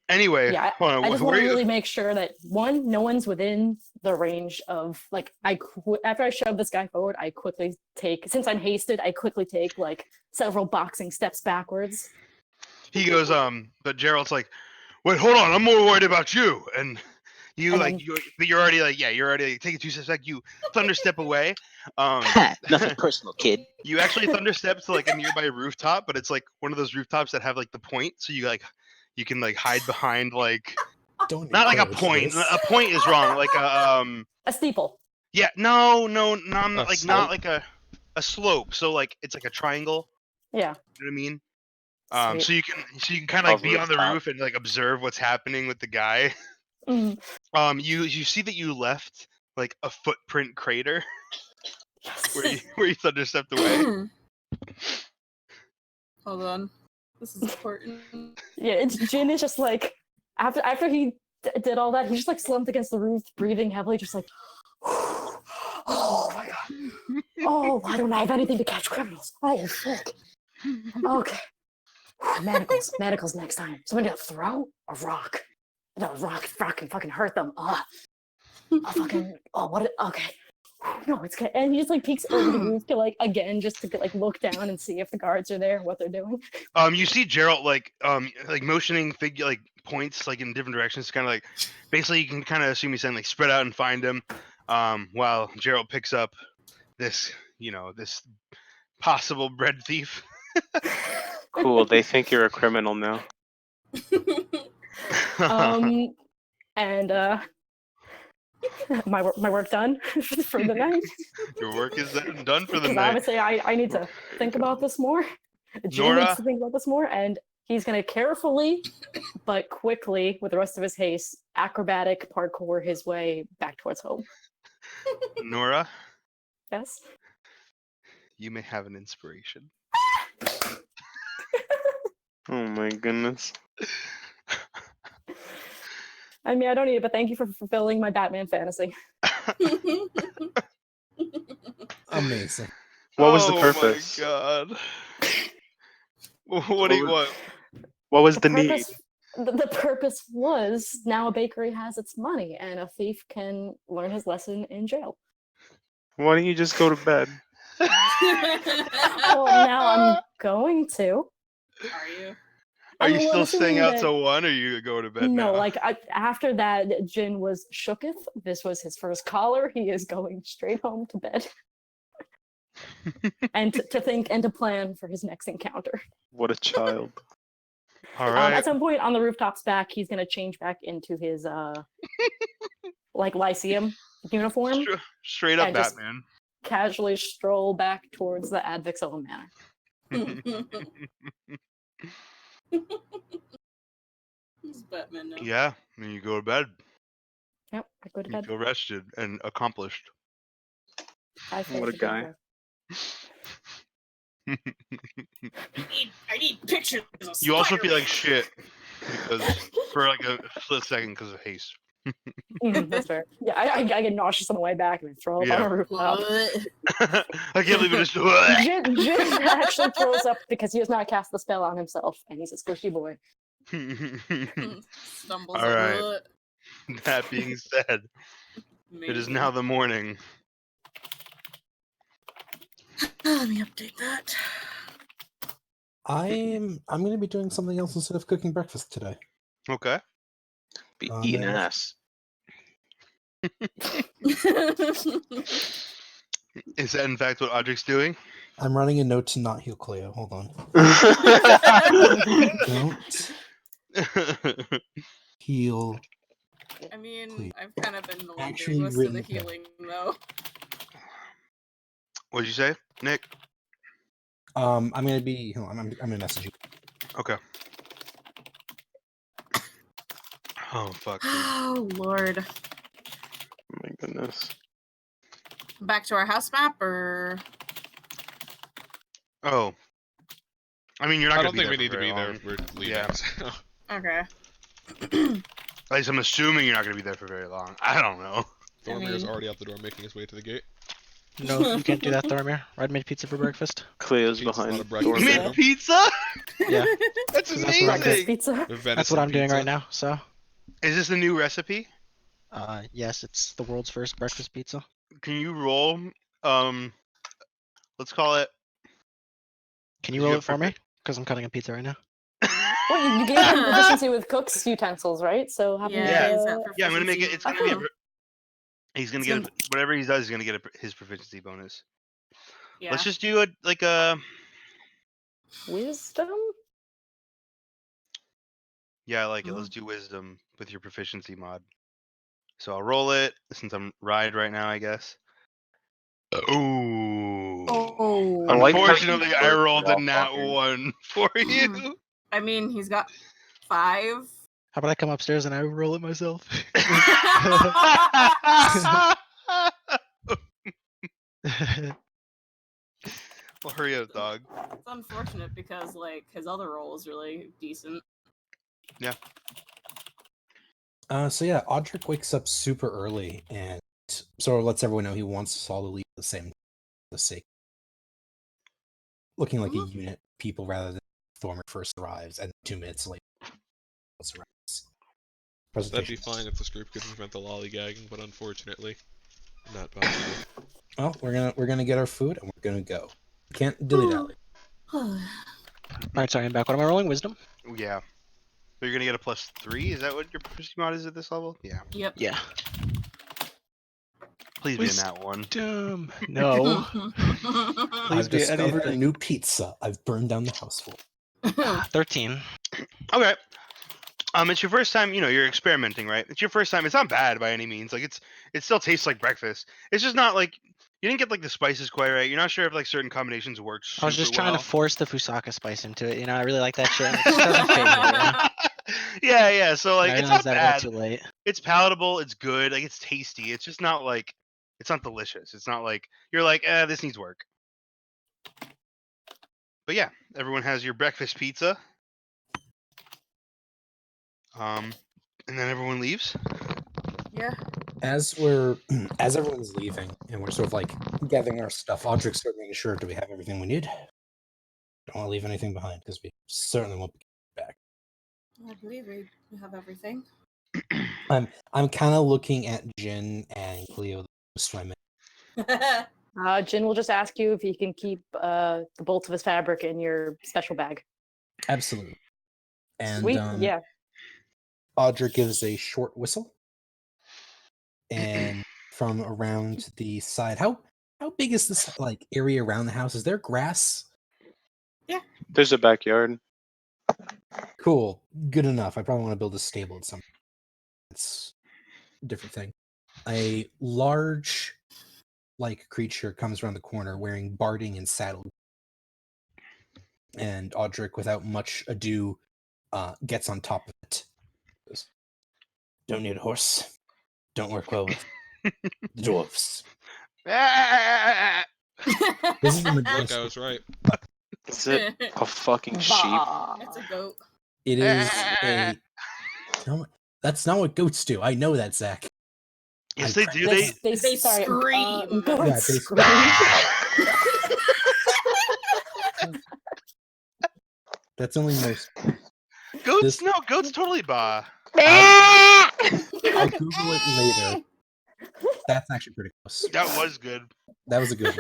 Anyway, Yeah, hold on, I just where want to you- really make sure that one, no one's within the range of like after I shove this guy forward, I quickly take, since I'm hasted, I quickly take like several boxing steps backwards. he goes, but Gerald's like, wait, hold on, I'm more worried about you. And you And like then- you're already like, you're already taking 2 steps back. You Thunderstep away. Nothing personal, kid. You actually Thunderstep to like a nearby rooftop, but it's like one of those rooftops that have like the point, so you can like hide behind like Don't not like a encourage point. this. A point is wrong. Like A steeple. yeah, no, I'm not A like slope? not like a slope. So like it's like a triangle. Yeah. You know what I mean? Sweet. So you can kind of like Of be on the rooftop. roof and like observe what's happening with the guy. Mm. You see that you left like a footprint crater Yes. where you Thunderstepped away. Hold on. This is important. Yeah, Jin is just like after he did all that, he just like slumped against the roof, breathing heavily, just like, oh my god, oh, why don't I have anything to catch criminals? Oh fuck. Okay, manacles next time. Somebody to throw a rock. No, rock can fucking hurt them. Okay. No, it's good. And he just like peeks over the roof to like again just to like look down and see if the guards are there, what they're doing. You see Gerald like motioning figure like points like in different directions, kind of like basically you can kind of assume he's saying like spread out and find him. While Gerald picks up this this possible bread thief. Cool. They think you're a criminal now. And my work done for the night. Your work is done for the Because night. obviously I need to think about this more. Jim Nora? needs to think about this more, and he's gonna carefully but quickly, with the rest of his haste, acrobatic parkour his way back towards home. Nora, Yes. you may have an inspiration. Oh my goodness. I mean, I don't need it, but thank you for fulfilling my Batman fantasy. Amazing. What was the purpose? Oh my god. What do you want? What was the need? purpose, the purpose was now a bakery has its money, and a thief can learn his lesson in jail. Why don't you just go to bed? Well, now I'm going to. Are you? Are you I'm still assuming staying out that- till 1 or you go to bed now? No, like after that, Jin was shooketh. This was his first caller. He is going straight home to bed, and to think and to plan for his next encounter. What a child. All right. At some point on the rooftops back, he's gonna change back into his like Lyceum uniform, Straight up and just- Batman. casually stroll back towards the Advixola Manor. He's Batman now. Yeah, and you go to bed. Yep, I go to You bed. feel rested and accomplished. I What a finished guy. the I need pictures of You also feel Spider-Man. like shit because for like a split second because of haste. That's fair. Yeah, I get nauseous on the way back and then throw up Yeah. on a rooftop. I can't believe it just. Jin actually throws up because he has not cast the spell on himself, and he's a squishy boy. Stumbles All right. over it. That being said, it is now the morning. Let me update that. I'm going to be doing something else instead of cooking breakfast today. Okay. Be Oh, eating man. ass. Is that in fact what Audric's doing? I'm running a note to not heal Cleo. Hold on. Don't heal. I mean, Please. I've kind of been the one Actually doing most of the written down. healing, though. What'd you say, Nick? I'm going to be. Hold on, I'm going to message you. Okay. Oh fuck. dude. Oh, Lord. Oh my goodness. Back to our house map, or... Oh. I mean, you're not I gonna don't be think we there need for to be very there. long. We're leaving. Yeah. so. Okay. At least I'm assuming you're not gonna be there for very long. I don't know. Thormir's mean- already out the door making his way to the gate. No, you can't do that, Thormir. Red made pizza for breakfast. Cleo's Pizza's behind. not a breakfast You Thormir. made pizza? Yeah, That's So that's what I'm amazing. doing. Pizza. A venison that's what I'm doing pizza. right now. So, Is this the new recipe? yes, it's the world's first breakfast pizza. Can you roll? Let's call it. Can Did you you roll have it for me? Because I'm cutting a pizza right now. Well, you gave him proficiency with cooks utensils, right? So have him Yeah, make he's a- at Yeah, I'm gonna make it. It's gonna be. proficiency. He's gonna It's get gonna- whatever he does. He's gonna get his proficiency bonus. Yeah. Let's just do a. wisdom. Yeah, I like it. Let's do wisdom with your proficiency mod. So I'll roll it since I'm ride right now, I guess. Ooh. Oh. I like how Unfortunately, you I work rolled a while nat talking. 1 for you. I mean, he's got 5. How about I come upstairs and I roll it myself? Well, hurry up, dog. It's unfortunate because like his other role is really decent. So yeah, Audric wakes up super early and sort of lets everyone know he wants us all to leave at the same the sake. Looking like a unit of people rather than Thormer first arrives and 2 minutes later arrives. That'd be fine if this group could prevent the lollygagging, but unfortunately, not possible. Well, we're gonna get our food and we're gonna go. Can't dilly dally. Alright, sorry, I'm back. What am I rolling? Wisdom? Yeah. So you're gonna get a +3. Is that what your proficiency mod is at this level? Yeah. Yep. Yeah. Please be in that one. Wisdom. No. I've be discovered a anything. new pizza. I've burned down the house for. 13. Okay. It's your first time. You're experimenting, right? It's your first time. It's not bad by any means. Like it still tastes like breakfast. It's just not like you didn't get like the spices quite right. You're not sure if like certain combinations work. I was just super trying well. to force the Fusaka spice into it. I really like that shit. And it just doesn't fit here. Yeah. So like, I it's realized not that a bad. little too late. It's palatable. It's good. Like it's tasty. It's just not like it's not delicious. It's not like you're like, this needs work. But yeah, everyone has your breakfast pizza. And then everyone leaves. Yeah. As everyone's leaving and we're sort of like gathering our stuff, Audric's sort of making sure, do we have everything we need? Don't want to leave anything behind because we certainly won't be back. I believe we have everything. I'm kind of looking at Jin and Cleo swimming. Jin will just ask you if he can keep the bolts of his fabric in your special bag. Absolutely. And Sweet, yeah. Audric gives a short whistle, and from around the side, how big is this like area around the house? Is there grass? There's a backyard. Cool, good enough. I probably want to build a stable at some. It's a different thing. A large, like creature comes around the corner wearing barding and saddle, and Audric, without much ado, gets on top of it. Goes, don't need a horse. Don't work well with the dwarves. This is the Look, majority. I was right. Is it a fucking sheep? It's a goat. It is a. No, that's not what goats do. I know that, Zach. Yes, I- they do. They sorry, scream. goats Yeah, they scream. That's only most. Goats? This- No, goats totally bah. I'll Google it later. That's actually pretty close. That was good. That was a good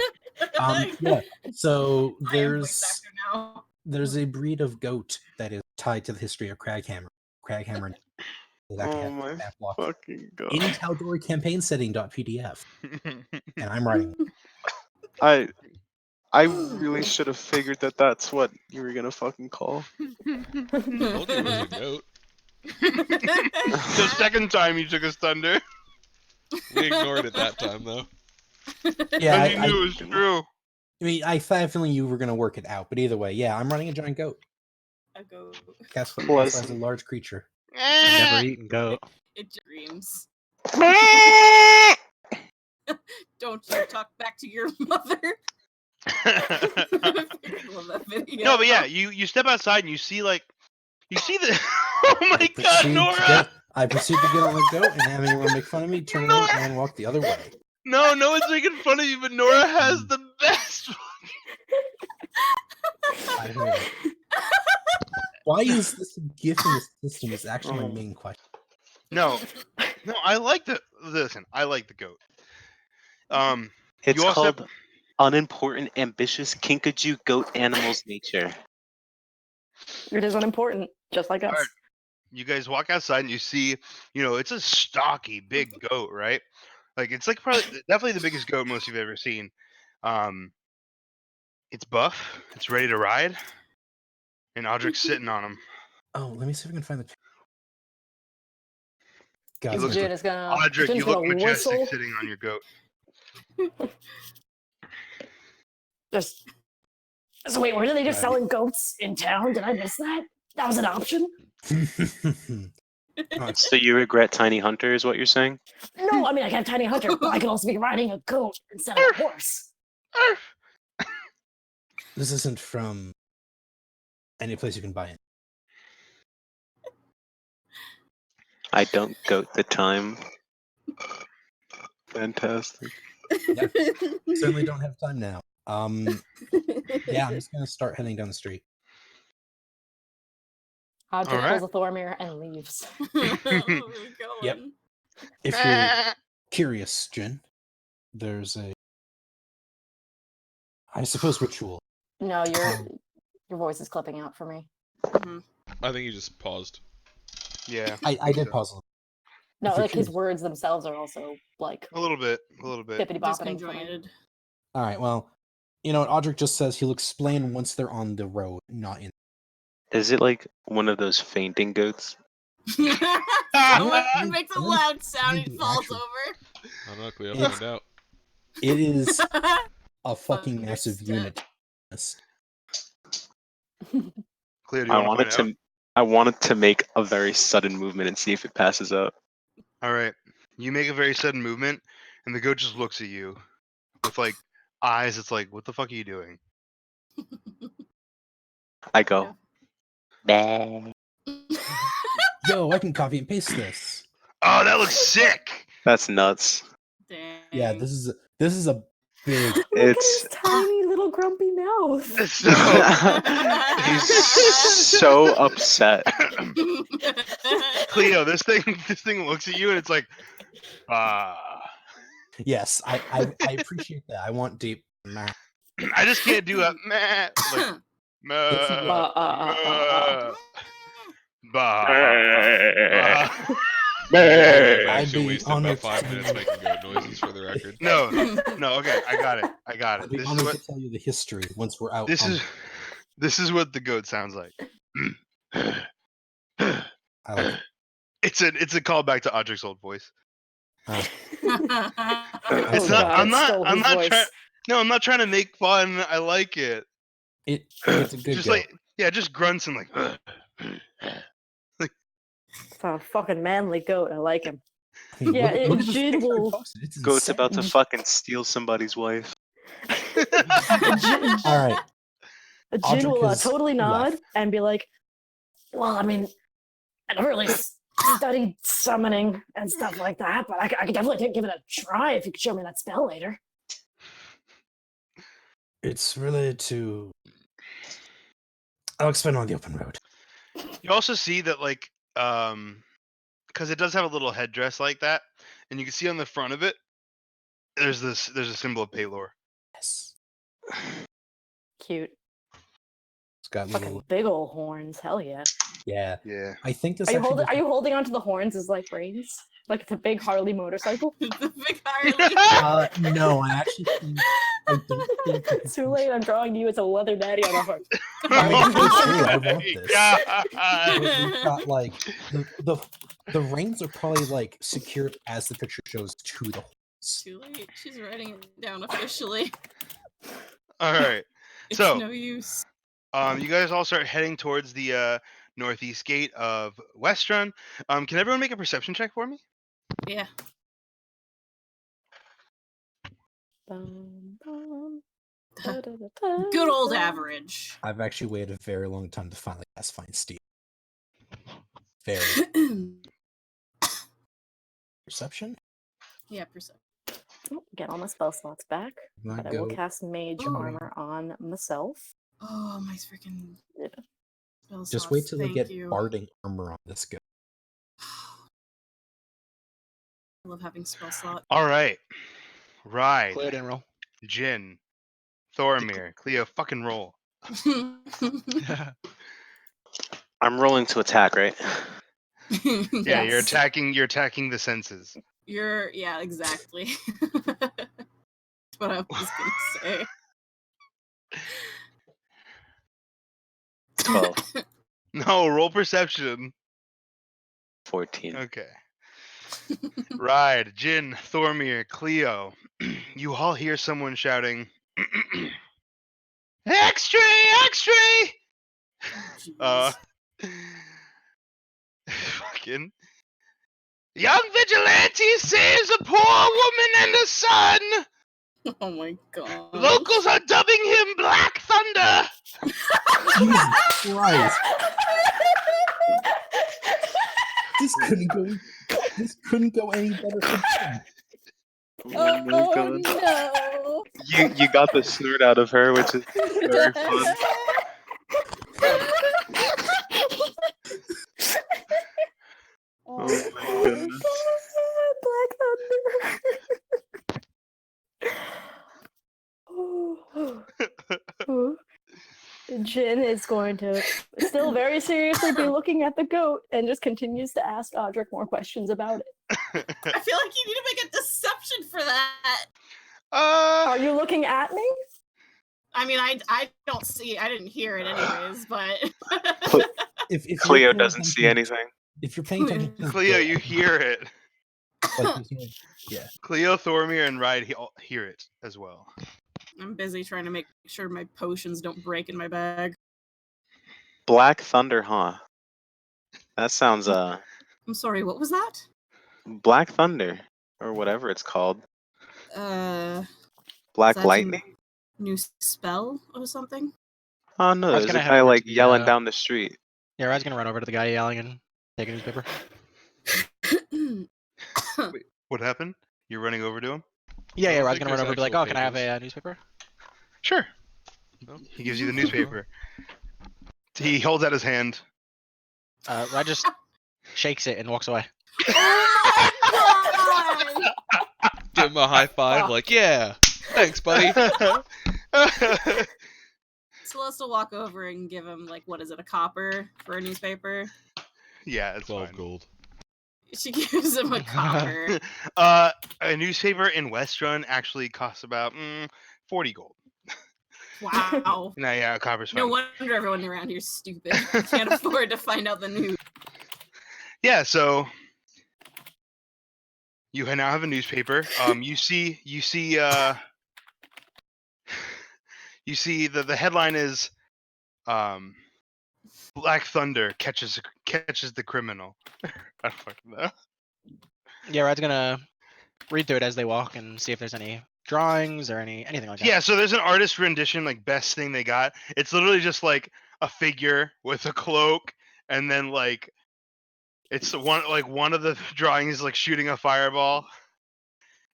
one. Yeah. So I am voice there's actor now. there's a breed of goat that is tied to the history of Craghammer. Craghammer. Is actually Oh have my that block fucking god. in Tal'Dorei campaign setting.pdf, and I'm writing. I really should have figured that that's what you were gonna fucking call. Told you it was a goat. The second time you took us thunder. We ignored it that time, though. Yeah, And you knew it was true. I mean, I had a feeling you were gonna work it out, but either way, yeah, I'm running a giant goat. A goat. Casper Plus- is a large creature. I've never eaten goat. It just screams. Don't you talk back to your mother. I love that video. No, but yeah, you step outside and you see the. Oh my god, Nora! I proceed to get on the goat, and having everyone make fun of me, turn around and walk the other way. No, no one's making fun of you, but Nora has the best one. I heard it. Why is this a gift in the system is actually my main question. No, I like the listen. I like the goat. It's you also called Unimportant, Ambitious Kinkajou Goat Animals Nature. It is unimportant, just like us. Alright. You guys walk outside and you see, it's a stocky big goat, right? Like it's like definitely the biggest goat most you've ever seen. It's buff, it's ready to ride, and Audric's sitting on him. Oh, let me see if I can find the. You Guys, look, June is gonna. Audric, June's you look gonna majestic whistle. sitting on your goat. Just. So wait, were they just selling goats in town? Did I miss that? That was an option. So you regret Tiny Hunter, is what you're saying? No, I mean I can have Tiny Hunter, but I could also be riding a goat instead of a horse. This isn't from any place you can buy it. I don't goat the time. Fantastic. Yep. Certainly don't have time now. Yeah, I'm just gonna start heading down the street. Hodgkin Alright. pulls a Thormir and leaves. Where are we Yep. going? If you're curious, Jin, there's a, I suppose, ritual. No, your voice is clipping out for me. I think you just paused. Yeah. I did pause a little. No, If you're like his curious- words themselves are also like A little bit. bippity bopping for me. Disconjointed. All right, well, you know what Audric just says he'll explain once they're on the road, not in. Is it like one of those fainting goats? Someone makes a loud sound and the falls actual- over. Ironically, I'll It's- find out. It is a fucking massive Understood. unit. Cleo, do you I want to find out? I wanted to make a very sudden movement and see if it passes up. All right. You make a very sudden movement, and the goat just looks at you with like eyes. It's like, what the fuck are you doing? I go. "Bah." Yo, I can copy and paste this. Oh, that looks sick. That's nuts. Dang. Yeah, this is a big. Look It's- at his tiny little grumpy mouth. So, He's so upset. Cleo, this thing looks at you and it's like, ah. Yes, I appreciate that. I want deep math. I just can't do a meh. Like, bah, I I'd actually be wasted about honored 5 to- minutes making goat noises for the record. No, okay, I got it. I'd be This is honored what to tell you the history once we're out. this is what the goat sounds like. I like it. It's a callback to Audric's old voice. Uh, It's Oh, not. God, I'm not. stole I'm his not voice. trying. No, I'm not trying to make fun. I like it. it's a good Just go. like just grunts and like. It's a fucking manly goat. I like him. Hey, Yeah, look at this Jin picture I will- posted. It's Goat's insane. about to fucking steal somebody's wife. All right. Jin Audric will has totally nod left. and be like, "Well, I mean, I never really studied summoning and stuff like that, but I could definitely give it a try if you could show me that spell later." It's related to. I'll explain on the open road. You also see that like because it does have a little headdress like that, and you can see on the front of it there's a symbol of Paylor. Yes. Cute. It's got Fucking little. big old horns. Hell yeah. Yeah. Yeah. I think this. Are you actually holding? does- Are you holding onto the horns as like reins? Like it's a big Harley motorcycle? the big Harley. No, I actually think. I don't think. It's too late. I'm drawing you as a leather daddy on a horse. I want my this. God. We've got like the reins are probably like secured as the picture shows to the horse. Too late. She's writing it down officially. All right. It's So no use. you guys all start heading towards the northeast gate of Westrun. Can everyone make a perception check for me? Yeah. Bum, bum, Good da-da-da-da, old da. average. I've actually waited a very long time to finally cast Find Steel. Very Yeah, perception. percent. Get all my spell slots back. My But I will goat. cast Mage Ooh. Armor on myself. Oh, my freaking Yeah. spell Just slots. wait till I Thank get you. barding armor on this guy. I love having spell slot. All right. Ride. Cleo didn't roll. Jin. Thoromir. Cleo, fucking roll. I'm rolling to attack, right? Yeah, Yes. you're attacking. You're attacking the senses. Yeah, exactly. That's what I was gonna say. 12, No, roll perception. 14. Okay. Ride. Jin. Thoromir. Cleo. You all hear someone shouting, "X-ray! X-ray!" Jeez. Fucking. Young vigilante saves a poor woman and a son. Oh my god. Locals are dubbing him Black Thunder. Jesus Christ! This couldn't go any better for Jim. Oh my god. no! You got the snort out of her, which is very fun. Oh my goodness. Black Thunder. Jin is going to still very seriously be looking at the goat and just continues to ask Audric more questions about it. I feel like you need to make a deception for that. Are you looking at me? I mean, I don't see. I didn't hear it anyways, but If you're Cleo paying doesn't see attention- anything. If you're paying attention, to the Cleo, goat, you hear it. like, you hear- yeah. Cleo, Thoromir, and Ride hear it as well. I'm busy trying to make sure my potions don't break in my bag. Black Thunder, huh? That sounds I'm sorry. What was that? Black Thunder or whatever it's called. Is Black that a Lightning. new spell or something? Oh no, I was there's a gonna head guy over like to the, yelling down the street. Yeah, I was gonna run over to the guy yelling and take a newspaper. Wait, what happened? You're running over to him? Yeah, I I don't was think gonna run there's over and be like, actual oh, can I have papers. a newspaper? Sure. No? He gives you the newspaper. He holds out his hand. Raj just shakes it and walks away. Give him a high five, like, yeah, thanks, buddy. Celeste will walk over and give him, like, what is it, a copper for a newspaper? Yeah, it's 12 fine. gold. She gives him a copper. A newspaper in Westrun actually costs about 40 gold. Wow. No, yeah, a copper's fine. No wonder everyone around here's stupid. Can't afford to find out the news. Yeah, so you now have a newspaper. You see the headline is Black Thunder catches the criminal. I don't fucking know. Yeah, Rad's gonna read through it as they walk and see if there's any drawings or anything like that. Yeah, so there's an artist rendition, like best thing they got. It's literally just like a figure with a cloak, and then like it's one of the drawings is like shooting a fireball,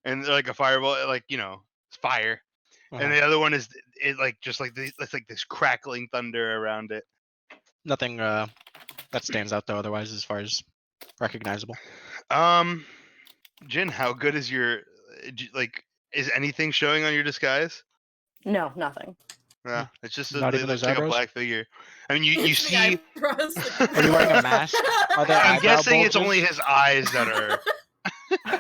and like a fireball, like it's fire, and the other one is it's like this crackling thunder around it. Nothing that stands out though. Otherwise, as far as recognizable. Jin, how good is your is anything showing on your disguise? No, nothing. Yeah, it's just Not it even looks those like a eyebrows? black figure. I mean, you It's the see. eyebrows. Are you wearing a mask? Are there I'm eyebrow guessing it's bulges? only his eyes that are.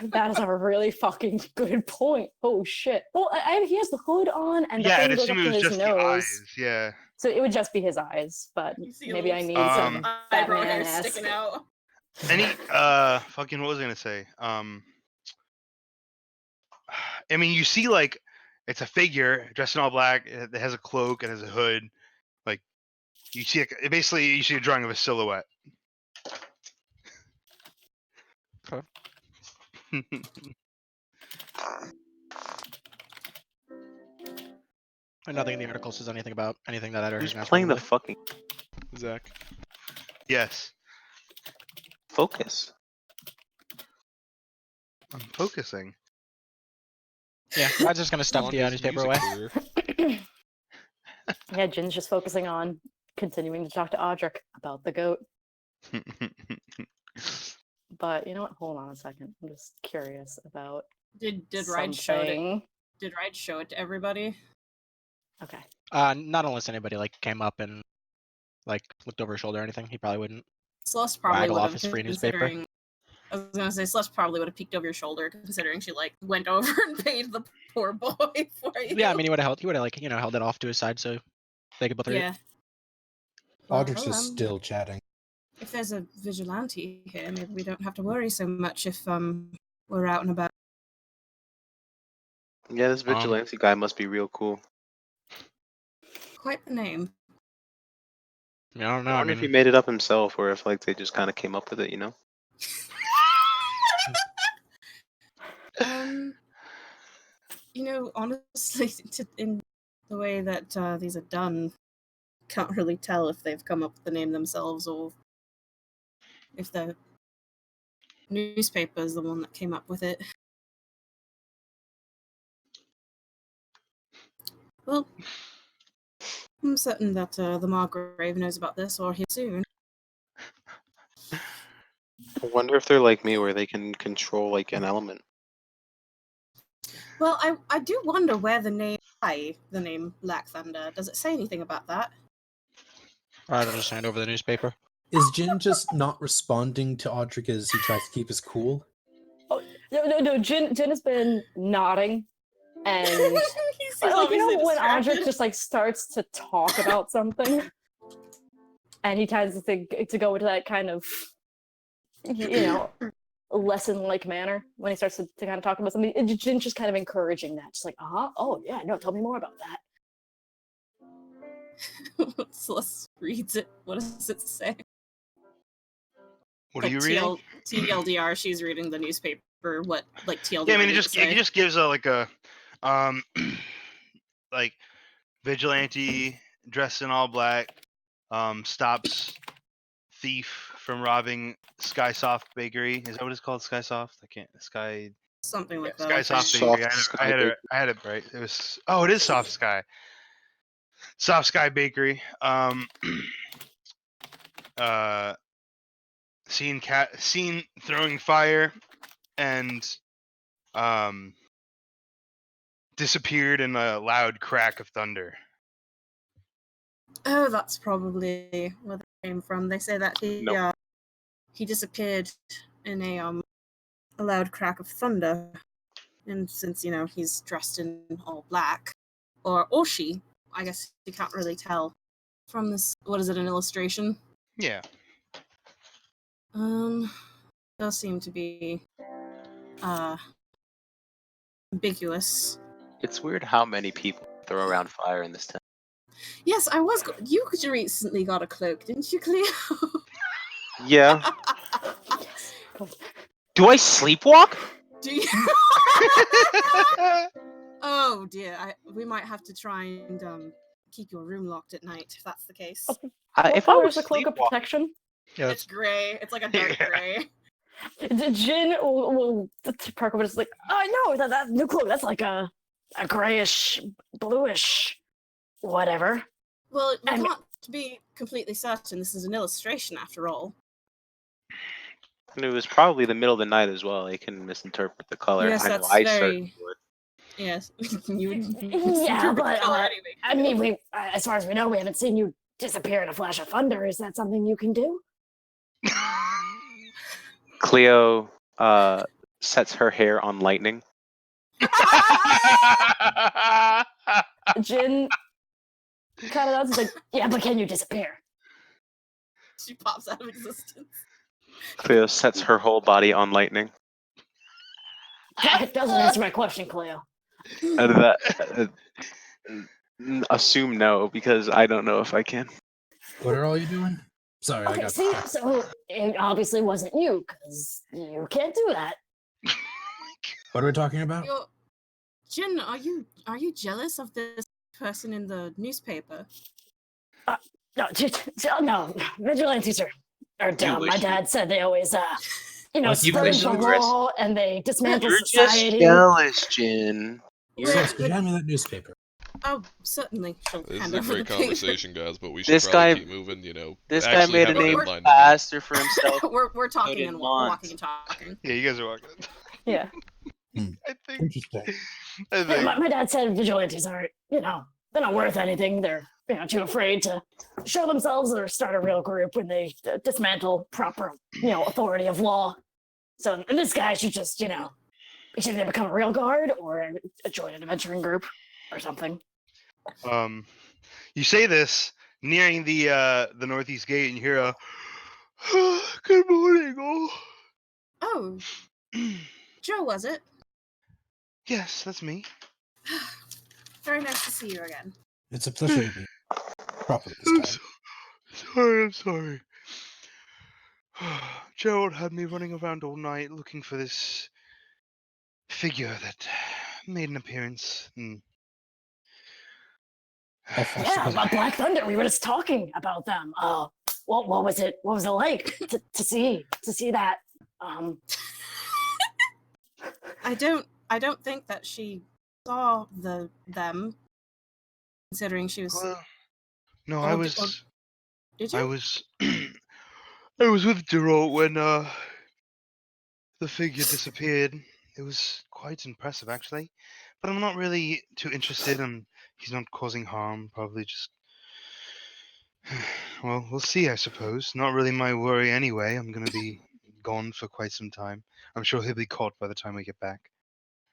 That is a really fucking good point. Oh shit. Well, he has the hood on and the Yeah, I'd thing goes up assume to it was his just the nose. eyes. Yeah. So it would just be his eyes, but You see a maybe I little need some eyebrow hair Batman-esque. sticking out. Any fucking what was I gonna say? I mean, you see like it's a figure dressed in all black. It has a cloak and has a hood. Like you see, basically you see a drawing of a silhouette. Okay. And nothing in the article says anything about anything that I'd Who's recognize. playing the probably. fucking Zach. Yes, focus? I'm focusing. Yeah, I'm just gonna stuff the Wanda's newspaper music away. career. Yeah, Jin's just focusing on continuing to talk to Audric about the goat. But you know what? Hold on a second. I'm just curious about Did Ride show it? something. Did Ride show it to everybody? Okay. Not unless anybody like came up and like looked over his shoulder or anything. He probably wouldn't Celeste probably waggle would off have, his free newspaper. considering. I was gonna say Celeste probably would have peeked over your shoulder, considering she like went over and paid the poor boy for you. Yeah, I mean, he would have like held it off to his side so they could both read it. Yeah. Audric's Well, is still chatting. if there's a vigilante here, maybe we don't have to worry so much if we're out and about. Yeah, this vigilante guy must be real cool. Quite the name. I don't know. I I wonder if he mean, made it up himself or if like they just kind of came up with it, you know? You know, honestly, in the way that these are done, can't really tell if they've come up with the name themselves or if the newspaper is the one that came up with it. Well, I'm certain that the Margrave knows about this or here soon. I wonder if they're like me where they can control like an element. Well, I do wonder where the name Black Thunder. Does it say anything about that? Alright, I'll just hand over the newspaper. Is Jin just not responding to Audric as he tries to keep his cool? Oh no! Jin has been nodding, and He's like, you know obviously when Audric distracted. just like starts to talk about something, and he tends to go into that kind of, you know, lesson-like manner when he starts to kind of talk about something. Jin's just kind of encouraging that, just like, oh yeah, no, tell me more about that. Celeste reads it. What does it say? What are you reading? TLDR, she's reading the newspaper. What, like, TLDR? Yeah, I mean, did it just gives a like vigilante dressed in all black, stops thief from robbing Skysoft Bakery. Is that what it's called? Skysoft? I can't. something like that. Skysoft Soft Bakery. Sky I had it right. It was. Oh, it is Soft Sky. Soft Sky Bakery. Seen throwing fire and disappeared in a loud crack of thunder. Oh, that's probably where they came from. They say that he disappeared in a loud crack of thunder, and since he's dressed in all black, or she, I guess you can't really tell from this. What is it? An illustration? Yeah. Does seem to be ambiguous. It's weird how many people throw around fire in this town. Yes, I was. You recently got a cloak, didn't you, Cleo? Yeah. Do I sleepwalk? Do you? Oh dear, we might have to try and keep your room locked at night if that's the case. If I What was color is the cloak of sleepwalking, protection? Yeah, It's gray. It's like a dark gray. Jin will perk up and it's like, oh no, that new cloak, that's like a grayish, bluish, whatever. Well, we can't be completely certain. This is an illustration, after all. and it was probably the middle of the night as well. They can misinterpret the color. Yes, I know that's I very- certainly would. Yes, you would. Yeah, but anyway. I mean, we as far as we know, we haven't seen you disappear in a flash of thunder. Is that something you can do? Cleo sets her hair on lightning. Jin kind of nods, like, yeah, but can you disappear? She pops out of existence. Cleo sets her whole body on lightning. That doesn't answer my question, Cleo. Out of that, assume no, because I don't know if I can. What are all you doing? Sorry, I Okay, got see, so it obviously wasn't you, because you can't do that. What are we talking about? Jin, are you jealous of this person in the newspaper? No, vigilantes are dumb. My dad said they always, you spread wish the you were- law and they dismantle You're society. just jealous, Jin. Celeste, could you hand me that newspaper? Oh, certainly. She'll This is hand a over the great paper. conversation, guys, but we should This probably guy- keep moving. You know, This guy actually made a have a name deadline to meet. faster for himself. We're talking did and Mont. walking and talking. Yeah, you guys are walking. Yeah. I think. Interesting. I Yeah, think. my dad said vigilantes aren't, they're not worth anything. They're, too afraid to show themselves or start a real group when they dismantle proper, authority of law. So this guy should just, he should either become a real guard or join an adventuring group or something. You say this nearing the northeast gate, and you hear a "Good morning, all." Oh, Joe, was it? Yes, that's me. Very nice to see you again. It's a pleasure to meet you. Properly I'm this time. sorry. I'm sorry. Gerald had me running around all night looking for this figure that made an appearance. I Yeah, suppose about Black Thunder. We were just talking about them. What was it? What was it like to see that? I don't think that she saw them, considering she was. Well, no, Or I d- was. or- Did you? I was. I was with Gerald when the figure disappeared. It was quite impressive, actually. But I'm not really too interested in. He's not causing harm. Probably just. Well, we'll see, I suppose. Not really my worry anyway. I'm gonna be gone for quite some time. I'm sure he'll be caught by the time we get back.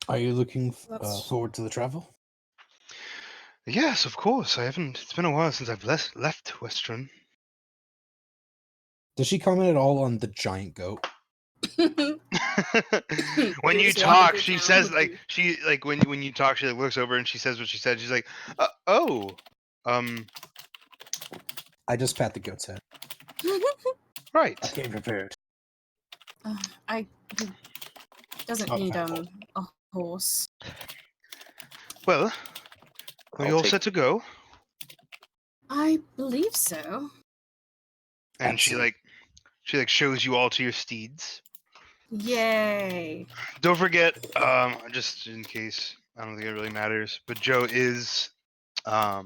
Are you looking That's- forward to the travel? Yes, of course. I haven't. It's been a while since I've left Western. Does she comment at all on the giant goat? When you Just talk, walking she through says town. when you talk, she looks over and she says what she said. She's like, oh, I just pat the goat's head. right. I came prepared. He doesn't Oh, need my a horse. Well, are you I'll all take- set to go? I believe so. And she shows you all to your steeds. Yay! Don't forget, just in case, I don't think it really matters, but Joe does have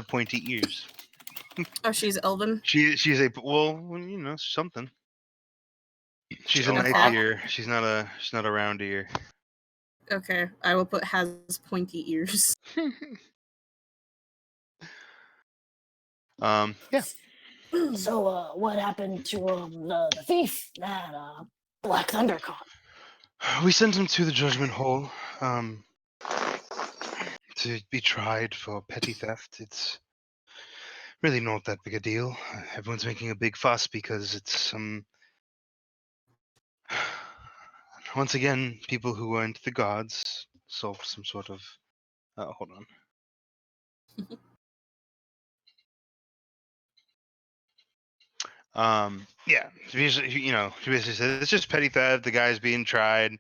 pointy ears. Oh, she's elven. She's a something. She's a Joe nice Pop. ear. She's not a round ear. Okay, I will put has pointy ears. Yeah. So, what happened to the thief that Black Thunder caught? We sent him to the Judgment Hall, to be tried for petty theft. It's really not that big a deal. Everyone's making a big fuss because it's once again, people who weren't the gods solved some sort of. Hold on. Yeah, she basically said it's just petty theft. The guy's being tried.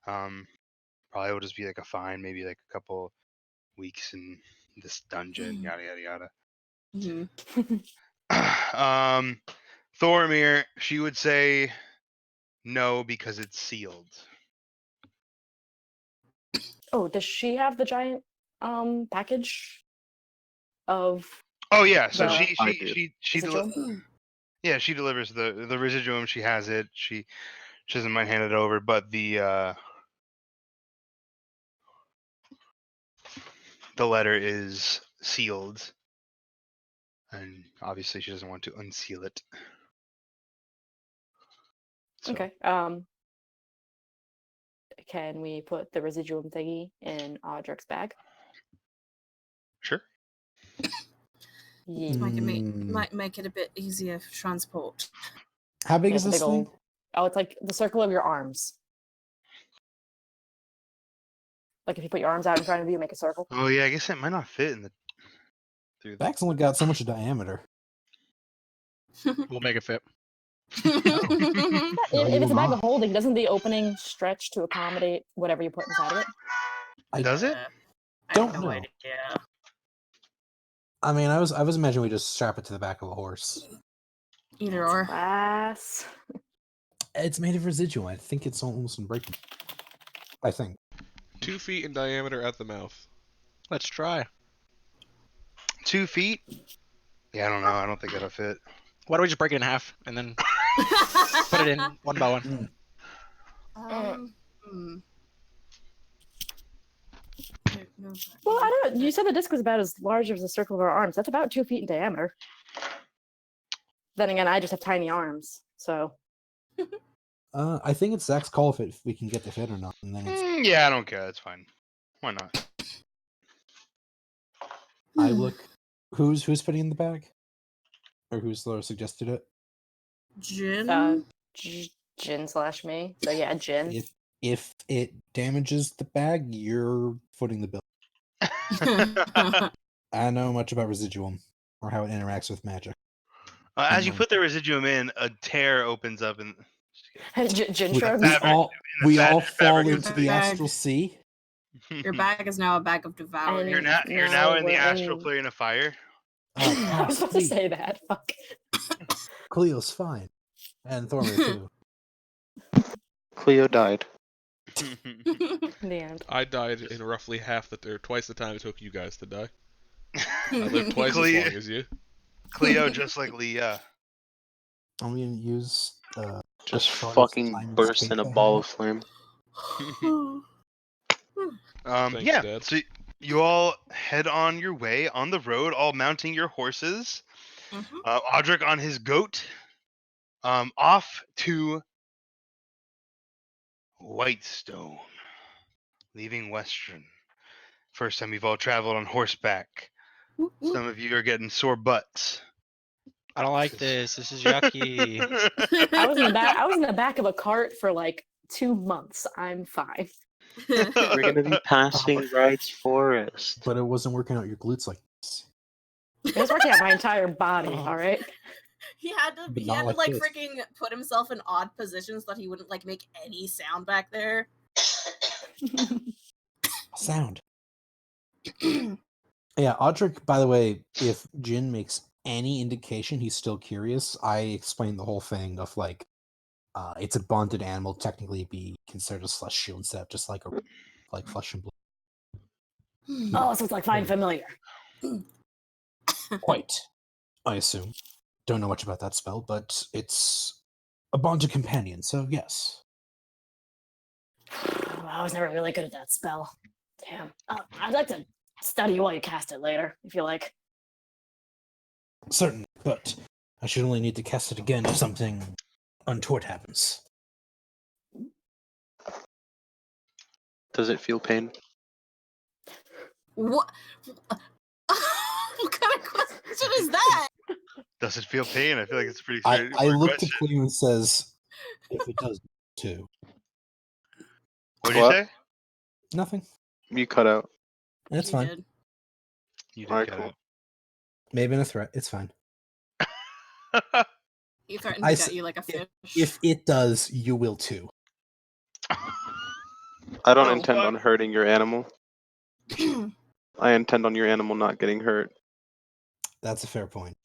Probably will just be like a fine, maybe like a couple weeks in this dungeon, yada yada yada. Mm-hmm. Thoromir, she would say no because it's sealed. Oh, does she have the giant package of Oh yeah, so The- she I she do. she she residuum? yeah, she delivers the residuum. She has it. She doesn't mind handing it over, but the letter is sealed, and obviously she doesn't want to unseal it. So, Okay. Can we put the residuum thingy in Audric's bag? Sure. Yeah. Might make it a bit easier for transport. How big Yeah, is it's a this big thing? old. Oh, it's like the circle of your arms. Like if you put your arms out in front of you, make a circle. Oh yeah, I guess it might not fit in through the. Bag's only got so much diameter. We'll make it fit. If it's a bag will of holding, doesn't the opening stretch to accommodate whatever you put inside of it? Does it? I Don't have no know. idea. I mean, I was imagining we just strap it to the back of a horse. Either or. Class. It's made of residuum. I think it's almost unbreakable. I think. 2 feet in diameter at the mouth. Let's try. 2 feet? Yeah, I don't know. I don't think that'll fit. Why don't we just break it in half and then put it in one by one? Mm. Hmm. No, Well, I don't. You said the disc was about as large as the circle of our arms. That's about 2 feet in diameter. Then again, I just have tiny arms, so. I think it's Zach's call if we can get the fit or not, and then it's, Yeah, I don't care. That's fine. Why not? I look. Who's putting in the bag, or who's suggested it? Jin. Jin/me. So yeah, Jin. If it damages the bag, you're footing the bill. I don't know much about residuum or how it interacts with magic. As you put the residuum in, a tear opens up and Jin We, shrugs. we all fabric fall is into the bag. astral sea. Your bag is now a bag of devouring. You're now No, in the we're astral in- plane of fire. I was about to say that. Fuck. Cleo's fine, and Thormir too. Cleo died. In the end. I died in roughly twice the time it took you guys to die. I lived twice as Cleo- long as you. Cleo, just like Leah. I'm gonna use Just short as fucking time as burst in a space I ball have. of flame. Thanks, Yeah. Dad. So you all head on your way on the road, all mounting your horses. Mhm. Audric on his goat. Off to Whitestone, leaving Western. First time you've all traveled on horseback. Some of you are getting sore butts. I don't like this. This is yucky. I was in the back. I was in the back of a cart for like 2 months. I'm fine. We're gonna be passing Wright's Forest. But it wasn't working out your glutes like this. It was working out my entire body. Oh. All right. He had to. But He not had to like like this. freaking put himself in odd positions so that he wouldn't like make any sound back there. Sound. Yeah, Audric, by the way, if Jin makes any indication he's still curious, I explained the whole thing of like, it's a bonded animal, technically be considered a celestial instead of just like flesh and blood. Oh, so it's like fine familiar. Quite, I assume. Don't know much about that spell, but it's a bonded companion, so yes. I was never really good at that spell. Damn. I'd like to study while you cast it later, if you like. Certain, but I should only need to cast it again if something untoward happens. Does it feel pain? What? What kind of question is that? Does it feel pain? I feel like it's a pretty I straightforward looked question. at Cleo and says, if it does too. What did you What? say? Nothing. You cut out. That's You fine. did. You Alright, cut cool. Maybe in a threat. It's fine. out. He threatened I to s- get you like a fish. If it does, you will too. I don't Oh, intend fuck. on hurting your animal. I intend on your animal not getting hurt. That's a fair point.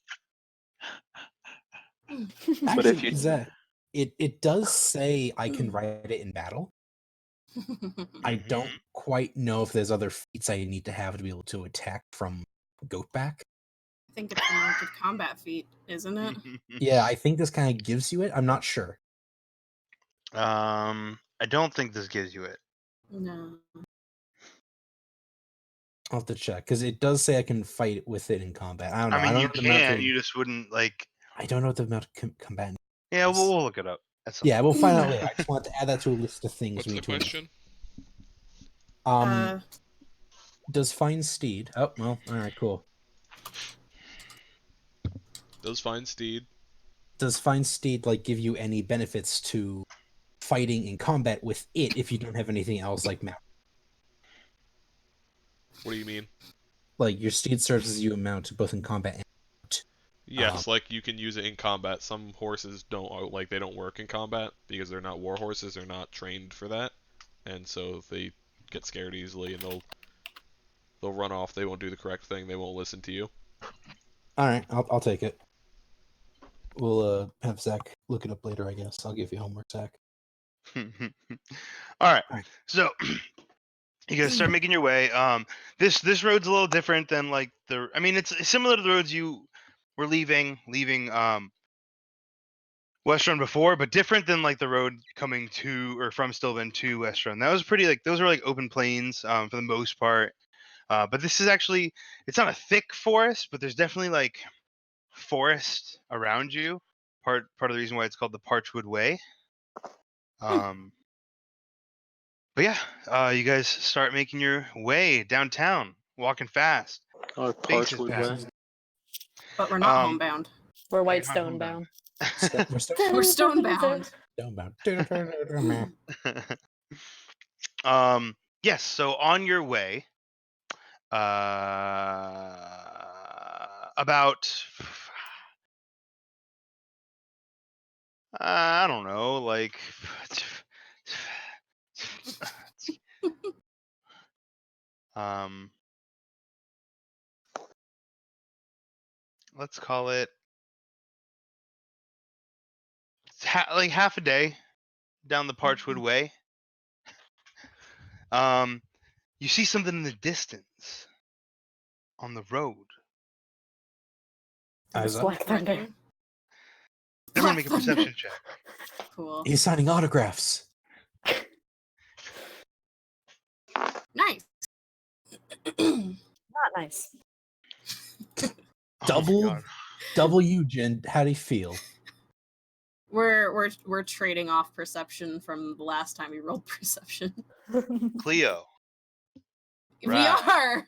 But Actually, if you- Zach, it does say I can ride it in battle. I don't quite know if there's other feats I need to have to be able to attack from goat back. I think it's the mounted combat feat, isn't it? Yeah, I think this kind of gives you it. I'm not sure. I don't think this gives you it. No. I'll have to check because it does say I can fight with it in combat. I don't know. I mean, don't you know what the amount can. of- You just wouldn't like. I don't know what the amount of combat. Yeah, we'll look it up. That's Yeah, we'll find out later. I just want to add that to a list of things What's we the need to. question? Does find steed? Oh well, all right, cool. Does find steed. Does find steed like give you any benefits to fighting in combat with it if you don't have anything else like mount? What do you mean? Like your steed serves as you a mount both in combat and mount. Yes, like you can use it in combat. Some horses don't they don't work in combat because they're not war horses. They're not trained for that, and so they get scared easily and they'll run off. They won't do the correct thing. They won't listen to you. All right, I'll take it. We'll have Zach look it up later. I guess I'll give you homework, Zach. All right. Alright. So You guys start making your way. This road's a little different than like the. I mean, it's similar to the roads you were leaving West Run before, but different than like the road coming to or from Stillben to West Run. That was pretty like those were like open plains for the most part. But this is actually it's not a thick forest, but there's definitely like forest around you. Part of the reason why it's called the Parchwood Way. But yeah, you guys start making your way downtown, walking fast. Or Faces Parchwood pass. Way. But we're not Um, homebound. We're you're white not stone homebound. bound. We're still We're stone bound. stonebound. Yes. So on your way, about I don't know, like let's call it like half a day down the Parchwood Way. You see something in the distance on the road. Eyes up. Black Thunder. Threatening. Everyone Black make a Thunder. perception check. Cool. He's signing autographs. Nice. Not nice. Oh my Double you, Jen. How do you feel? We're trading off perception from the last time we rolled perception. God. Cleo. We Right. are.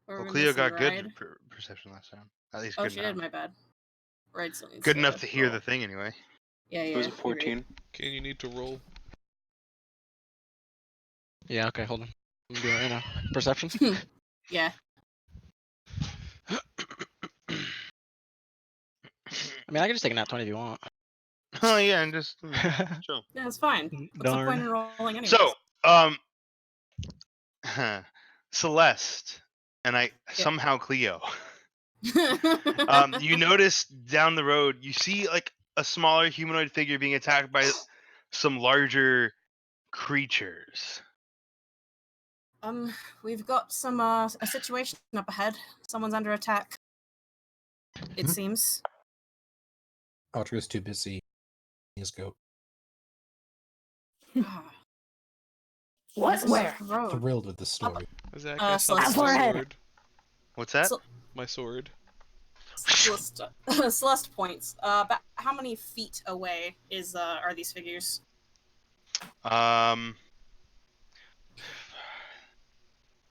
Well, Cleo got good perception last time. At least Oh, good she enough. did. My bad. Right. So Good enough to hear the thing anyway. Yeah, yeah. It was a you're right. 14. Okay, you need to roll. Yeah, okay, hold on. I'm doing it right now. Perception? Yeah. I mean, I can just take a nat 20 if you want. Oh yeah, and just chill. Yeah, it's fine. What's the point in rolling anyway? So, Celeste and I somehow Cleo. You notice down the road, you see like a smaller humanoid figure being attacked by some larger creatures. We've got some a situation up ahead. Someone's under attack. It seems. Ultra's too busy. His goat. What? Where? Thrilled with the story. Zach, I saw Celeste. my Forehead. sword. What's that? My sword. Celeste points. About how many feet away are these figures?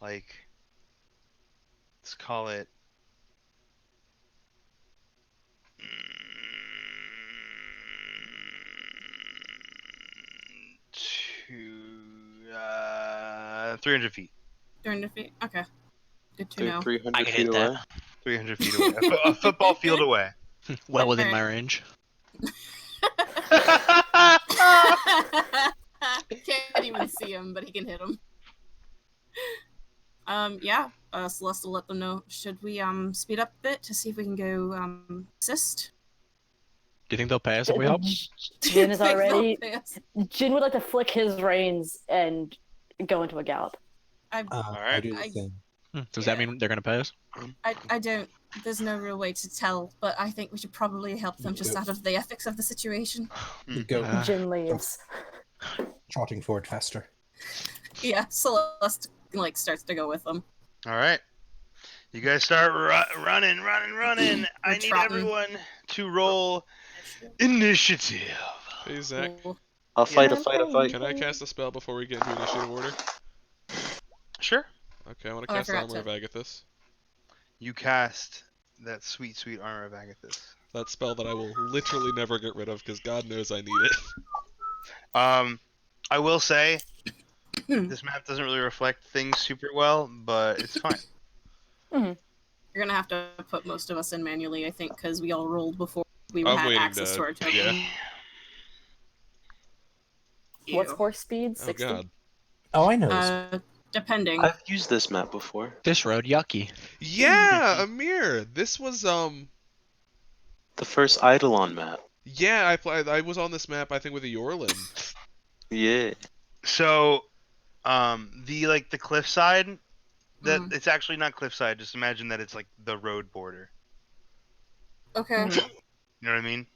Like, let's call it. To 300 feet. 300 feet. Okay. Good to They're know. 300 I can feet hit away. that. 300 feet away. A football field away. Well within Alright. my range. Can't even see him, but he can hit him. Yeah. Celeste will let them know. Should we speed up a bit to see if we can go assist? Do you think they'll pay us if we help? Jin is Think they'll already. pay us? Jin would like to flick his reins and go into a gallop. I I do the I- same. Does that mean they're gonna pay us? I don't. There's no real way to tell, but I think we should probably help them just Yeah. out of the ethics of the situation. The goat Jin leaves. trotting forward faster. Yeah, Celeste starts to go with them. All right. You guys start running. I need trotting. everyone to roll initiative. Hey, Zach. Cool. I'll fight Yeah. a fight a fight. Can I cast a spell before we get into initiative order? Sure. Okay, I want to Oh, I cast forgot Armor of to. Agathis. You cast that sweet Armor of Agathis. That spell that I will literally never get rid of because God knows I need it. I will say this map doesn't really reflect things super well, but it's fine. You're gonna have to put most of us in manually, I think, because we all rolled before we I'm had waiting access to our token. yeah. What's Ew. horse speed? Oh 60? God. Oh, I know this. Depending. I've used this map before. This road, yucky. Yeah, Amir. This was The first Eidolon map. Yeah, I was on this map I think with a Yorlin. Yeah. So The cliffside. That Mm. it's actually not cliffside. Just imagine that it's like the road border. Okay. Mhm. You know what I mean?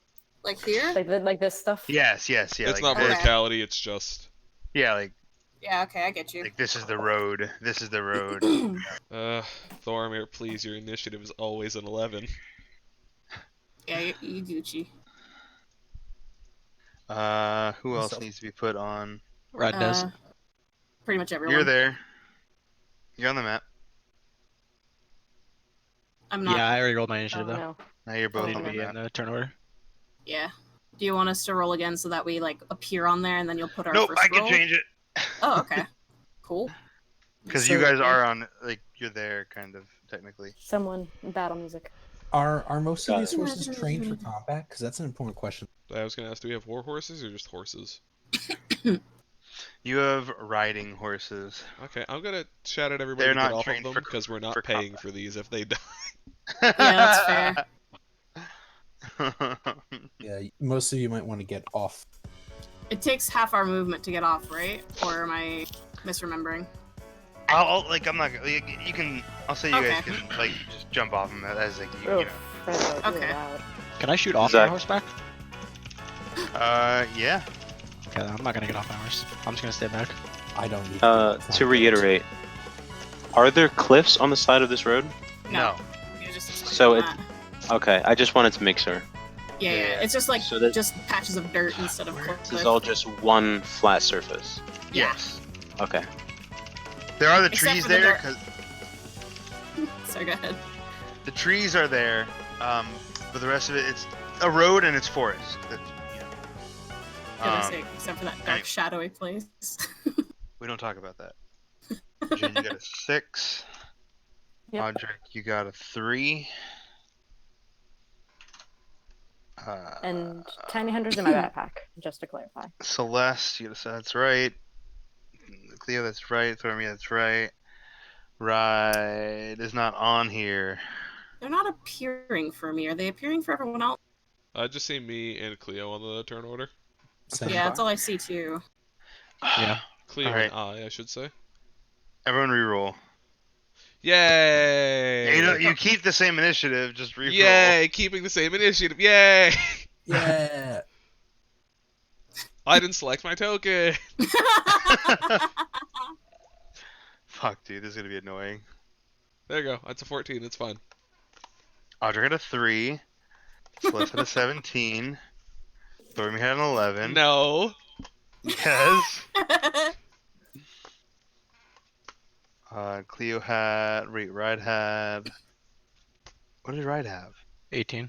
Like here? Like this stuff. Yes, yeah. It's Like not this. Okay. verticality. It's just. Yeah, like Yeah, okay, I get you. this is the road. This is the road. Thormir, please. Your initiative is always an 11. Yeah, you Gucci. Who else So- needs to be put on? Red does. Pretty much everyone. You're there. You're on the map. I'm not. Yeah, I already rolled my Oh, initiative though. no. Now you're both Need to on the be in map. the turn order. Yeah. Do you want us to roll again so that we like appear on there and then you'll put our Nope, first I can roll? change it. Oh, okay. Cool. Because So- you guys are on, like, you're there, kind of, technically. Someone battle music. Are most of Got these it. horses trained for combat? Because that's an important question. I was gonna ask, do we have war horses or just horses? You have riding horses. Okay, I'm gonna shout at everybody They're to get not off of trained them for- because we're not for paying combat. for these if they die. Yeah, that's fair. Yeah, most of you might want to get off. It takes half our movement to get off, right? Or am I misremembering? I'm not gonna, you can, I'll say you guys Okay. can, like, just jump off them as, like, you Oof, know. Fred, you're Okay. loud. Can I shoot off Zach. my horseback? Yeah. Okay, I'm not gonna get off my horse. I'm just gonna stay back. I don't need To reiterate, are there cliffs on the side of this road? No. Yeah, just So explain Okay, I just wanted to make sure. Yeah, it's just like So that- just patches of dirt instead of This is all just one flat surface. Yeah. Yes. Okay. There are the Except trees for the there, dirt. because So go ahead. the trees are there, but the rest of it, it's a road and it's forest. That's, you know. Gonna say, except for that dark, anyway. shadowy place. We don't talk about that. Jen, you got a 6. Yep. Audric, you got a 3. And tiny hunters in my backpack, just to clarify. Celeste, that's right. Cleo, that's right. Thormy, that's right. Right is not on here. They're not appearing for me. Are they appearing for everyone else? I just see me and Cleo on the turn order. Yeah, that's all I see too. Yeah. Cleo Alright. and I should say. Everyone reroll. Yay! You keep the same initiative, just reroll. Yay! Keeping the same initiative. Yay! Yeah. I didn't select my token. Fuck, dude, this is gonna be annoying. There you go. That's a 14. It's fine. Audrey had a 3. Celeste had a 17. Thormy had an 11. No. Yes. Cleo had. Wait, Ride had. What did Ride have? 18.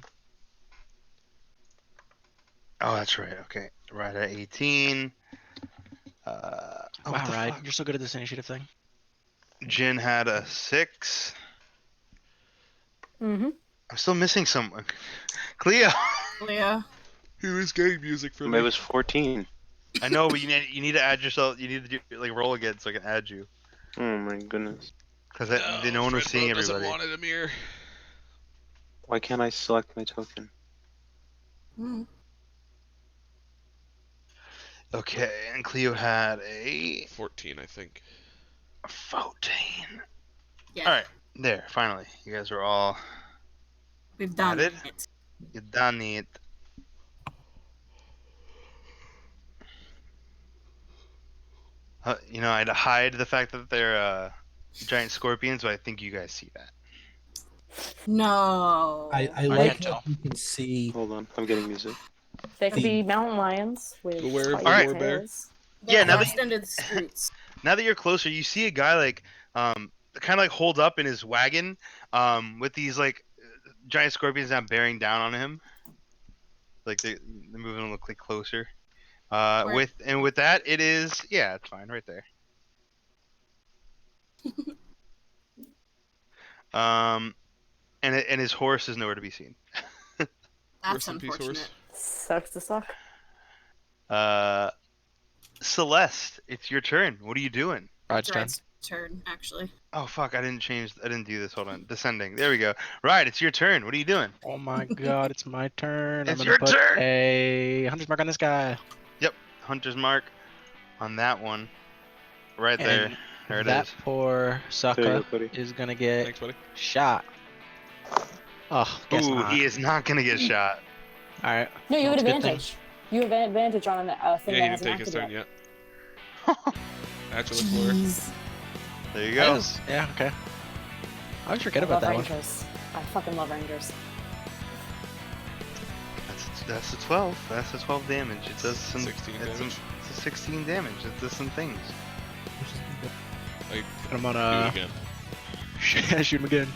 Oh, that's right. Okay. Ride at 18. Oh, what Wow, the Ride, fuck? you're so good at this initiative thing. Jin had a 6. Mm-hmm. I'm still missing someone. Cleo. Leah. He was getting music from It me. was 14. I know, but you need to add yourself. You need to do, like, roll again so I can add you. Oh my goodness. Because no one was Fred seeing Bro doesn't everybody. want it, Amir. Why can't I select my token? Mm. Okay, and Cleo had a 14, I think. 14. Yeah, Alright, there, finally. You guys are all. we've done Added? it. You done it. I'd hide the fact that they're giant scorpions, but I think you guys see that. No. I can't like tell. that you can see. Hold on, I'm getting music. They could be mountain lions with Beware of spiked the Alright. war bear. tails. They Yeah, have now that- extended scoots. Now that you're closer, you see a guy like kind of like hold up in his wagon with these like giant scorpions now bearing down on him. Like they're moving a little click closer. Where- With that, it is it's fine right there. And his horse is nowhere to be seen. That's Rest in peace, unfortunate. Sucks to suck. Celeste, it's your turn. What are you doing? Ride's turn. Ride's turn, actually. Oh fuck! I didn't do this. Hold on. Descending. There we go. Right, it's your turn. What are you doing? Oh my god, it's my turn. I'm It's gonna your put turn! a hunter's mark on this guy. Hunter's mark on that one. Right there. And There it that is. poor There you sucker go, buddy. is gonna get Thanks, buddy. shot. Oh, guess Ooh, not. he is not gonna get shot. All right. No, you have That's an a good thing. advantage. You have an advantage on a thing Yeah, that he didn't hasn't take his acted turn yet. yet. Actually, Fleur. Jeez. There you That go. is- yeah. Okay. I always forget I about love that one. Rangers. I fucking love Rangers. That's a 12. That's a 12 damage. It does some 16 it's damage. It's a 16 damage. It does some things. Like, I'm do it gonna again. shoot him again.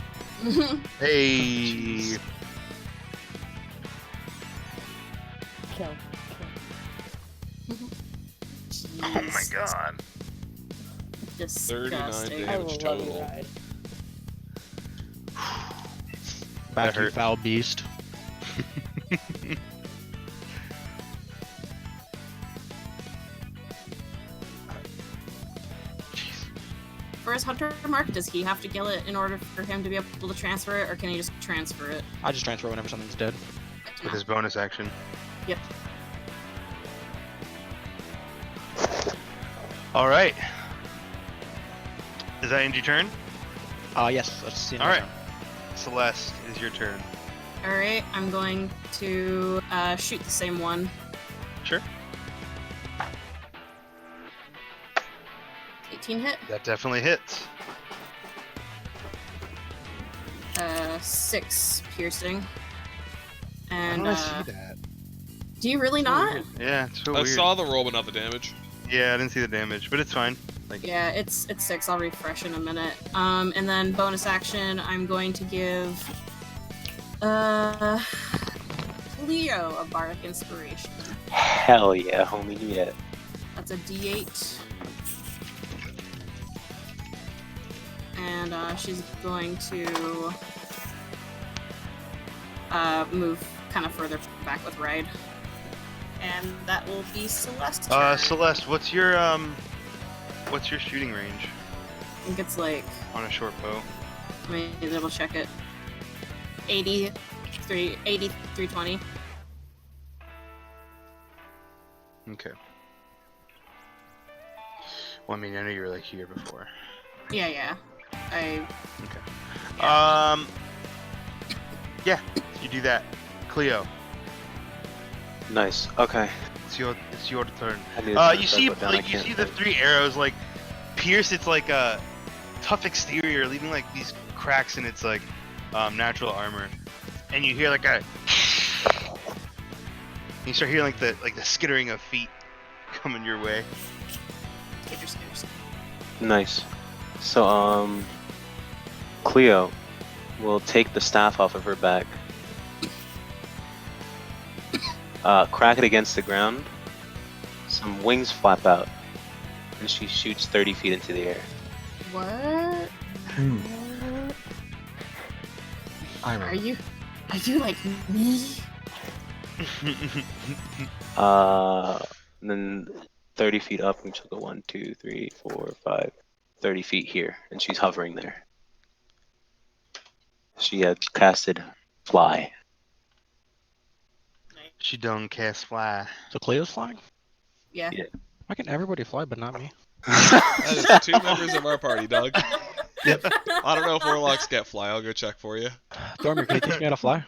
Hey. Kill. Oh my god. 39 I Disgusting. damage. will love you, total. Ride. Back you hurt. foul beast. For his hunter mark, does he have to kill it in order for him to be able to transfer it, or can he just transfer it? I just transfer whenever something's dead. With his bonus action. Yep. All right. Is that end your turn? Yes. Let's see. All right. Celeste, is your turn. All right, I'm going to shoot the same one. Sure. 18 hit. That definitely hits. 6 piercing. How And do I see that? do you really So not? weird. Yeah, it's so I weird. saw the roll, but not the damage. Yeah, I didn't see the damage, but it's fine. Like, Yeah, it's 6. I'll refresh in a minute. And then bonus action, I'm going to give Leo a bardic inspiration. Hell yeah, homie, do that. That's a D8. And she's going to move kind of further back with Ride. And that will be Celeste's turn. Celeste, what's your shooting range I think it's like, on a short bow? let me double check it. 320. Okay. Well, I mean, I know you were like here before. Yeah. Yeah, you do that. Cleo, Nice. Okay. it's your turn. I need to You start see, that down, I like, you can't see the think. 3 arrows like pierce its like a tough exterior, leaving like these cracks in its like natural armor, and you hear like a. You start hearing like the skittering of feet coming your way. Get your scares. Nice. So, Cleo will take the staff off of her back, crack it against the ground, some wings flap out, and she shoots 30 feet into the air. What? Hmm. I Are you like me? And then 30 feet up, and she'll go 1, 2, 3, 4, 5, 30 feet here, and she's hovering there. She had casted fly. She done cast fly. So Cleo's flying? Yeah. Yeah. Why can everybody fly but not me? That is 2 members of our party, dog. I don't know if warlocks get fly. I'll go check for you. Thormir, can you teach me how to fly?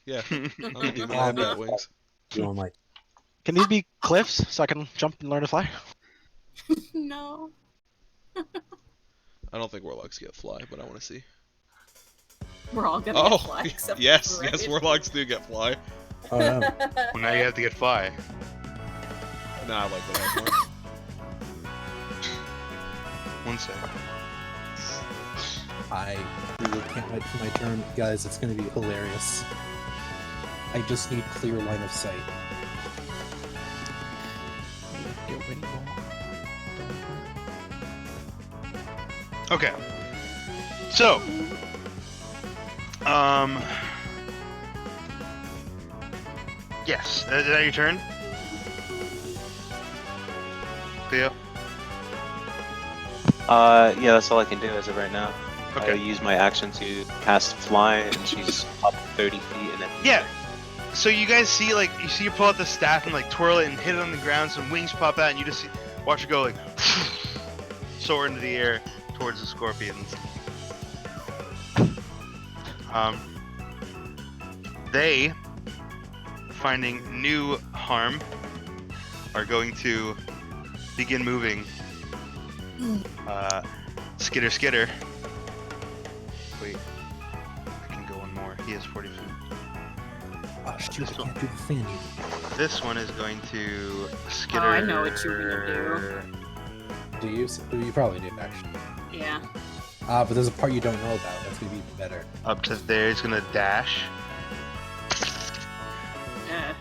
Yeah, I'm a demon. I have bat wings. doing like Can these be cliffs so I can jump and learn to fly? No. I don't think warlocks get fly, but I want to see. We're all gonna Oh, get fly except yes, for yes, Ride. warlocks do get fly. oh no. Well, now you have to get fly. Nah, I like that I have more. 1 sec. I really can't wait for my turn, guys. It's gonna be hilarious. I just need clear line of sight. Okay. So, yes, is that your turn? Theo? Yeah, that's all I can do as of right now. Okay. I'll use my action to cast fly, and she's up 30 feet, and then Yeah. So you guys see, like, you see her pull out the staff and, like, twirl it and hit it on the ground, some wings pop out, and you just see, watch her go, like, soar into the air towards the scorpions. They, finding new harm, are going to begin moving. Skitter, skitter. Wait, I can go one more. He has 40 feet. Oh, shoot, I can't do the thing anymore. This one is going to skitter. Oh, I know what you're gonna Do you? You probably do, actually. do. Yeah. But there's a part you don't know about. That's gonna be even better. Up to there. He's gonna dash. Yeah.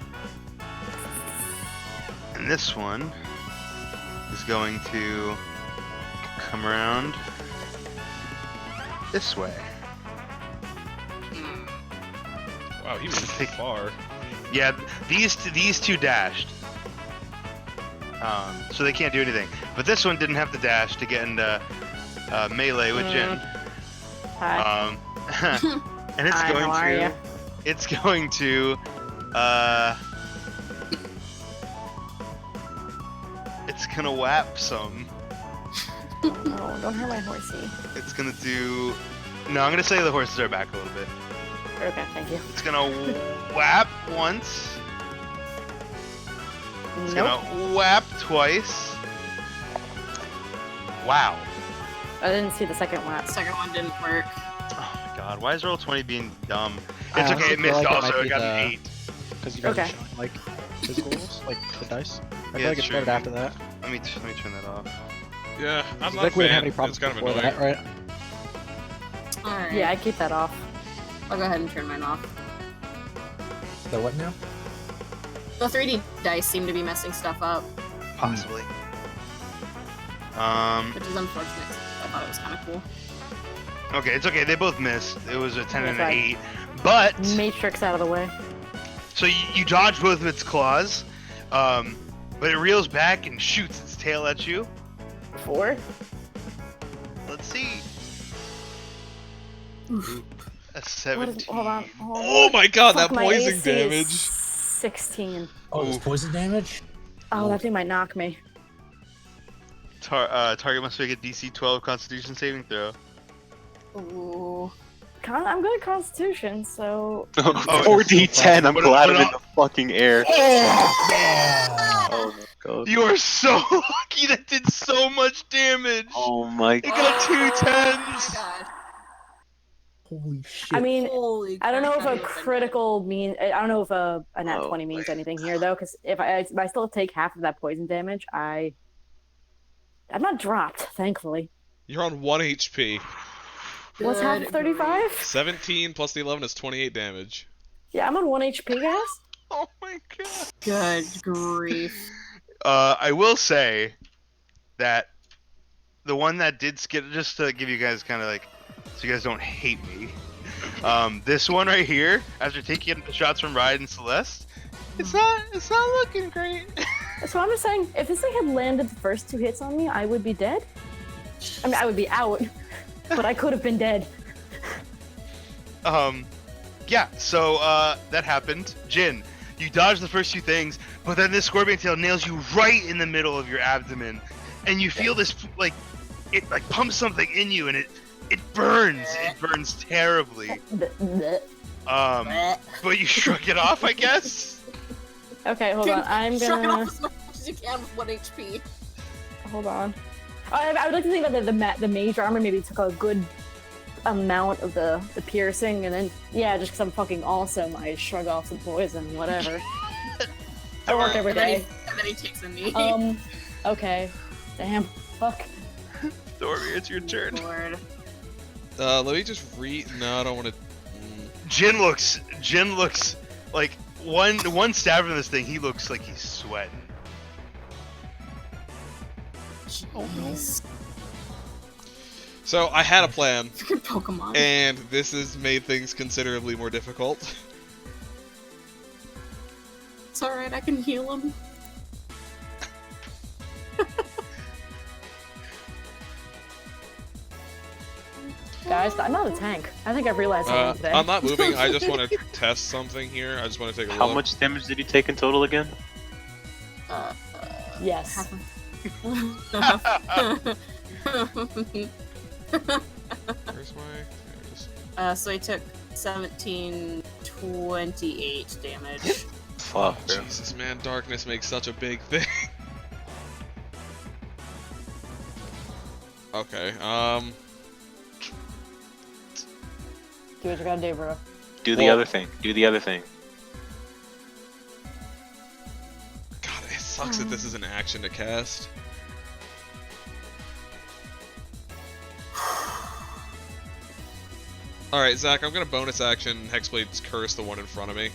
And this one is going to come around this way. Wow, he moved far. Yeah, these two dashed. So they can't do anything. But this one didn't have to dash to get into melee with Jin. Hi. And it's Hi, going how are to. ya? It's going to. It's gonna whap some. Oh, don't hurt my horsey. It's gonna do. No, I'm gonna say the horses are back a little bit. Okay, thank you. It's gonna whap once. It's Nope. gonna whap twice. Wow. I didn't see the second one. Second one didn't work. Oh my god, why is roll 20 being dumb? I It's okay, honestly it missed feel like it also, might it be got an the- 8. Because you guys Okay. are showing like visuals, like the dice. I Yeah, feel like it it's started true. after that. Let me turn that off. Yeah, I'm I not think a we didn't have fan. any problems It's kind of before annoying. that, right? Alright. Yeah, I keep that off. I'll go ahead and turn mine off. The what now? The 3D dice seem to be messing stuff up, Possibly. which is unfortunate. I thought it was kind of cool. Okay, it's okay, they both missed. It was a 10 and an That's 8. But, Matrix out of the way. so you dodge both of its claws, but it reels back and shoots its tail at you. 4. Let's see. A What 17. is, hold on. Oh my god, Fuck, that my poison AC is damage. 16. Oh, there's Oof. poison damage? Oh, that thing might knock me. Target must make a DC 12 Constitution saving throw. Ooh. I'm good at Constitution, so 4d10, I'm What- glad what I'm in el- the fucking air. Yeah! Oh my god. You are so lucky, that did so much damage! Oh my It got 2 Oh 10s! my god. Holy shit. I mean, Holy I don't know crap, if that a would've been critical mean. I don't know if a nat Oh, 20 means my anything here though, because if I still take half of that poison damage, I'm not dropped, thankfully. You're on 1 HP. good. What's half Good 35? 17 plus the 11 is 28 damage. Yeah, I'm on 1 HP, guys. Oh my god. Good grief. I will say that the one that did skid, just to give you guys kind of like, so you guys don't hate me. This one right here, after taking shots from Ride and Celeste, it's not looking great. So I'm just saying, if this thing had landed the first 2 hits on me, I would be dead. I mean, I would be out, but I could have been dead. Yeah, so that happened. Jin, you dodge the first 2 things, but then this scorpion tail nails you right in the middle of your abdomen, and you feel this it like pumps something in you, and it burns. It burns terribly. But you shrug it off, I guess. Okay, hold on. I'm Shrug it gonna off as much as you can with 1 HP. hold on. I would like to think that the mage armor maybe took a good amount of the piercing, and then yeah, just because I'm fucking awesome, I shrug off some poison, whatever. I work every And then, day. and then he takes a knee. Okay. Damn. Fuck. Dormy, it's your turn. Lord. Let me just No, I don't want to. Jin looks like one stab from this thing. He looks like he's sweating. Jeez. So I had a plan, Freaking Pokemon. and this has made things considerably more difficult. It's alright, I can heal him. Guys, I'm not a tank. I think I've realized something today. I'm not moving. I just want to test something here. I just want to take a How look. much damage did you take in total again? Yes. Where's my? There it is. So I took 1728 damage. Fuck, bro. Jesus, man, darkness makes such a big thing. Okay. Do what you gotta do, bro. Do the other thing. Do the other thing. God, it sucks that this is an action to cast. Alright, Zach, I'm gonna bonus action Hexblade's Curse the one in front of me.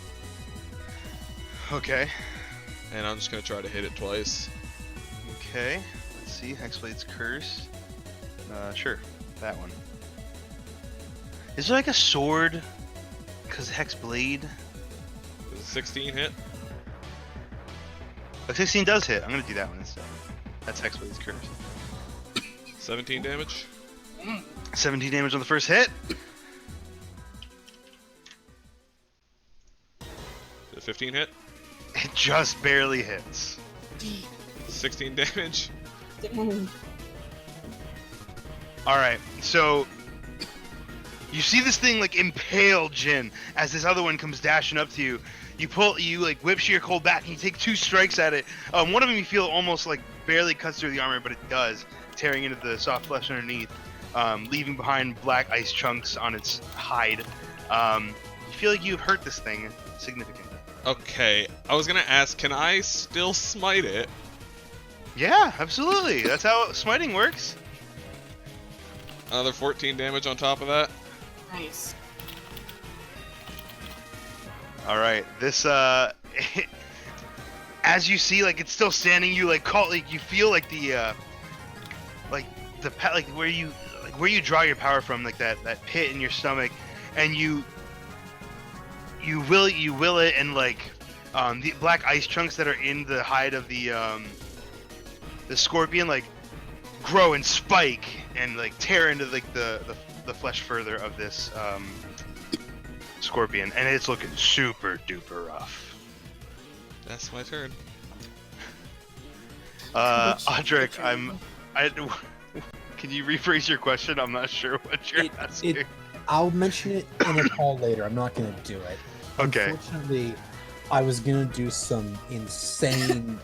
Okay. And I'm just gonna try to hit it twice. Okay. Let's see. Hexblade's Curse. Sure. That one. Is there like a sword? Because Hexblade. Does a 16 hit? A 16 does hit. I'm gonna do that one instead. That's Hexblade's Curse. 17 damage? 17 damage on the first hit. Did a 15 hit? It just barely hits. 16 damage? Alright, so you see this thing like impale Jin as this other one comes dashing up to you. You like whip Sheer Cold back and you take 2 strikes at it. One of them you feel almost like barely cuts through the armor, but it does, tearing into the soft flesh underneath, leaving behind black ice chunks on its hide. You feel like you've hurt this thing significantly. Okay, I was gonna ask, can I still smite it? Yeah, absolutely. That's how smiting works. Another 14 damage on top of that? Nice. Alright, this as you see, like it's still standing, you like call, like you feel like the where you draw your power from, like that pit in your stomach, and you will it, and like the black ice chunks that are in the hide of the scorpion like grow and spike and like tear into like the flesh further of this scorpion, and it's looking super duper rough. That's my turn. Audric, can you rephrase your question? I'm not sure what you're asking. I'll mention it in a call later. I'm not gonna do it. Okay. Unfortunately, I was gonna do some insane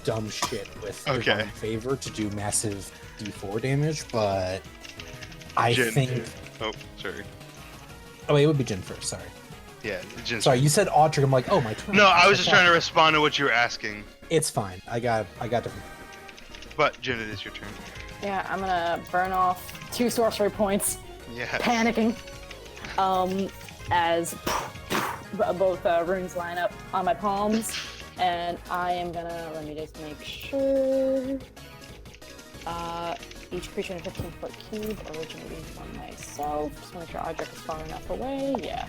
dumb shit with Divine Favor to do massive D4 damage, but I think. Oh, sorry. Oh, wait, it would be Jin first. Sorry. Yeah, Jin. Sorry, you said Audric. I'm like, oh, my turn. No, I was just trying to respond to what you were asking. It's fine. I got different. But Jin, it is your turn. Yeah, I'm gonna burn off 2 sorcery points. Yeah. Panicking. As both runes line up on my palms, and I am gonna, let me just make sure. Each creature in a 15-foot cube originating from myself. Just want to make sure Audric is far enough away. Yeah.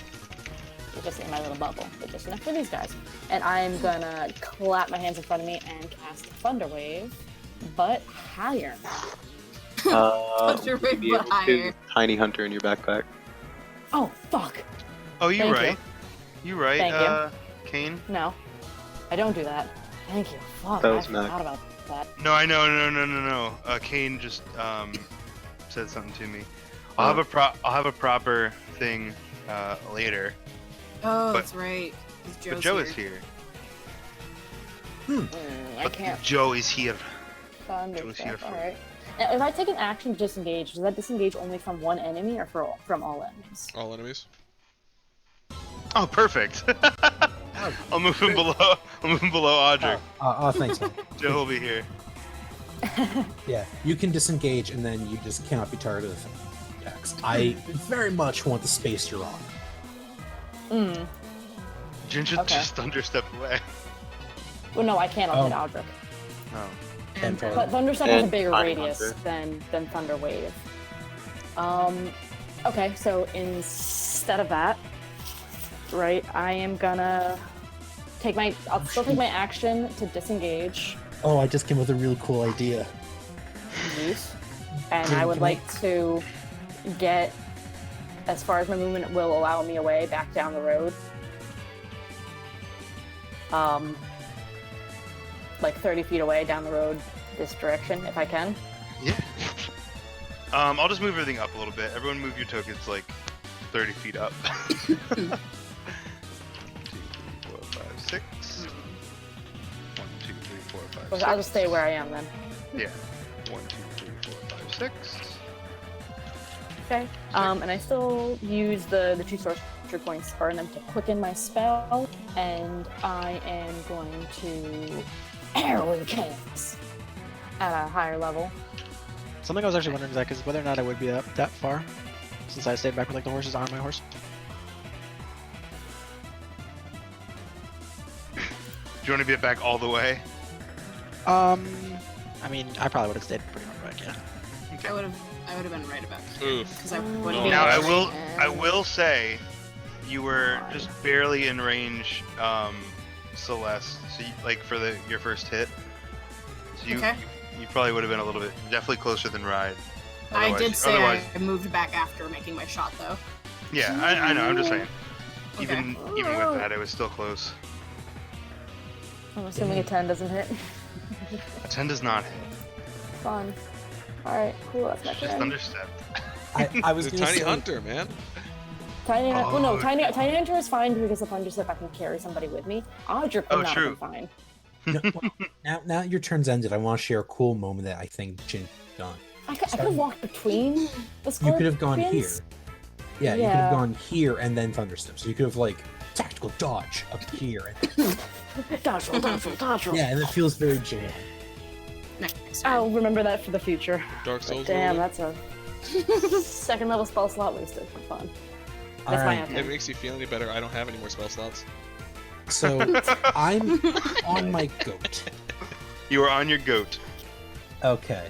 Just in my little bubble, but just enough for these guys. And I'm gonna clap my hands in front of me and cast Thunder Wave, but higher. Thunder Wave, but higher. Tiny Hunter in your backpack. Oh, fuck. Oh, you're Thank right. you. You're right, Thank you. Kane. No, I don't do that. Thank you. Fuck, That I was Mac. forgot about that. No, I know, no. Kane just said something to me. I'll have a proper thing later. Oh, But- that's right. But Joe is here. I But can't. Joe is here. Thunder Joe's here stuff. for- All right. Now, if I take an action to disengage, does that disengage only from one enemy or from all enemies? All enemies. Oh, perfect. I'll move him below. I'll move him below Audric. Thanks, man. Joe will be here. Yeah, you can disengage, and then you just cannot be targeted with attacks. I very much want the space you're on. Jin should Okay. just thunderstep away. Well, no, I can't. I'll hit Audric. Oh. And But Thunderstep has a And bigger Tiny radius Hunter. than Thunder Wave. Okay, so instead of that, right, I am gonna I'll still take my action to disengage. Oh, I just came with a really cool idea. Yeet. And I would like to get as far as my movement will allow me away back down the road. like 30 feet away down the road this direction if I can. Yeah. I'll just move everything up a little bit. Everyone move your tokens like 30 feet up. 1, 2, 3, 4, 5, 6. 1, 2, 3, 4, 5, 6. I'll just stay where I am then. Yeah. 1, 2, 3, 4, 5, 6. Okay. And I still use the 2 sorcery points to burn them to quicken my spell, and I am going to Arrow Chaos at a higher level. Something I was actually wondering, Zach, is whether or not I would be up that far, since I stayed back with like the horses on my horse. Do you want to get back all the way? I mean, I probably would have stayed pretty far back, yeah. I would have been right about Oof. because I wouldn't No. be. Now able to- I will say, you were just barely in range, Celeste. So like for your first hit, so you probably would have been a little bit definitely closer than Ride. I did say otherwise, I moved back after making my shot though. yeah, I know. I'm just saying. Okay. Even with that, it was still close. I'm assuming a 10 doesn't hit. A 10 does not hit. Fun. Alright, cool, that's my It's just turn. understep. I was The gonna tiny say, hunter, man. Tiny, well, no, Oh, tiny hunter is fine because of Thunder Step I can carry somebody with me. Audric would Oh, not true. have been fine. now your turn's ended. I want to share a cool moment that I think Jin done. I could have walked between the scorpions. You could have gone here. Yeah, you could have Yeah. gone here and then Thunderstep. So you could have like tactical dodge up here. Dodge roll, dodge roll, dodge roll. Yeah, and it feels very Jin. Next time. I'll remember that for the future. Dark Souls. Damn, roller. that's a second level spell slot wasted for fun. That's my Alright, If it makes you feel any better, I don't have any more spell slots. so I'm on my goat. You were on your goat. Okay.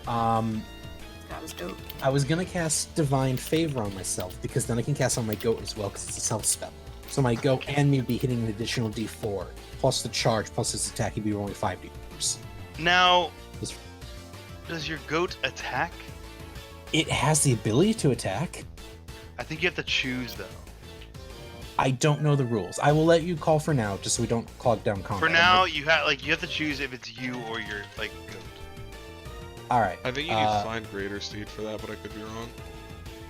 That was dope. I was gonna cast Divine Favor on myself because then I can cast on my goat as well because it's a self spell. So my goat and me would be hitting an additional D4 plus the charge plus its attack. He'd be rolling 5d4s. Now, This- does your goat attack? It has the ability to attack. I think you have to choose though. I don't know the rules. I will let you call for now, just so we don't clog down combat. For now, you have to choose if it's you or your goat. All right. I think you need to find Greater Steed for that, but I could be wrong.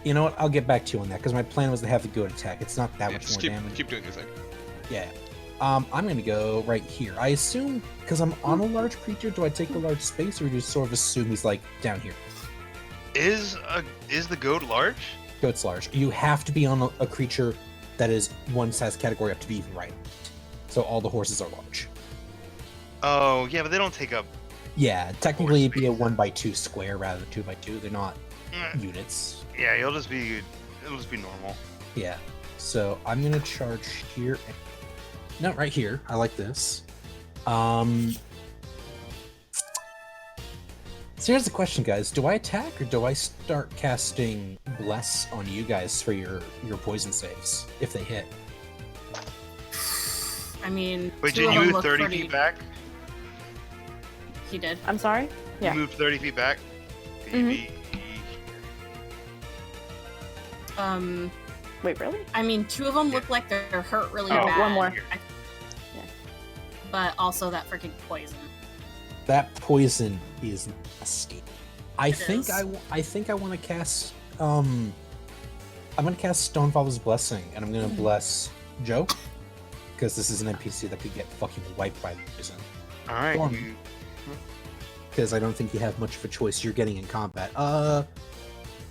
You know what? I'll get back to you on that because my plan was to have the goat attack. It's not that Yeah, much just more damage. keep doing your thing. Yeah. I'm gonna go right here. I assume because I'm on a large creature, do I take the large space or do you sort of assume he's like down here? Is the goat large? Goat's large. You have to be on a creature that is one size category up to be even right. So all the horses are large. Oh yeah, but they don't take up. Yeah, technically it'd be a space. 1x2 square rather than 2x2. They're not units. Yeah, it'll just be normal. Yeah. So I'm gonna charge here. No, right here. I like this. So here's the question, guys. Do I attack or do I start casting Bless on you guys for your poison saves if they hit? I mean, Wait, two did of you them move look 30 pretty- feet back? He did. I'm sorry? Yeah. You moved 30 feet back? Mhm. Wait, really? I mean, two of them look like they're hurt really Oh, bad. one more. Yeah. But also that freaking poison. That poison is nasty. I It think is. I think I want to cast I'm gonna cast Stonefather's Blessing and I'm gonna bless Joe because this is an NPC that could get fucking wiped by the poison. Alright. Storm. You, Because I don't think you have much of a choice you're getting in combat.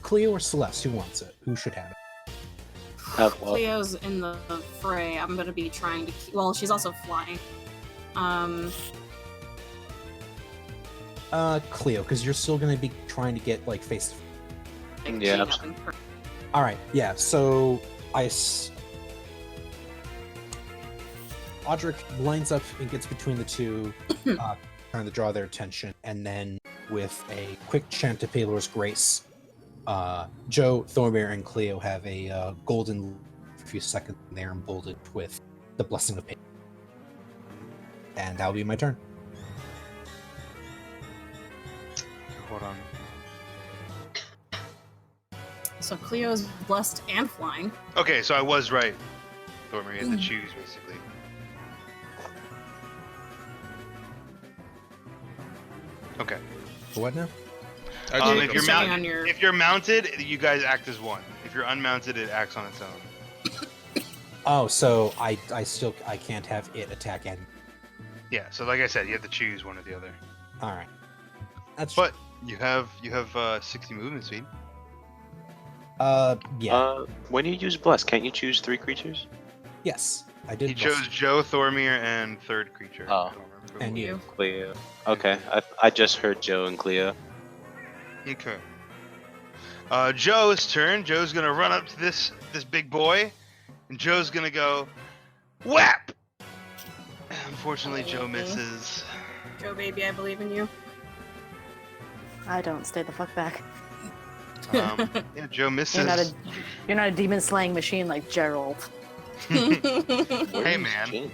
Cleo or Celeste, who wants it? Who should have it? Cleo's in the fray. I'm gonna be trying to keep. Well, she's also flying. Cleo, because you're still gonna be trying to get like face. Like, Yeah. she hasn't per- All right, yeah. So Audric lines up and gets between the two, trying to draw their attention, and then with a quick chant to Palor's Grace, Joe, Thornbear, and Cleo have a golden for a few seconds there emboldened with the blessing of Palor. And that'll be my turn. hold on. So Cleo's blessed and flying. Okay, so I was right. Thormer, you had to choose, basically. Okay. For what now? Actually, If you're Starting mounted, on your- if you're mounted, you guys act as one. If you're unmounted, it acts on its own. Oh, so I can't have it attack and. Yeah. So like I said, you have to choose one or the other. All right. That's But you have 60 movement speed. yeah. When you use bless, can't you choose 3 creatures? Yes, I did. He chose Joe, Thormir, and third creature. Oh. I don't remember who it And was. you. Cleo. Okay, I just heard Joe and Cleo. Okay. Joe's turn. Joe's gonna run up to this big boy, and Joe's gonna go whap. Unfortunately, Joe misses. Joe, baby, I believe in you. I don't. Stay the fuck back. Yeah, Joe misses. You're not a demon slaying machine like Gerald. Hey man.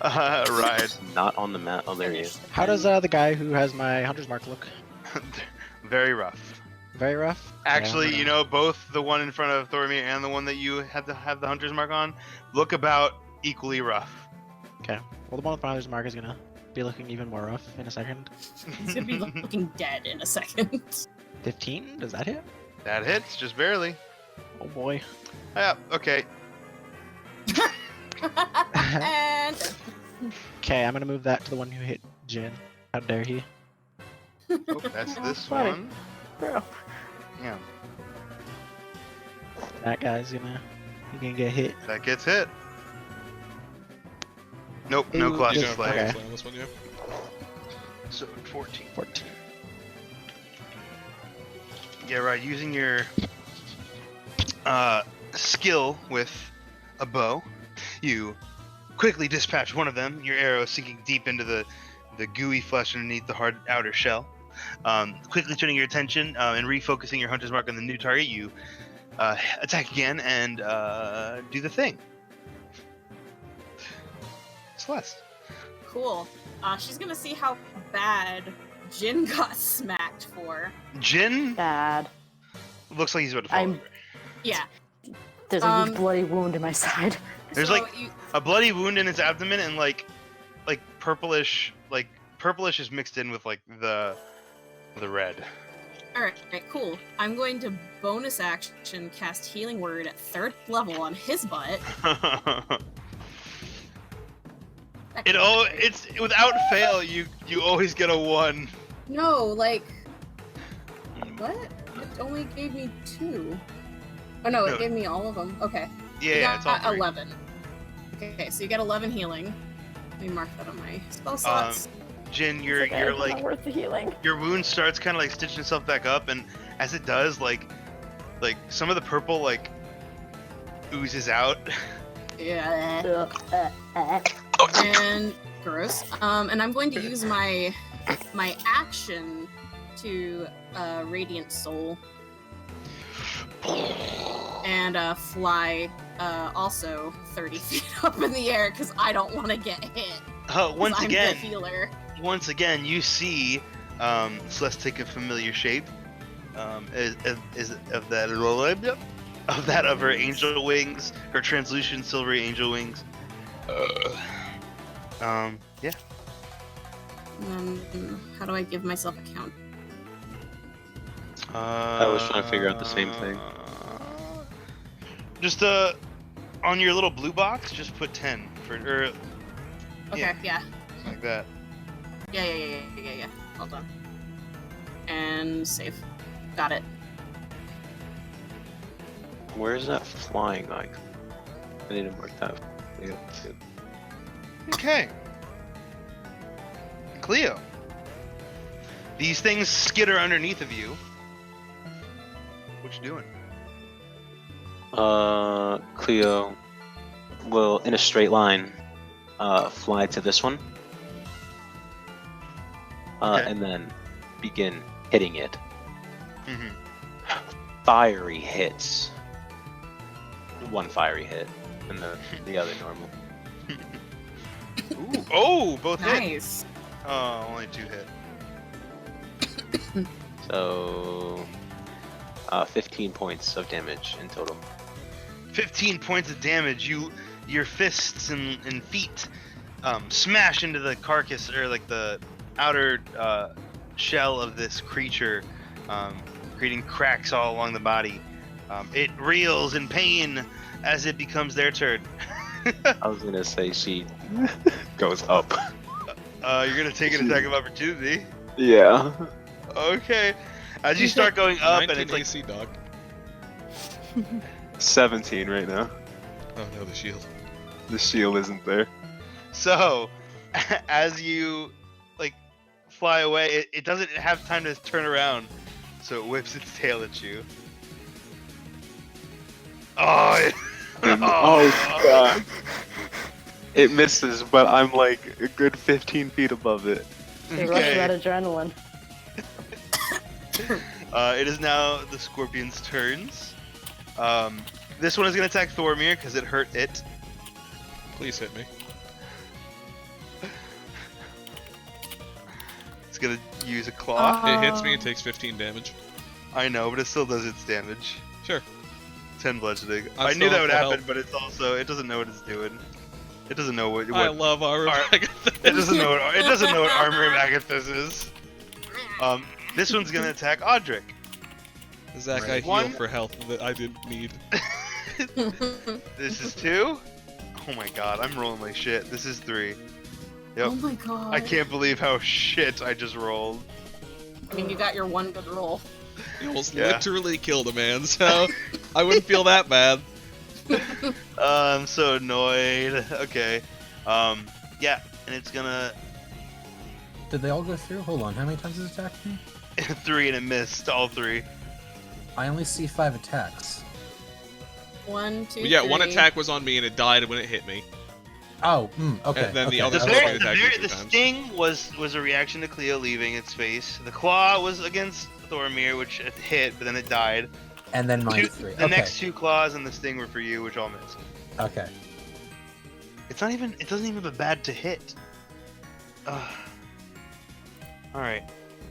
Right. Not on the mat. Oh, there he is. How does the guy who has my hunter's mark look? Very rough. Very rough. Actually, Yeah, you know, both the one in front of Thormir and the one that you had to have the hunter's mark on look about equally rough. Okay. Well, the one with my hunter's mark is gonna be looking even more rough in a second. He's gonna be looking dead in a second. 15? Does that hit? That hits, just barely. Oh boy. Yeah, okay. And Okay, I'm gonna move that to the one who hit Jin. How dare he? Oh, that's this Funny. one. Bro. Yeah, That guy's gonna get hit. that gets hit. Nope, no Ooh, Colossus You don't Slayer. have to on this one, yeah. So 14. 14. Yeah, right. Using your skill with a bow, you quickly dispatch one of them. Your arrow sinking deep into the gooey flesh underneath the hard outer shell. Quickly turning your attention and refocusing your hunter's mark on the new target, you attack again and do the thing. Celeste. cool. She's gonna see how bad Jin got smacked for. Jin Bad. looks like he's about to fall I'm- over. Yeah. There's a huge bloody wound in my side. There's so like a bloody wound in its abdomen and like purplish is mixed in with like the red. Alright, cool. I'm going to bonus action cast Healing Word at 3rd level on his butt. It's without fail you always get a 1. No, like what? It only gave me 2. Oh no, No. it gave me all of them. Okay. Yeah, You yeah, it's all got 3. 11. Okay, so you get 11 healing. Let me mark that on my spell slots. Jin, It's you're okay, you're it's like not worth the healing. your wound starts kind of like stitching itself back up, and as it does, like some of the purple like oozes out. Yeah. And gross. And I'm going to use my action to Radiant Soul and fly also 30 feet up in the air because I don't want to get hit. 'cause Once I'm again, the healer. you see Celeste take a familiar shape. Is of that of her angel wings, her translucent silvery angel wings. Yeah. And then how do I give myself a count? I was trying to figure out the same thing. Just on your little blue box, just put 10 Okay, yeah. like that. Yeah. Hold on. And save. Got it. Where is that flying like? I need to mark that. Yeah, too. Okay. Cleo. These things skitter underneath of you. What you doing? Cleo will, in a straight line, fly to this one, Okay. and then begin hitting it. Mm-hmm. Fiery hits. One fiery hit, and the other normal. Ooh. Oh, both hit. Nice. Oh, only 2 hit. So, 15 points of damage in total. 15 points of damage. Your fists and feet smash into the carcass or like the outer shell of this creature, creating cracks all along the body. It reels in pain as it becomes their turn. I was gonna say she goes up. You're gonna take an attack of opportunity. Yeah. Okay. As you start going up, and 19 it's like AC, dog. 17 right now. Oh no, the shield. The shield isn't there. so. As you like fly away, it doesn't have time to turn around, so it whips its tail at you. Oh, Oh god. It misses, but I'm like a good 15 feet above it. You're rushing that adrenaline. It is now the scorpion's turns. This one is going to attack Thormir because it hurt it. Please hit me. It's going to use a claw. It hits me and takes 15 damage. I know, but it still does its damage. Sure. 10 bludgeoning. I I knew still that would have happen, to but it's also it doesn't know what it's doing. It doesn't know what. I love armor. It doesn't know what. It doesn't know what armor Magathis is. This one's gonna attack Audric. Zach, Right. I heal One. for health that I didn't need. This is 2. Oh my god, I'm rolling like shit. This is 3. Yep. Oh my god. I can't believe how shit I just rolled. I mean, you got your one good roll. You almost Yeah. literally killed a man, so I wouldn't feel that bad. I'm so annoyed. Okay. Yeah, and it's gonna Did they all go through? Hold on, how many times has it attacked me? 3 and it missed all 3. I only see 5 attacks. 1, 2, Yeah, one 3. attack was on me and it died when it hit me. Oh, okay. And then the okay. other The, That's very, what the, it very, attacked the me 2 times. sting was a reaction to Cleo leaving its space. The claw was against Thormir, which it hit, but then it died. And then mine Two- 3. The Okay. next 2 claws and the sting were for you, which all missed. Okay. It's not even. It doesn't even have a bad to hit. All right.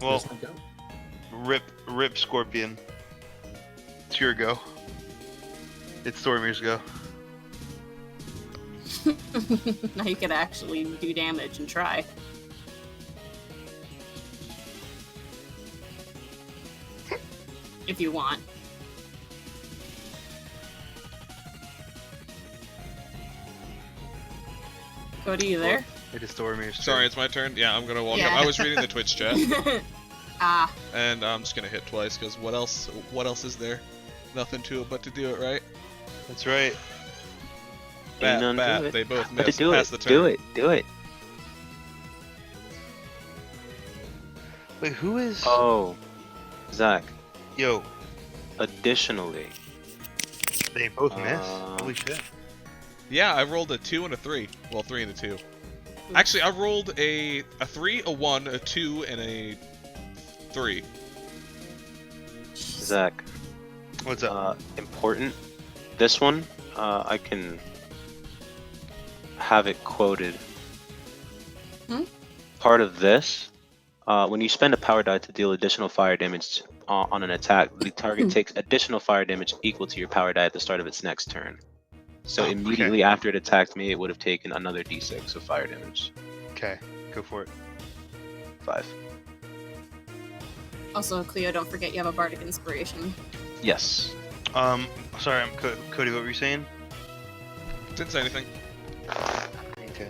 Well, Where's my go? rip Scorpion. It's your go. It's Thormir's go. Now you could actually do damage and try. If you want. Cody, you there? It is Thormir's turn. Sorry, it's my turn. Yeah, I'm gonna walk Yeah. up. I was reading the Twitch chat, Ah, and I'm just gonna hit twice because what else? What else is there? Nothing to it but to do it, right? That's right. Bat, none to bat. it. They both But missed. do Pass it. the turn. Do it. Wait, who is? Oh, Zach. Yo, Additionally, they both missed. Uh, Holy shit. Yeah, I rolled a 2 and a 3. Well, 3 and a 2. Actually, I rolled a 3, a 1, a 2, and a 3. Zach. What's up? Important. This one, I can have it quoted. Part of this, when you spend a power die to deal additional fire damage on an attack, the target takes additional fire damage equal to your power die at the start of its next turn. So Oh, okay. immediately after it attacked me, it would have taken another d6 of fire damage. Okay, go for it. 5. also, Cleo, don't forget you have a bardic inspiration. Yes. Sorry, I'm Cody. What were you saying? Didn't say anything. Okay.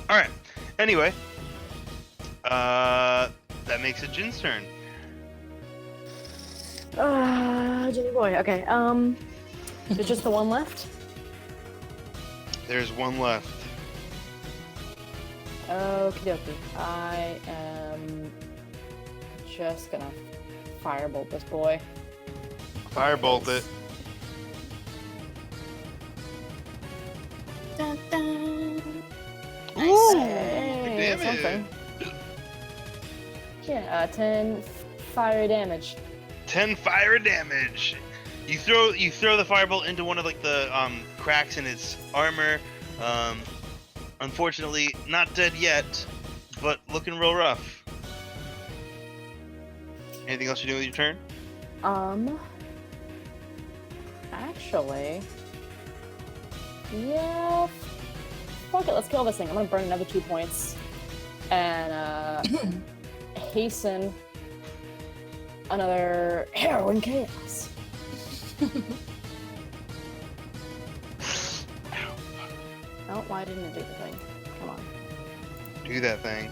All right. Anyway, that makes it Jin's turn. Jimmy boy. Okay. There's just the one left. There's one left. Okie dokie. I am just gonna firebolt this boy. Firebolt it. Dun, dun. Ooh, Hey, good damage. something. Yeah, 10 fire damage. 10 fire damage. You throw the firebolt into one of like the cracks in its armor. Unfortunately, not dead yet, but looking real rough. Anything else you do with your turn? actually, yeah, fuck it, let's kill this thing. I'm gonna burn another 2 points and hasten another heroin chaos. Oh, why didn't it do the thing? Come on. Do that thing.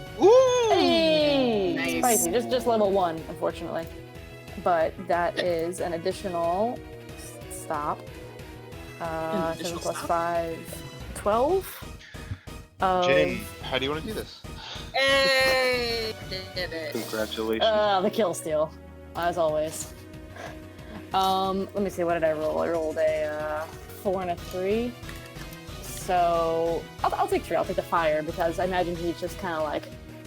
Hey! Nice. Spicy, just level 1, unfortunately. But that is an additional stop. An additional 7 plus stop? 5, 12. Jin, how do you want to do this? Hey, did it. Congratulations. The kill steal, as always. Let me see, what did I roll? I rolled a 4 and a 3. So I'll take 3. I'll take the fire because I imagine he just kind of like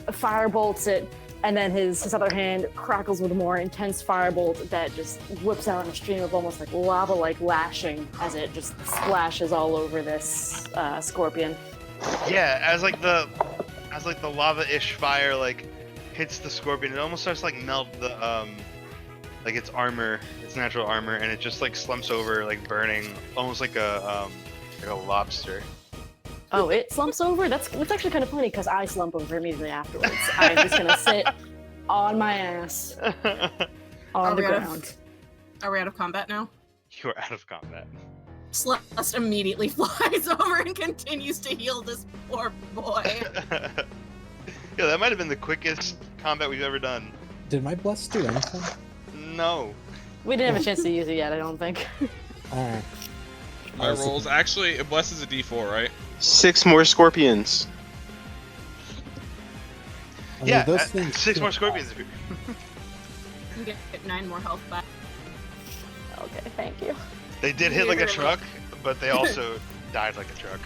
firebolts it, and then his other hand crackles with a more intense firebolt that just whips out in a stream of almost like lava-like lashing as it just splashes all over this scorpion. Yeah, as the lava-ish fire like hits the scorpion, it almost starts to like melt the like its armor, its natural armor, and it just like slumps over, like burning, almost like a lobster. Oh, it slumps over? That's actually kind of funny because I slump over immediately afterwards. I'm just gonna sit on my ass on the ground. Are we out of combat now? You're out of combat. Celeste immediately flies over and continues to heal this poor boy. Yeah, that might have been the quickest combat we've ever done. Did my bless do anything? No. We didn't have a chance to use it yet, I don't think. Alright. My rolls actually it blesses a D4, right? 6 more scorpions. I mean, Yeah, those things 6 more can't scorpions. You get 9 more health back. Okay, thank you. They did hit like a truck, but they also died like a truck.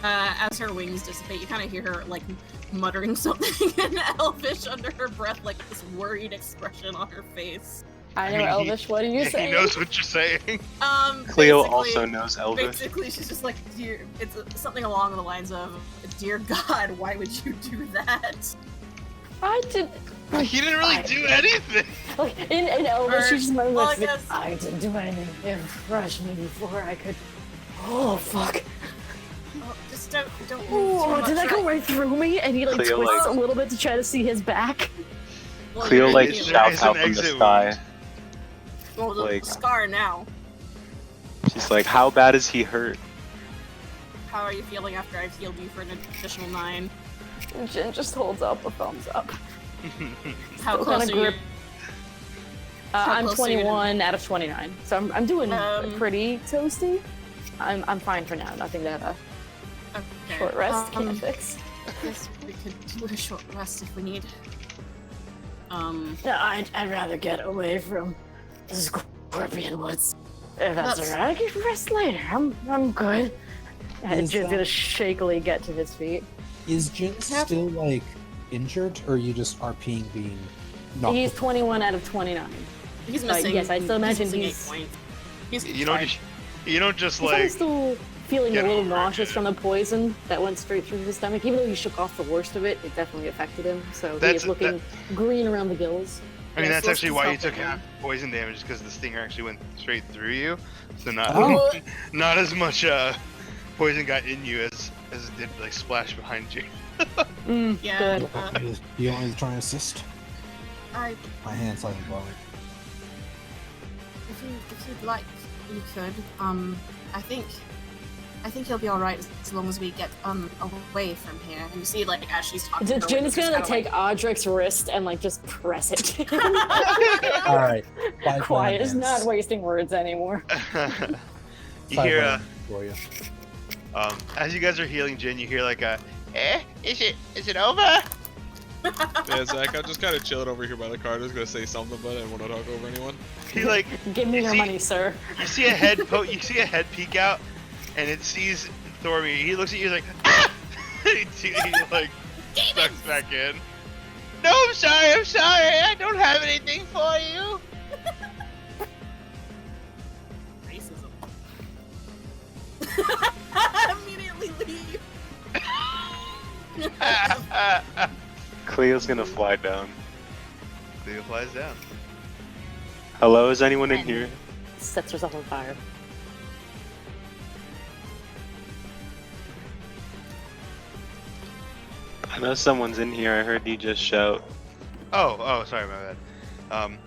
As her wings dissipate, you kind of hear her like muttering something in Elvish under her breath, like this worried expression on her face. I know mean, Elvish, what are you He saying? knows what you're saying. Cleo Basically- also knows Elvish. Basically, she's just like, dear, it's something along the lines of, dear God, why would you do that? I did. He didn't really do anything. Like in Elvish, she's just Well, I like, guess- I didn't do anything. It crushed me before I could. Oh fuck! Oh, just don't move Oh, too did that much, go right? right through me? And he like Cleo, twists like- a little bit to try to see his back. Well, Cleo you're like gonna be- shouts It's out an from the exit sky. wound. Well, the like- scar now. She's like, how bad is he hurt? How are you feeling after I've healed you for an additional 9? Jin just holds up a thumbs up. How Still close kinda are you? grip. How I'm close are you to- 21 out of 29, so I'm doing pretty toasty. I'm fine for now. Nothing that Okay. short rest can't fix. I guess we could do a short rest if we need. No, I'd rather get away from the scorpion woods. If that's That's- alright, I can rest later. I'm good. And Is Jin's that- gonna shakily get to his feet. Is Jin still like injured, or are you just RPing being knocked? He's 21 out of 29. He's missing. yes, I still imagine missing he's- 8 points. He's You don't just He's probably like still feeling a get little over it, nauseous yeah. from the poison that went straight through his stomach. Even though he shook off the worst of it, it definitely affected him. So he That's- is looking green around the gills. I mean, Yeah, that's so actually let's why you just took help him. half poison damage, because the stinger actually went straight through you. So not Oh. not as much poison got in you as it did like splash behind you. Yeah. Good. You want me to try and assist? I, My hand's slightly blowing. if you'd like, you could. I think he'll be all right as long as we get away from here. And you see, like as she's talking, her Jin wings is gonna just like kinda, take Audric's wrist and like just press it. All right. Quiet is not wasting words anymore. You hear for you. as you guys are healing Jin, you hear like a is it over? Yeah, Zach, I'm just kind of chilling over here by the car. I was gonna say something, but I didn't want to talk over anyone. He like Give me You your see- money, sir. you see a head you see a head peek out, and it sees Thormy. He looks at you, he's like ah! he like sucks back in. No, I'm sorry, I don't have anything for you. racism. Immediately leave. Cleo's gonna fly down. Cleo flies down. Hello, is anyone in here? Sets herself on fire. I know someone's in here. I heard you just shout. Oh, sorry, my bad.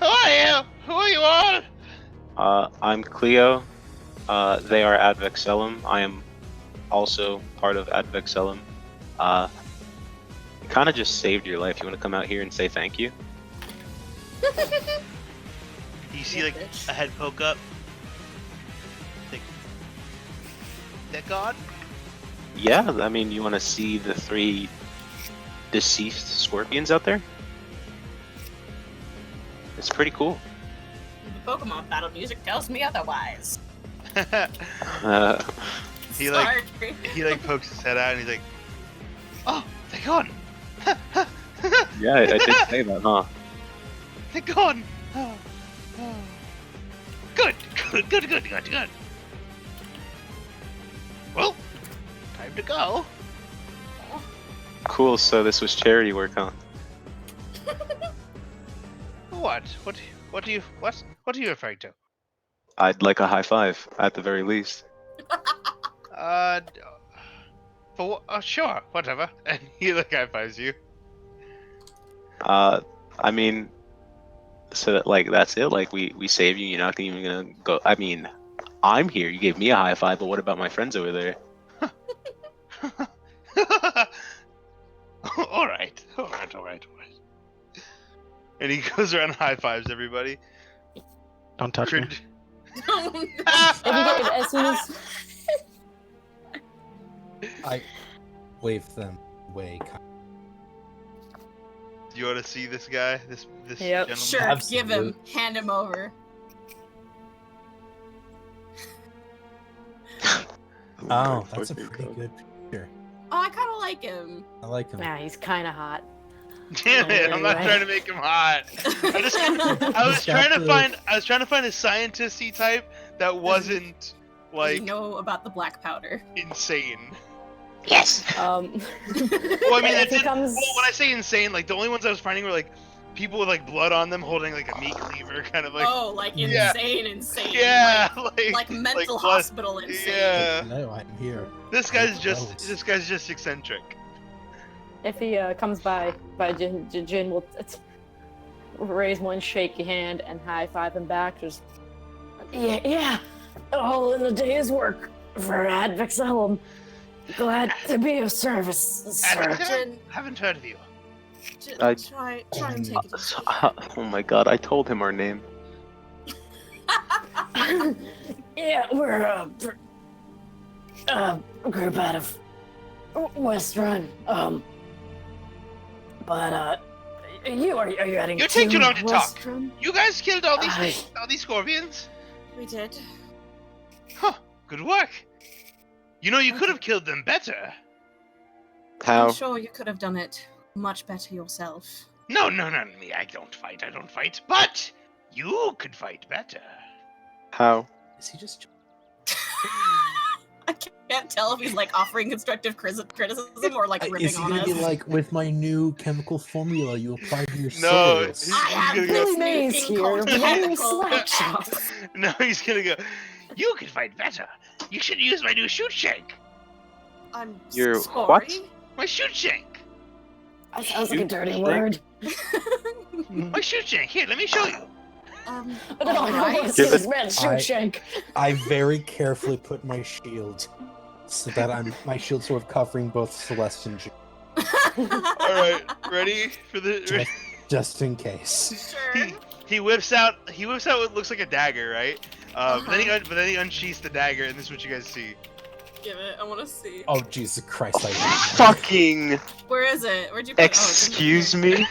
Who are you? Who are you all? I'm Cleo. They are Advexellum. I am also part of Advexellum. Kind of just saved your life. You want to come out here and say thank you? You see like a head poke up. Like, they're gone. Yeah, I mean, you want to see the 3 deceased scorpions out there? It's pretty cool. The Pokemon battle music tells me otherwise. He like Sorry. he like pokes his head out and he's like, "Oh, they're gone. Yeah, I did say that, huh? They're gone. Oh. Good. Well, time to go." Cool, so this was charity work, huh? What? What are you referring to? I'd like a high five, at the very least. Sure, whatever. And he like high fives you. I mean, so that, like, that's it? Like, we save you, you're not even gonna go... I mean, I'm here, you gave me a high five, but what about my friends over there? All right. And he goes around and high fives everybody. Don't touch me. As soon as I wave them away. Do you want to see this guy? This Yep. gentleman? Sure, give him. Hand him over. Oh, that's a pretty good picture. Oh, I kind of like him. I like him. nah, he's kind of hot. Damn it! I'm not Anyway. trying to make him hot. I was trying to find a scientisty type that wasn't You like know about the black powder. insane. Yes! Well, I mean, If he comes- when I say insane, like the only ones I was finding were like people with like blood on them holding like a meat cleaver, kind of like. Oh, like Yeah. insane. Yeah, Like mental blood- hospital insane. Yeah. No, I'm here. This guy's Gross. just eccentric. If he comes by Jin will raise one shaky hand and high five him back. Just yeah, all in a day's work for Advexellum. Glad to be of service, sir. Jin, Haven't heard of you. Jin, I- try and take it easy. Oh my god, I told him our name. Yeah, we're a group out of West Run. But you are you heading You to take too long to West talk. Run? You guys killed all Aye. these scorpions. We did. Huh. Good work. You know you could have killed them better. How? I'm sure you could have done it much better yourself. No, me. I don't fight. But you could fight better. How? Is he just? I can't tell if he's like offering constructive criticism or like ripping Is he on gonna us. be like, with my new chemical formula you apply to your No, swords? he's I have gonna go. Billy this new Mays thing here, called running chemical. slack shop. No, he's gonna go. You could fight better. You should use my new shoot shank. I'm You're sorry. what? My shoot shank. That sounds like a You dirty think- word. My shoot shank. Here, let me show you. I don't know how alright. to Give this it- man's I- shoot shank. I very carefully put my shield so that my shield sort of covering both Celeste and June, All right, ready for the? just in case. Sure. He whips out what looks like a dagger, right? But then he unsheaths the dagger, and this is what you guys see. Give it. I want to see. Oh Jesus Christ! Fucking... Where is it? Where'd you put Excuse me?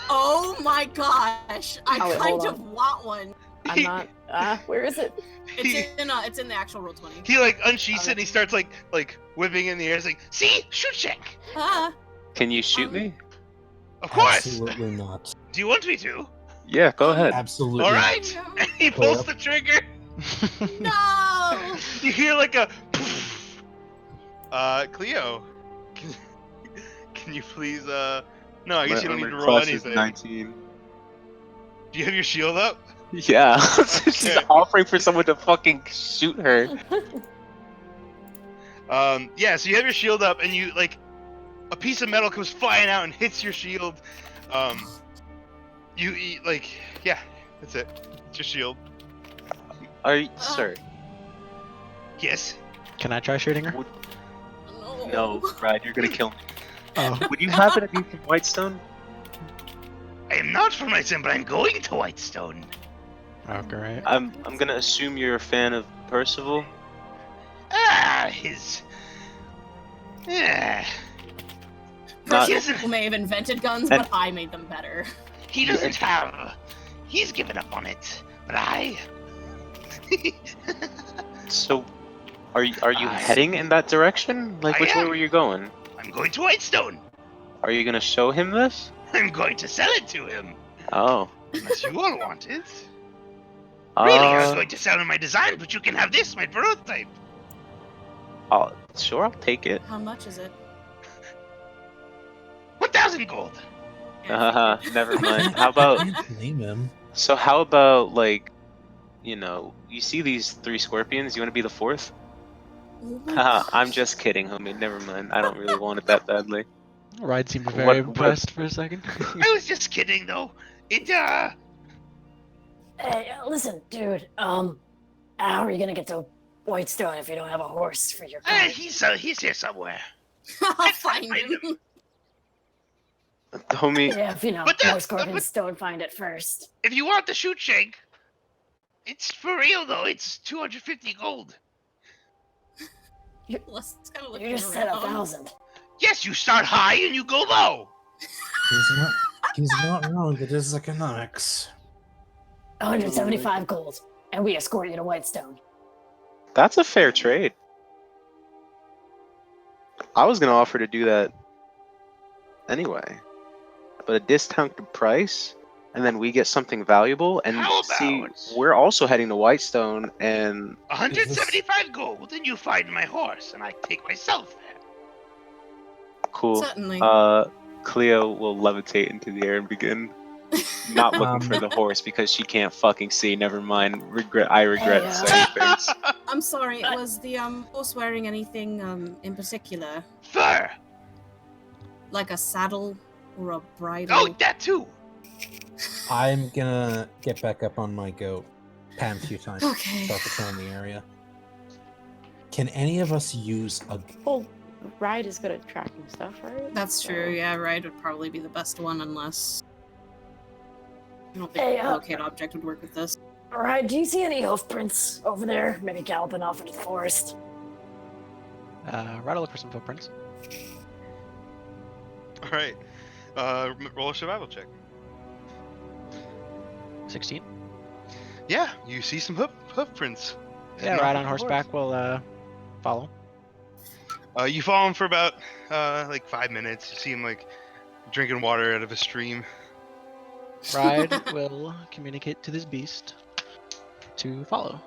Oh my gosh! I Oh, wait, kind hold of want one. I'm not. Where is it? It's in the actual roll 20. He like unsheaths it, and he starts like whipping in the air. It's like, see, shoot shank. Ah, Can you shoot me? Of course. Absolutely not. Do you want me to? Yeah, go ahead. Absolutely. All not. right. And he pulls the trigger. no! You hear like a. Cleo, can you please No, I guess you don't need to roll anything. 19. Do you have your shield up? Yeah, she's Okay. offering for someone to fucking shoot her. Yeah. So you have your shield up, and you like, a piece of metal comes flying out and hits your shield. Yeah, that's it. It's your shield. Are you, sir? Yes. Can I try shooting her? No, Ride, you're gonna kill me. Oh, Would you happen to be from Whitestone? I am not from Whitestone, but I'm going to Whitestone. oh, great. I'm gonna assume you're a fan of Percival. His. Yeah. Not- Percival may have invented guns, And- but I made them better. He doesn't have. He's given up on it, but I. So, are you heading in that direction? Like, I which way am. were you going? I'm going to Whitestone. Are you gonna show him this? I'm going to sell it to him. Oh. Unless you all want it. Really, I was Uh, going to sell him my design, but you can have this, my prototype. sure, I'll take it. How much is it? 1,000 gold. Never mind. How about? I can't blame him. So how about like, you see these 3 scorpions? You want to be the 4th? Oh my Haha, I'm gosh. just kidding, homie. Never mind. I don't really want it that badly. Ride seemed very What- impressed for a second. I was just kidding, though. It, Hey, listen, dude. How are you gonna get to Whitestone if you don't have a horse for your cart? he's here somewhere. I'll find him. Homie, Yeah, if you know, But the- most scorpions don't find it first. If you want the shoot shank, it's for real, though. It's 250 gold. Let's kind of You just said 1,000. Yes, you start high and you go low. He's not wrong. It is economics. 175 gold, and we escort you to Whitestone. that's a fair trade. I was gonna offer to do that anyway, but a discounted price, and then we get something valuable. And How see, about- we're also heading to Whitestone, and 175 gold, and you find my horse, and I take myself there. cool. Certainly. Cleo will levitate into the air and begin not looking for the horse because she can't fucking see. Never mind. I regret Hey, saying things. I'm sorry, was the horse wearing anything in particular? Fur. Like a saddle or a bridle? Oh, that too. I'm gonna get back up on my goat, pan a few times, Okay. start patrolling the area. Can any of us use a? Well, Ride is good at tracking stuff, right? That's So- true, yeah, right would probably be the best one unless... I don't think Hey, locate object would work with this. Alright, do you see any hoof prints over there? Maybe galloping off into the forest. Ride will look for some footprints. All right. Roll a survival check. 16. Yeah, you see some hoof prints. Yeah, ride on horseback will follow. You follow him for about like 5 minutes. You see him like drinking water out of a stream. Ride will communicate to this beast to follow,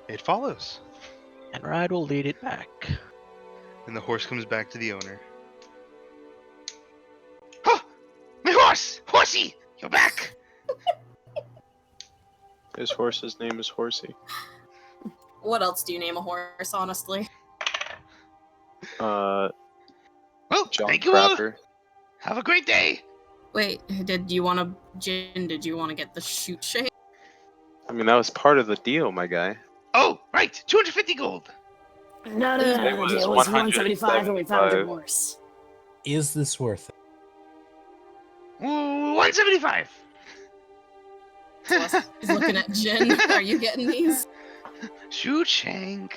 It follows, and Ride will lead it back. and the horse comes back to the owner. Oh, my horse! Horsey, you're back! His horse's name is Horsey. What else do you name a horse, honestly? Well, John thank you all. Crapper. Have a great day. Wait, did you want to... Jin, did you want to get the shoot shape? I mean, that was part of the deal, my guy. Oh, right, 250 gold. No, It the was deal was 175 and we found your 175. horse. Is this worth it? Ooh, 175. Celeste is looking at Jin. Are you getting these? Shoot shank.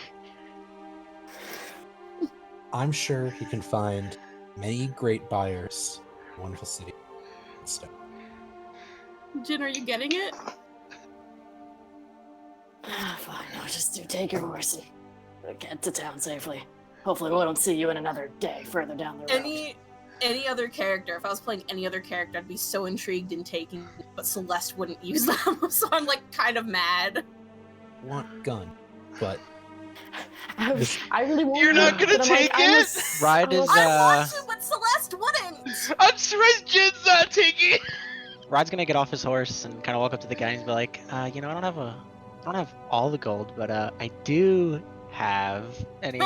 I'm sure he can find many great buyers. in a wonderful city. So, Jin, are you getting it? Fine, I'll just take your horsey. Get to town safely. Hopefully we won't see you in another day further down the road. Any other character, if I was playing any other character, I'd be so intrigued in taking, but Celeste wouldn't use them, so I'm like kind of mad. want gun, but I really want You're not one, gonna but I'm like, take I'm a it? s- Ride I'm a is, s- I want to, but Celeste wouldn't! I'm surprised Jin's not taking it. Ride's gonna get off his horse and kind of walk up to the guy and be like, I don't have all the gold, but I do have. And he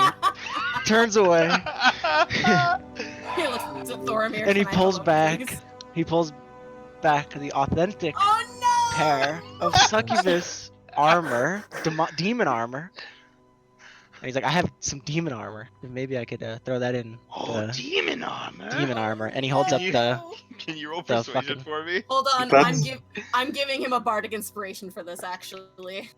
turns away. He looks at Thoramir. And he "Can I pulls help, back. please?" He pulls back the authentic Oh no! pair of succubus armor, demon armor. And he's like, I have some demon armor. Maybe I could throw that in. Oh, demon armor. Demon armor. And he holds up Can you- the. Can you roll the persuasion fucking- for me? Hold on, That's- I'm giving him a bardic inspiration for this. Actually,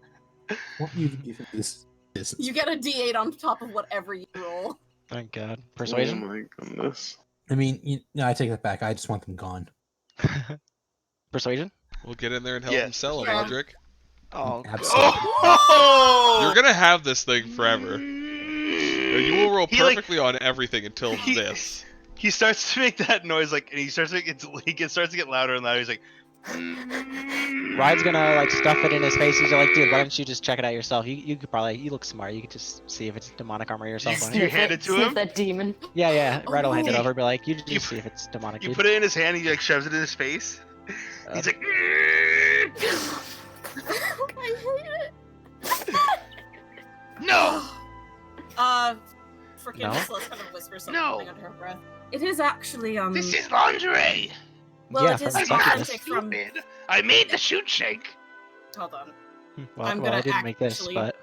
What you give this business? you get a D8 on top of whatever you roll. Thank God. Oh Persuasion? my goodness. I mean, no, I take that back. I just want them gone. Persuasion? We'll get in there and help Yes. him sell them, Yeah. Audric. Oh, Absolutely. Oh! You're gonna have this thing forever. You will roll He, like, perfectly on everything until he- this. He starts to make that noise, like, and he starts to get louder and louder. He's like, Ryan's gonna like stuff it in his face. He's like, dude, why don't you just check it out yourself? You could probably, you look smart. You could just see if it's demonic armor yourself. You- on you it. hand it to Sniff him? that demon. Yeah, yeah. Ryan will hand it Oh. over. Be like, you just You- see if it's demonic. You dude. put it in his hand, he like shoves it in his face. He's like, I hate it. no! Freaking No? Celeste kind of whispers something No. under her breath. It is actually This is lingerie! well, Yeah, it is from I'm Succubus. authentic from. stupid. I made the shoot shake. Hold on. Well, I'm well, I gonna didn't make this, actually- but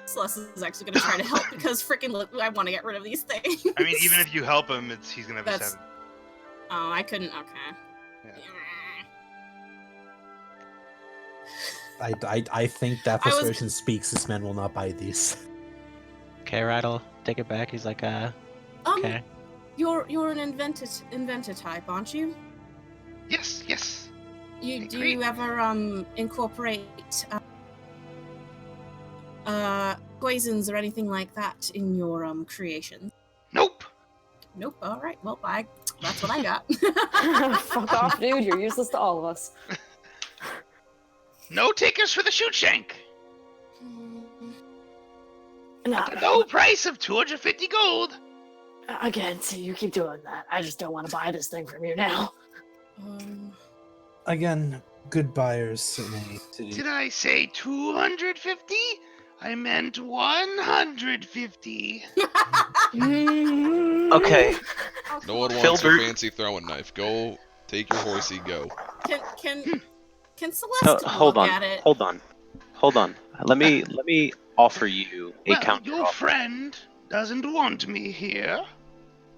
Celeste is actually going to try to help because freaking I want to get rid of these things. I mean, even if you help him, he's gonna have a That's- 7. Oh, I couldn't. Okay. I think that I was- persuasion speaks. This man will not buy these. okay, Rat'll take it back. He's like, okay. You're an inventor type, aren't you? Yes, yes. Do you Agree. ever incorporate poisons or anything like that in your creations? Nope. Nope. All right. Well, that's what I got. Fuck off, dude. You're useless to all of us. No takers for the shoot shank. No, At the low price of 250 gold. again, see, you keep doing that. I just don't want to buy this thing from you now. Again, good buyers in a city. Did I say 250? I meant 150. Okay, No one wants Filbert. your fancy throwing knife. Go, take your horsey, go. Can Celeste hold look on, at it? hold on. Let me offer you a Well, counter your offer. friend doesn't want me here.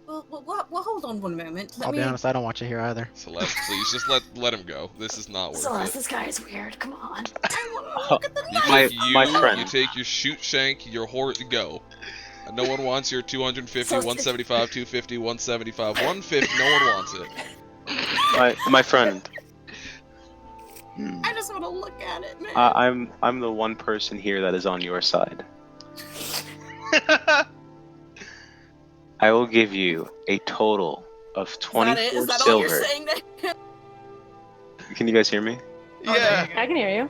Well, hold on one moment. Let I'll me. be honest, I don't watch it here either. Celeste, please just let him go. This is not worth Celeste, it. this guy is weird. Come on. You My- take my friend. You take your shoot shank, your horse, go. No one wants your 250, 175, 250, 175, 150. No one wants it. My friend, I just want to look at it, man. I'm the one person here that is on your side. I will give you a total of Is 24 that all you're silver. saying? Can you guys hear me? Yeah. I can hear you.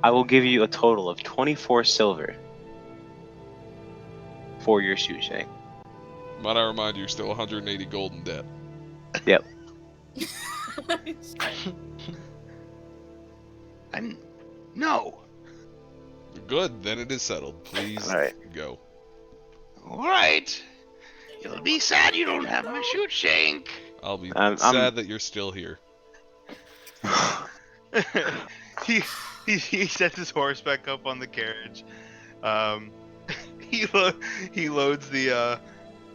I will give you a total of 24 silver for your shoe shank. Might I remind you, you're still 180 gold in debt. Yep. No. Good, then it is settled. Please Alright. go. All right. You'll be sad you don't have my shoot shank. I'll be I'm- sad that you're still here. he sets his horse back up on the carriage. He loads the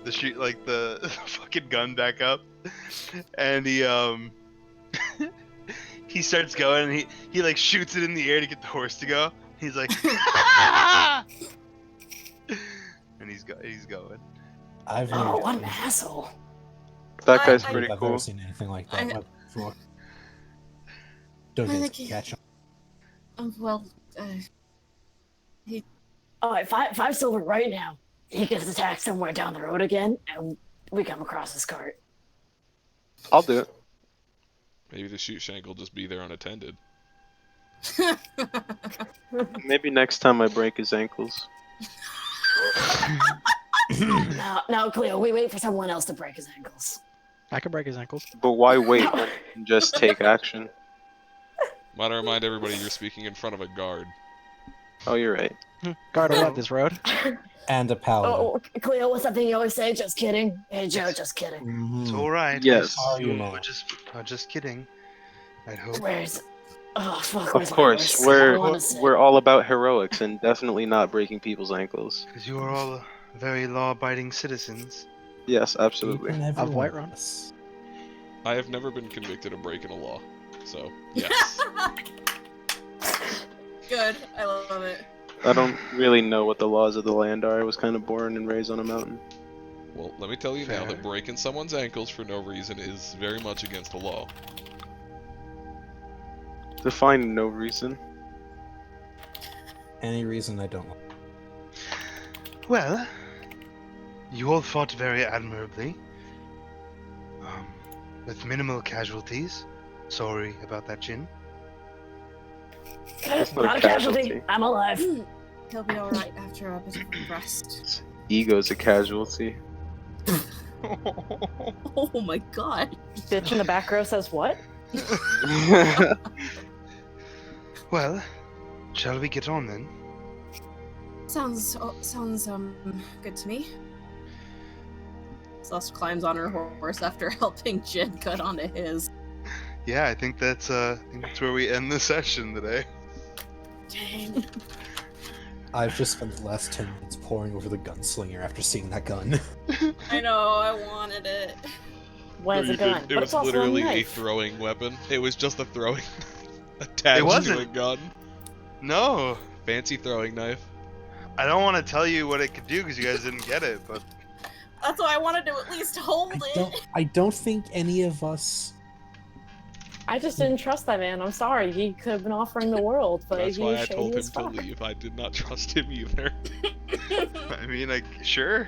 shoot like the fucking gun back up, and he he starts going and he like shoots it in the air to get the horse to go. He's like, and he's going. I've Oh, never, what an asshole. That guy's I- pretty I've cool. never seen anything like that I- before. Don't I get think he- catch on. Well, All right, five silver right now. He gets attacked somewhere down the road again, and we come across his cart. I'll do it. Maybe the shoot shank will just be there unattended. Maybe next time I break his ankles. Now, Cleo, we wait for someone else to break his ankles. I can break his ankles. But why wait when you can just take action? Might I remind everybody you're speaking in front of a guard. Oh, you're right. Guard along this road. And a paladin. Oh, Cleo, what's that thing you always say? Just kidding. Hey, Joe, just kidding. It's Mhm. all right. Yes. Are you now? We're just kidding. I hope. Where's? Oh fuck. Of Where's my course, voice? I wanna we're say- we're all about heroics and definitely not breaking people's ankles. Because you are all very law-abiding citizens. Yes, Each absolutely. and every Of one Whiterun? us. I have never been convicted of breaking a law, so yes. Good. I love it. I don't really know what the laws of the land are. I was kind of born and raised on a mountain. Well, let me tell you now Fair. that breaking someone's ankles for no reason is very much against the law. Define no reason. Any reason I don't like. Well, you all fought very admirably. With minimal casualties. Sorry about that, Jin. That's not Not a a casualty. casualty. I'm alive. He'll be alright after a bit of rest. Ego's a casualty. Oh my god. Bitch in the back row says what? Well, shall we get on then? Sounds good to me. Celeste climbs on her horse after helping Jin cut onto his. Yeah, I think that's where we end the session today. Dang. I've just spent the last 10 minutes poring over the gunslinger after seeing that gun. I know, I wanted it. When's You a did- gun? It But was it's also literally a a knife. throwing weapon. It was just a throwing attached to a wasn't. gun. No, Fancy throwing knife. I don't want to tell you what it could do because you guys didn't get it, but That's why I wanted to at least hold I don't think any of us. I just didn't trust that man. I'm sorry. He could have been offering the world, but That's he why was I shady told him as to fuck. leave. I did not trust him either. I mean, like, sure.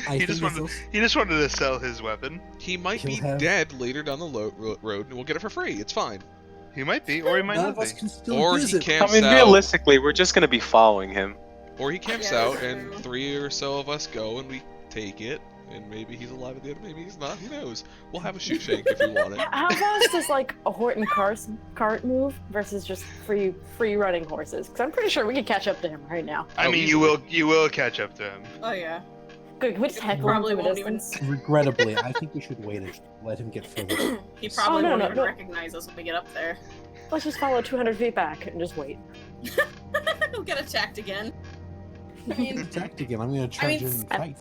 I He think just it's wanted, also- he just wanted to sell his weapon. He might He'll be have- dead later down the road, and we'll get it for free. It's fine. He might be, or he might None not of us be. can still Or use he it. I camps mean, out. realistically, we're just gonna be following him. Or he camps Yeah, out, that's and true. 3 or so of us go, and we take it. And maybe he's alive at the end. Maybe he's not. Who knows? We'll have a shoot shank if we want it. How fast does like a Horton cart move versus just free running horses? Because I'm pretty sure we could catch up to him right now. I Oh, mean, easily. you will catch up to him. Oh yeah. Good, can we just heckle Probably him from a won't even- distance? Regrettably, I think we should wait and let him get further. He probably no, won't no, even no. recognize us when we get up there. Let's just follow 200 feet back and just wait. He'll get attacked again. I mean, Attacked again. I'm gonna charge him and fight.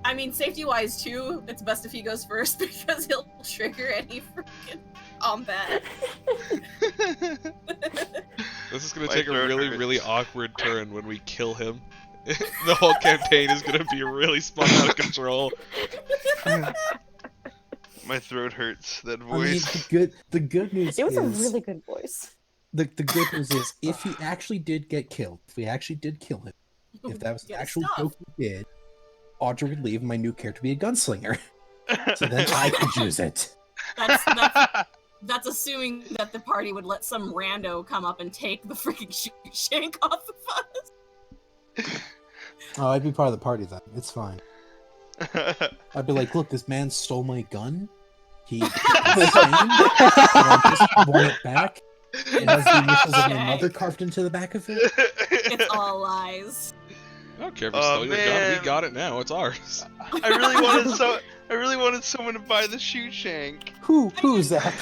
I mean, safety-wise too, it's best if he goes first because he'll trigger any freaking combat. This is gonna My take a throat really, hurts. really awkward turn when we kill him. The whole campaign is gonna be really spun out of control. My throat hurts. That I mean, voice. the good news It was a is really good voice. the good news is if he actually did get killed, if we actually did kill him, if that was the Get his actual stuff. joke we did, Audrey would leave my new character be a gunslinger. So then I could use it. That's assuming that the party would let some rando come up and take the freaking shank off of us. Oh, I'd be part of the party then. It's fine. I'd be like, look, this man stole my gun. He took the chain, and I just won it back. It has the initials of my mother carved into the back of it. It's all lies. I don't care if you Oh, stole your gun. man. We got it now. It's ours. I really wanted someone to buy the shoot shank. Who's that?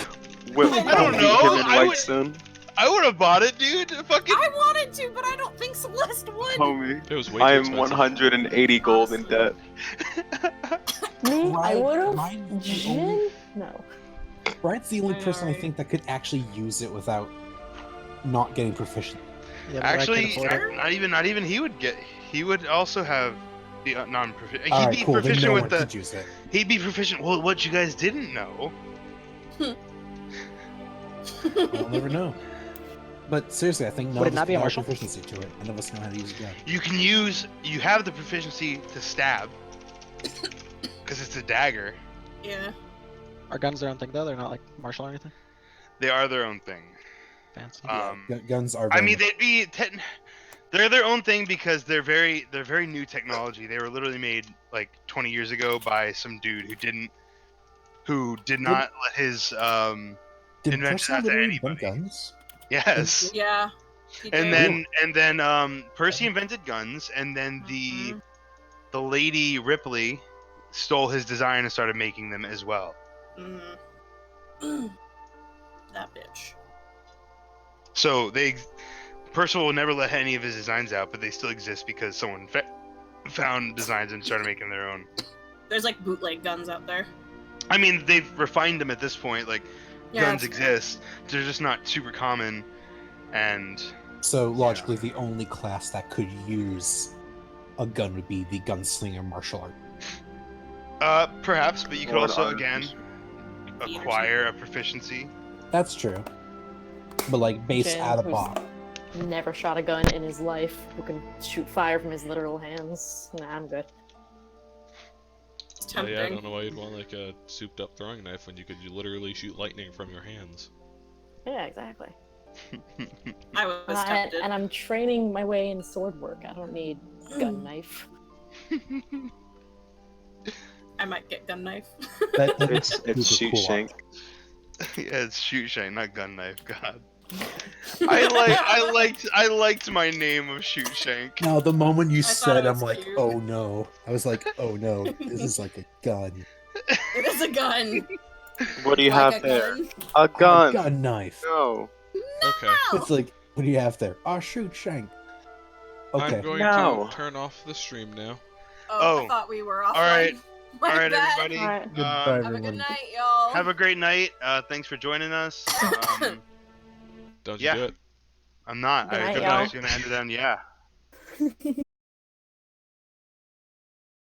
We'll I don't meet know, him in I would- Whitestone, I would have bought it, dude. Fucking. I wanted to, but I don't think Celeste would. homie. It was way too I am expensive. 180 gold in debt. Me? I Right, would have. mine's the Jin? No. Brian's the only person I Alright. think that could actually use it without not getting proficient. Yeah, but I can Actually, afford it. not even he would get. He would also have the non-proficient. He'd Alright, be cool. Then proficient no with one the. could use it. He'd be proficient. Well, what you guys didn't know. We'll never know. But seriously, I think none Would of it us not be a have martial? proficiency to it. None of us know how to use a gun. You can use. You have the proficiency to stab. Because it's a dagger. Yeah. Are guns their own thing though? They're not like martial or anything. They are their own thing. Fancy. Guns are. I very mean, much- they'd be. They're their own thing because they're very new technology. They were literally made like 20 years ago by some dude who did not let his Did invention Personal out to literally invent anybody. guns? Yes. Yeah. He And did. then Percy invented guns, and then the lady Ripley stole his design and started making them as well. That bitch. So Percival will never let any of his designs out, but they still exist because someone found designs and started making their own. There's like bootleg guns out there. I mean, they've refined them at this point. Like, Yeah, guns that's fair. exist. They're just not super common. And So logically, the only class that could use a gun would be the gunslinger martial art. perhaps, but you could Lord also Arms. again acquire a proficiency. That's true. But like base Jin, out of who's box. never shot a gun in his life, who can shoot fire from his literal hands. Nah, I'm good. It's So, yeah, I tempting. don't know why you'd want like a souped-up throwing knife when you could literally shoot lightning from your hands. Yeah, exactly. I was tempted. And I'm training my way in sword work. I don't need gun knife. I might get gun knife. It's Super shoot cool shank. Yeah, it's shoot shank, not gun knife. God. I liked my name of shoot shank. Now, the moment you thought said, it I'm was like, cute. oh no. I was like, oh no, this is like a gun. It is a gun. What do you Like have a there? gun. A A gun. gun knife. No. Okay. It's like, what do you have there? Oh, shoot, shank. Okay. I'm going No. to turn off the stream now. Oh, Oh. I thought we were offline. Alright. My All right, bad. everybody. Alright. Goodbye, Have a everyone. good night, y'all. Have a great night. Thanks for joining us. Don't you Yeah. do it. I'm not. Good night, I y'all. was gonna end it on yeah.